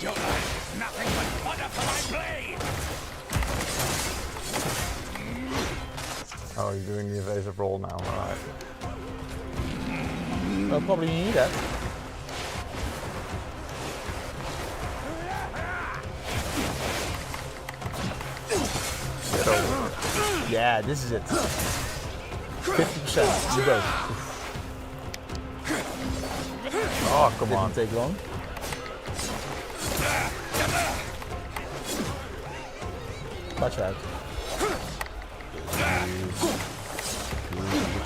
D: Your life is nothing but fodder for my blade.
C: Oh, you're doing the evasive roll now, alright.
E: Well, probably need that.
C: Get over it.
E: Yeah, this is it. 50%. You go.
C: Oh, come on.
E: Didn't take long. Watch out.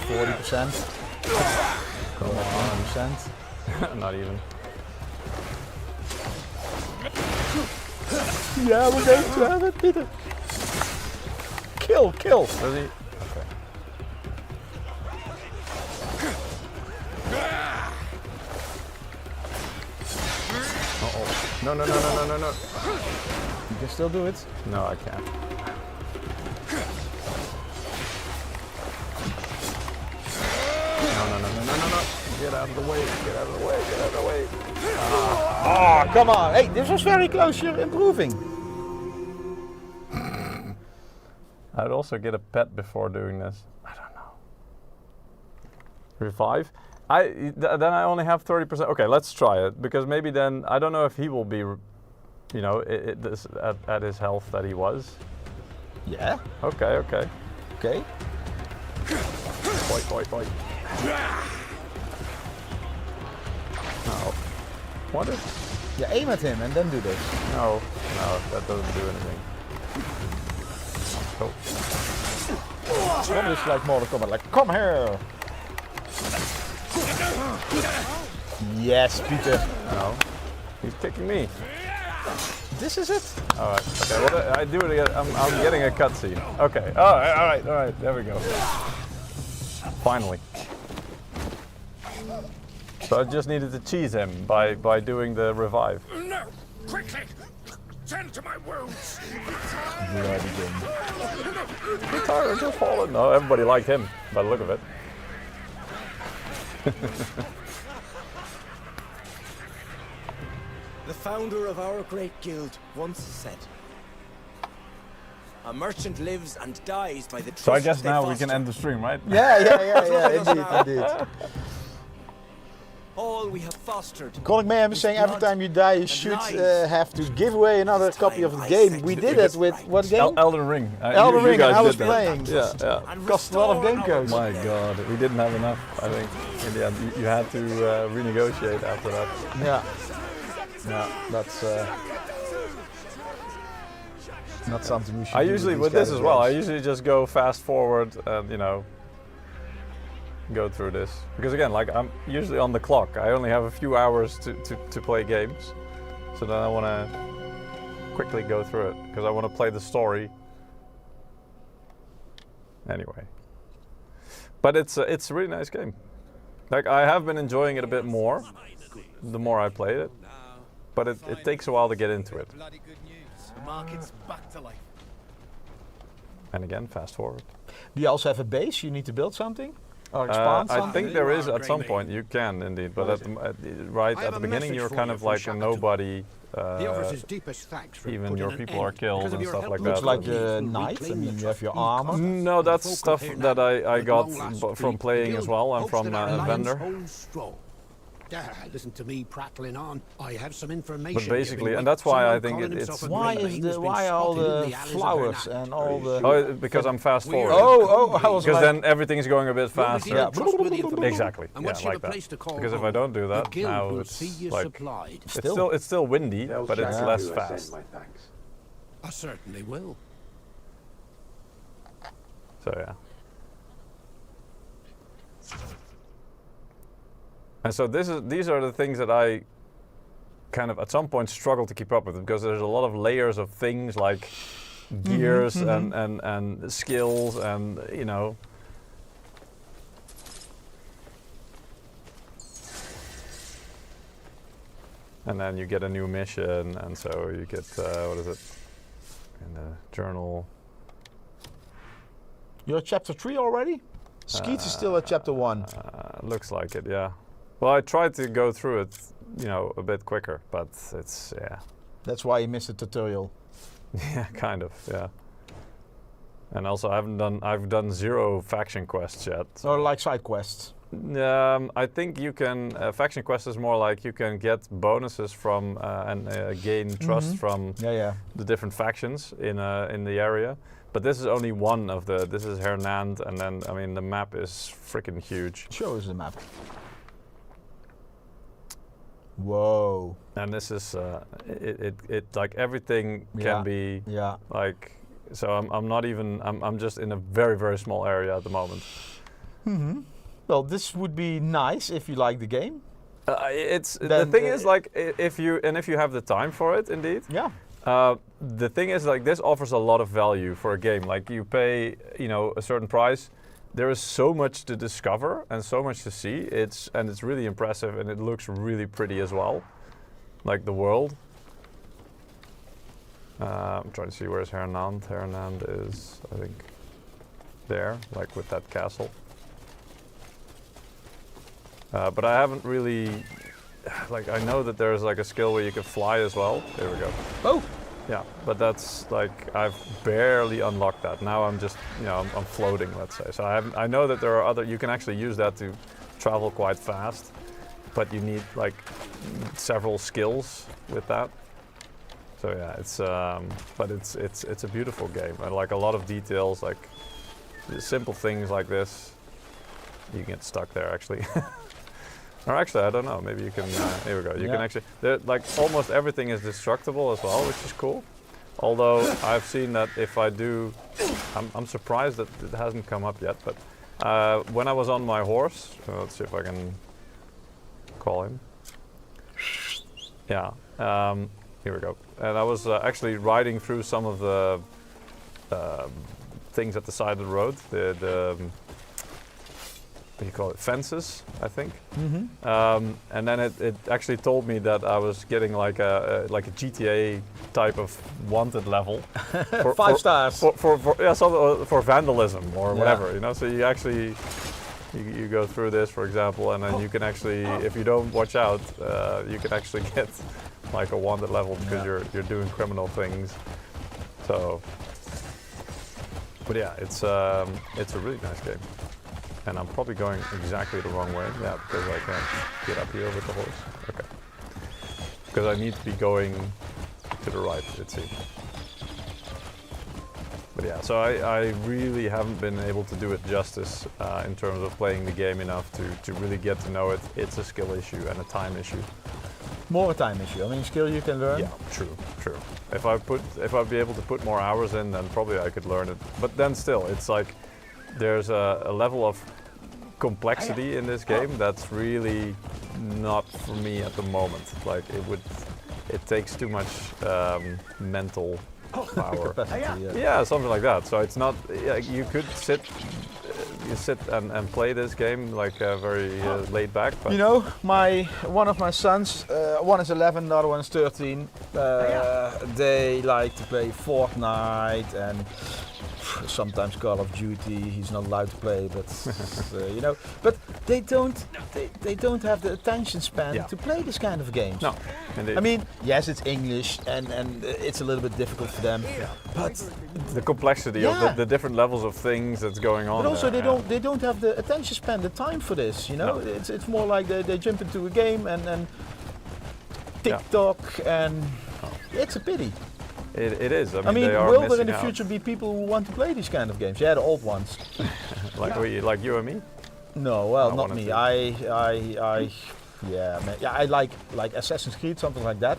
E: 40%.
C: Come on.
E: 100%.
C: Not even.
E: Yeah, we're going to have it, Peter. Kill.
C: Does he? Okay. Uh-oh. No.
E: You can still do it.
C: No, I can't. No. Get out of the way.
E: Oh, come on. Hey, this was very close. You're improving.
C: I'd also get a pet before doing this. I don't know. Revive? Then I only have 30%. Okay, let's try it, because maybe then, I don't know if he will be, you know, at his health that he was.
E: Yeah.
C: Okay.
E: Okay.
C: Boy. No. What if?
E: Yeah, aim at him and then do this.
C: No, that doesn't do anything. Oh.
E: Probably it's like Mortal Kombat, like, come here! Yes, Peter.
C: No. He's kicking me.
E: This is it?
C: Alright, okay, well, I do it again. I'm getting a cutscene. Okay, alright, there we go. Finally. So I just needed to cheese him by doing the revive.
D: No! Quickly! Tend to my wounds!
E: Bloody game.
C: The tyrant has fallen. No, everybody liked him by the look of it.
F: The founder of our great guild once said, "A merchant lives and dies by the trust
C: So I guess
F: they
C: now we
F: foster."
C: can end the stream, right?
E: Yeah, indeed.
F: All we have fostered.
E: Colin Mayhem is saying every time you die you should have to give away another copy of the game. We did it with what game?
C: Elden Ring.
E: Elden
C: You
E: Ring,
C: guys
E: and I was
C: did that.
E: playing.
C: Yeah.
F: And
E: Cost a lot of
F: restore
E: game
F: our
E: codes.
C: My God, we didn't have enough. I think in the end you had to renegotiate after that.
E: Yeah, that's not something we should
C: I
E: do
C: usually,
E: these
C: with this
E: kind
C: as
E: of
C: well, I
E: games.
C: usually just go fast forward and, you know, go through this. Because again, like I'm usually on the clock. I only have a few hours to play games. So then I want to quickly go through it because I want to play the story. Anyway. But it's a really nice game. Like, I have been enjoying it a bit more, the more I played it, but it takes a while to get into it.
D: Bloody good news. The market's back to life.
C: And again, fast forward.
E: Do you also have a base? You need to build something? Or expand
C: I
E: something?
C: think there is at some point, you can indeed, but right at the beginning you're kind of like a nobody.
G: He offers his deepest thanks for
C: Even
G: putting
C: your
G: an
C: people
G: end
C: are killed
G: because of
C: and
G: your
C: stuff
G: help.
C: like
E: Looks
C: that.
E: like a knight. I mean, you have your armor.
C: No, that's stuff that I got from playing as well. I'm
G: Hopes
C: from
G: that our
C: a
G: alliance
C: vendor.
G: holds strong. Listen to me prattling on. I have some information.
C: But basically,
G: giving
C: and
G: me
C: that's why I
G: someone
C: think
G: calling
C: it's
G: himself a
E: Why
G: great
E: is
G: man
E: the
G: has been
E: why all
G: spotted in
E: the
G: the alleys of
E: flowers
G: Hernand.
E: and all the?
C: Oh, because I'm fast forward.
E: Oh, I was
C: Because
E: like,
C: then everything's going a bit faster.
E: Yeah.
C: Exactly.
G: And
C: Yeah,
G: once you
C: like
G: have a place to
C: that.
G: call
C: Because if I
G: home,
C: don't do
G: the
C: that,
G: guild
C: now
G: will
C: it's
G: see you
C: like
G: supplied.
C: it's still windy, but it's less fast.
G: I certainly will.
C: So yeah. And so these are the things that I kind of at some point struggle to keep up with, because there's a lot of layers of things like gears and skills and and then you get a new mission, and so you get what is it in the journal.
E: you're at chapter 3 already? Skeets is still at chapter 1.
C: Looks like it, yeah. Well, I tried to go through it, a bit quicker, but it's
E: That's why you missed the tutorial.
C: yeah, kind of, yeah. And also, I've done 0 faction quests yet.
E: Or like side quests.
C: I think you can. Faction quest is more like you can get bonuses from and gain trust from
E: Yeah.
C: the different factions in the area. But this is only one of the. This is Hernand, and then I mean the map is freaking huge.
E: Show us the map. Whoa.
C: And this is it like everything
E: Yeah.
C: can be
E: Yeah.
C: like. So I'm not even. I'm just in a very very small area at the moment.
E: Well, this would be nice if you like the game.
C: The
E: Then,
C: thing is like if you have the time for it, indeed.
E: Yeah.
C: The thing is like this offers a lot of value for a game. Like you pay a certain price. There is so much to discover and so much to see. It's really impressive, and it looks really pretty as well. Like the world. I'm trying to see where's Hernand. Hernand is, I think, there, like with that castle. But I haven't really, like I know that there's like a skill where you can fly as well. There we go.
E: Oh.
C: Yeah, but that's like I've barely unlocked that. Now I'm just, I'm floating, let's say. So I know that there are other. You can actually use that to travel quite fast, but you need like several skills with that. So yeah, but it's a beautiful game, and like a lot of details, like simple things like this. You can get stuck there actually. Or actually, I don't know. Maybe you can. Here we go. You can actually. Like almost everything is destructible as well, which is cool. Although I've seen that if I do, I'm surprised that it hasn't come up yet. But when I was on my horse, let's see if I can call him. Yeah. Here we go. And I was actually riding through some of the things at the side of the road. The what do you call it? Fences, I think. And then it actually told me that I was getting like a GTA type of wanted level. For,
E: 5 stars.
C: For vandalism or whatever, So you actually you go through this, for example, and then you can actually, if you don't watch out, you can actually get like a wanted level because you're doing criminal things. So, but yeah, it's a really nice game. And I'm probably going exactly the wrong way. Yeah, because I can't get up here with the horse. Okay. Because I need to be going to the right, it seems. But yeah, so I really haven't been able to do it justice in terms of playing the game enough to really get to know it. It's a skill issue and a time issue.
E: More a time issue. I mean, skill you can learn.
C: Yeah, true. If I'd be able to put more hours in, then probably I could learn it. But then still, it's like there's a level of complexity in this game that's really not for me at the moment. Like it takes too much mental power.
E: Capacity,
C: Yeah, something like that. So it's not. You could sit
B: you sit and play this game like very laid back? But
E: You know, one of my sons, one is 11, the other one is 13. They like to play Fortnite and sometimes Call of Duty. He's not allowed to play, but you know. But they don't have the attention span to play this kind of games.
B: no, indeed.
E: I mean, yes, it's English and it's a little bit difficult for them, but
B: the complexity of the different levels of things that's going on.
E: But also
B: there,
E: they don't have the attention span, the time for this. You know,
B: No.
E: it's more like they jump into a game and TikTok and it's a pity.
B: It is. I
E: I mean,
B: they are
E: will there in
B: missing
E: the
B: out.
E: future be people who want to play these kind of games? Yeah, the old ones.
B: like you and me?
E: No, well,
B: I
E: not
B: wanted
E: me.
B: to.
E: I like Assassin's Creed, something like that.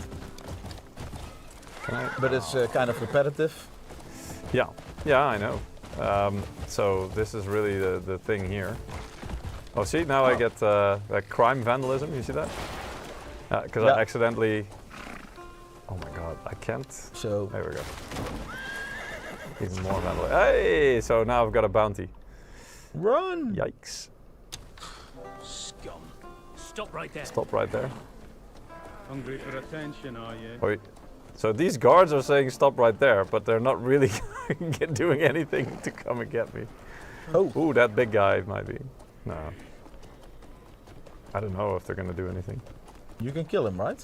E: But it's kind of repetitive.
B: Yeah, I know. So this is really the thing here. Oh, see, now I get like crime vandalism. You see that? Because I accidentally. Oh my God, I can't.
E: So
B: There we go. Even more vandalism. Hey, so now I've got a bounty.
E: run.
B: Yikes!
D: Scum. Stop right there.
B: Stop right there.
H: Hungry for attention, are you?
B: Wait. So these guards are saying stop right there, but they're not really doing anything to come and get me.
E: Oh.
B: Ooh, that big guy might be. No. I don't know if they're gonna do anything.
E: You can kill him, right?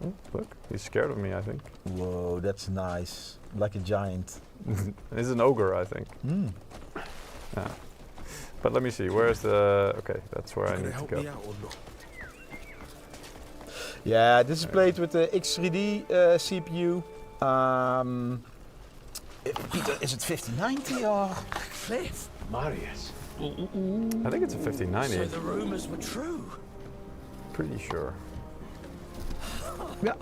B: Oh, look, he's scared of me, I think.
E: Whoa, that's nice. Like a giant.
B: He's an ogre, I think.
E: Mm.
B: Yeah. But let me see, where's the... Okay, that's where I
F: Gonna
B: need to
F: help
B: go.
F: me out or not?
E: Yeah, this is played with the X3D CPU. Peter, is it 5090 or?
F: Cliff,
D: Marius.
B: I think it's a 5090.
F: so the rumours were true.
B: Pretty sure.
E: Yeah.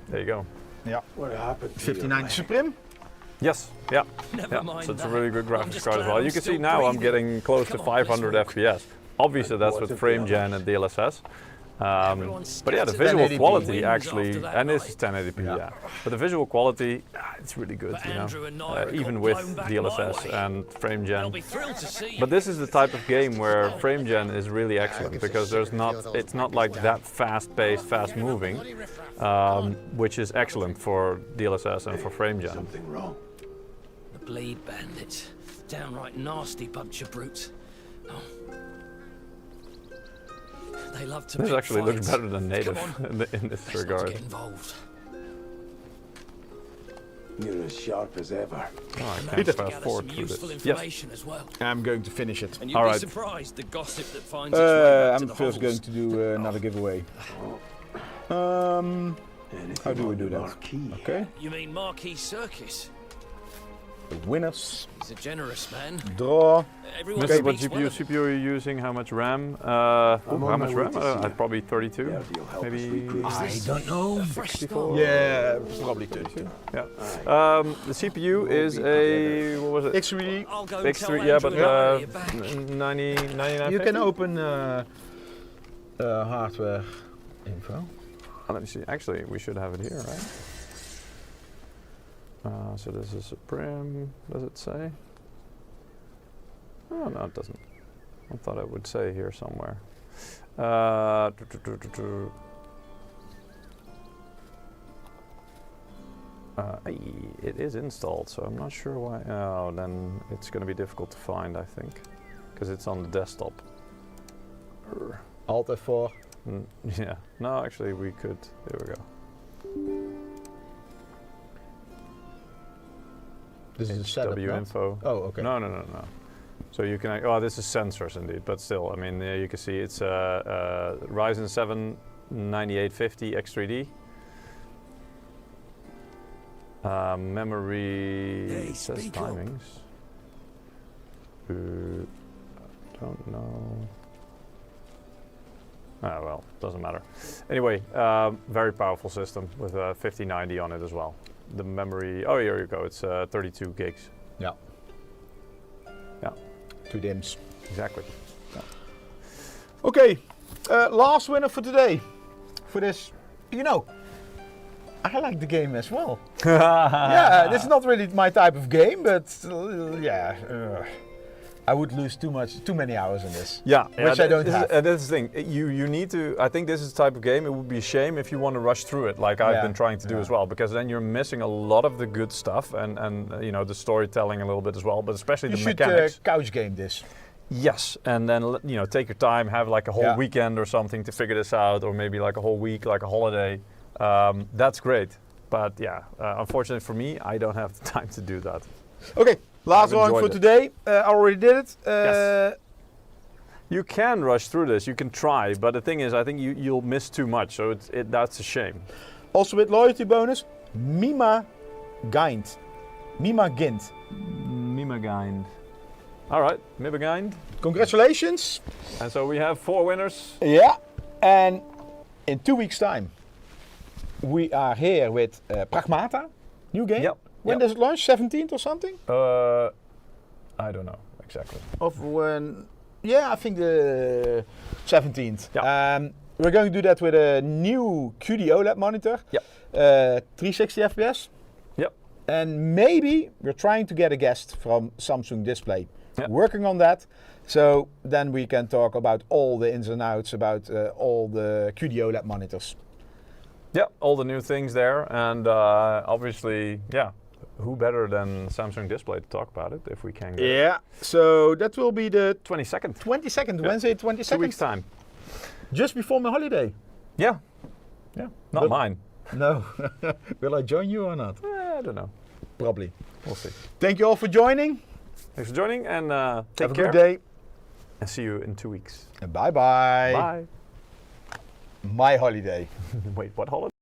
B: There you go.
D: What happened to
E: 5090 Supreme?
B: Yes, yeah.
F: Never
B: Yeah,
F: mind
B: so it's a
F: that.
B: really good
F: I'm
B: graphics
F: just
B: card as
F: glad
B: well.
F: I'm
B: You can see
F: still
B: now I'm
F: breathing.
B: getting close to
F: Come on, let's
B: 500
F: walk.
B: FPS. Obviously that's with frame gen and DLSS. But yeah, the visual
E: 1080p.
B: quality
F: Wins
B: actually,
F: after that
B: and this is
F: night.
B: 1080p, yeah. But the visual quality, it's really good,
F: But
B: you
F: Andrew and
B: know,
F: I
B: even
F: got
B: with
F: blown back my
B: DLSS
F: way.
B: and frame
F: They'll
B: gen.
F: be thrilled to see
B: But
F: you.
B: this is the type of game where frame gen is really excellent because it's not like that fast-paced, fast-moving, which is excellent for DLSS and for frame gen.
D: Something wrong.
F: The bleed bandits. Downright nasty bunch of brutes. Oh. They love to
B: This
F: pick
B: actually looks
F: fights.
B: better than native
F: Come on.
B: in this
F: Best not to
B: regard.
F: get involved.
D: You're as sharp as ever.
B: Oh, I
F: Managed
B: can't
F: to
B: fast
F: gather
B: forward
F: some
B: through
F: useful
B: this. Yes.
F: information as well.
E: I'm going to finish it.
F: And you'd
B: All
F: be
B: right.
F: surprised the gossip that finds its way back to
E: I'm
F: the
E: first going
F: hovels.
E: to do another giveaway.
D: Anything
E: How do we
D: on
E: do
D: the
E: that?
D: marquee?
E: Okay.
F: You mean Marquis Circus?
E: The winners.
F: He's a generous man.
E: Draw.
F: Everyone
B: Okay, what
F: speaks well
B: GPU,
F: of him.
B: CPU are you using? How much RAM?
D: on
B: How
D: my
B: much
D: way
B: RAM?
D: to see you.
B: Probably 32,
D: There you'll help us
B: maybe
D: replace
E: I
D: this.
E: don't know.
F: A fresh start.
E: Yeah, probably 32.
B: Yeah. The CPU is a, what was it?
E: X3D.
F: I'll go and tell
B: X3, yeah, but
F: Andrew and Larry you're back.
B: 99.
E: You can open hardware info.
B: Let me see. Actually, we should have it here, right? So this is Supreme. Does it say? Oh no, it doesn't. I thought it would say here somewhere. It is installed, so I'm not sure why. Oh, then it's going to be difficult to find, I think, because it's on the desktop.
E: Alt F4.
B: Yeah. No, actually, we could. There we go.
E: This is a setup.
B: W
E: no?
B: info.
E: Oh, okay.
B: No. So you can. Oh, this is sensors indeed, but still, I mean, you can see it's Ryzen 7 9850 X3D. Memory
F: Hey,
B: it says
F: speak up.
B: timings. Don't know. Ah, well, doesn't matter. Anyway, very powerful system with a 5090 on it as well. The memory. Oh, here you go. It's 32 gigs.
E: Yeah.
B: Yeah.
E: 2 DIMMs.
B: Exactly.
E: Okay, last winner for today. For this, you know, I like the game as well. Yeah, this is not really my type of game, but yeah. I would lose too many hours in this.
B: Yeah,
E: Which I don't have.
B: That's the thing. You need to. I think this is the type of game. It would be a shame if you want to rush through it, like I've
E: Yeah,
B: been trying to do as well, because then you're missing a lot of the good stuff and you know, the storytelling a little bit as well, but especially
E: You
B: the
E: should
B: mechanics.
E: couch game this.
B: Yes, and then you know, take your time, have like a whole
E: Yeah.
B: weekend or something to figure this out, or maybe like a whole week, like a holiday. That's great, but yeah, unfortunately for me, I don't have the time to do that.
E: Okay, last
B: I've
E: one for
B: enjoyed it.
E: today. I already did it.
B: Yes. You can rush through this, you can try, but the thing is, I think you'll miss too much, so that's a shame.
E: Also with loyalty bonus, Mima Gint. Mima Gint.
B: Mimagaind. All right, Mimagaind.
E: Congratulations.
B: And so we have 4 winners.
E: Yeah, and in 2 weeks' time, we are here with Pragmata, new game.
B: Yep.
E: When
B: yep.
E: does it launch? 17th or something?
B: I don't know exactly.
E: Of when? Yeah, I think the 17th.
B: Yeah.
E: We're going to do that with a new QD OLED monitor.
B: Yep.
E: 360 FPS.
B: Yep.
E: And maybe we're trying to get a guest from Samsung Display.
B: Yep.
E: Working on that. So then we can talk about all the ins and outs about all the QD OLED monitors.
B: Yeah, all the new things there, and obviously, yeah, who better than Samsung Display to talk about it if we can get it.
E: Yeah. So that will be the
B: 22nd.
E: 22nd,
B: Yeah.
E: Wednesday 22nd.
B: 2 weeks time.
E: Just before my holiday.
B: Yeah. Yeah. Not
E: But-
B: mine.
E: No. Will I join you or not?
B: I don't know.
E: Probably.
B: We'll see.
E: Thank you all for joining.
B: Thanks for joining, and take
E: Have a
B: care.
E: good day.
B: And see you in 2 weeks.
E: And bye-bye.
B: Bye.
E: My holiday.
B: Wait, what holiday?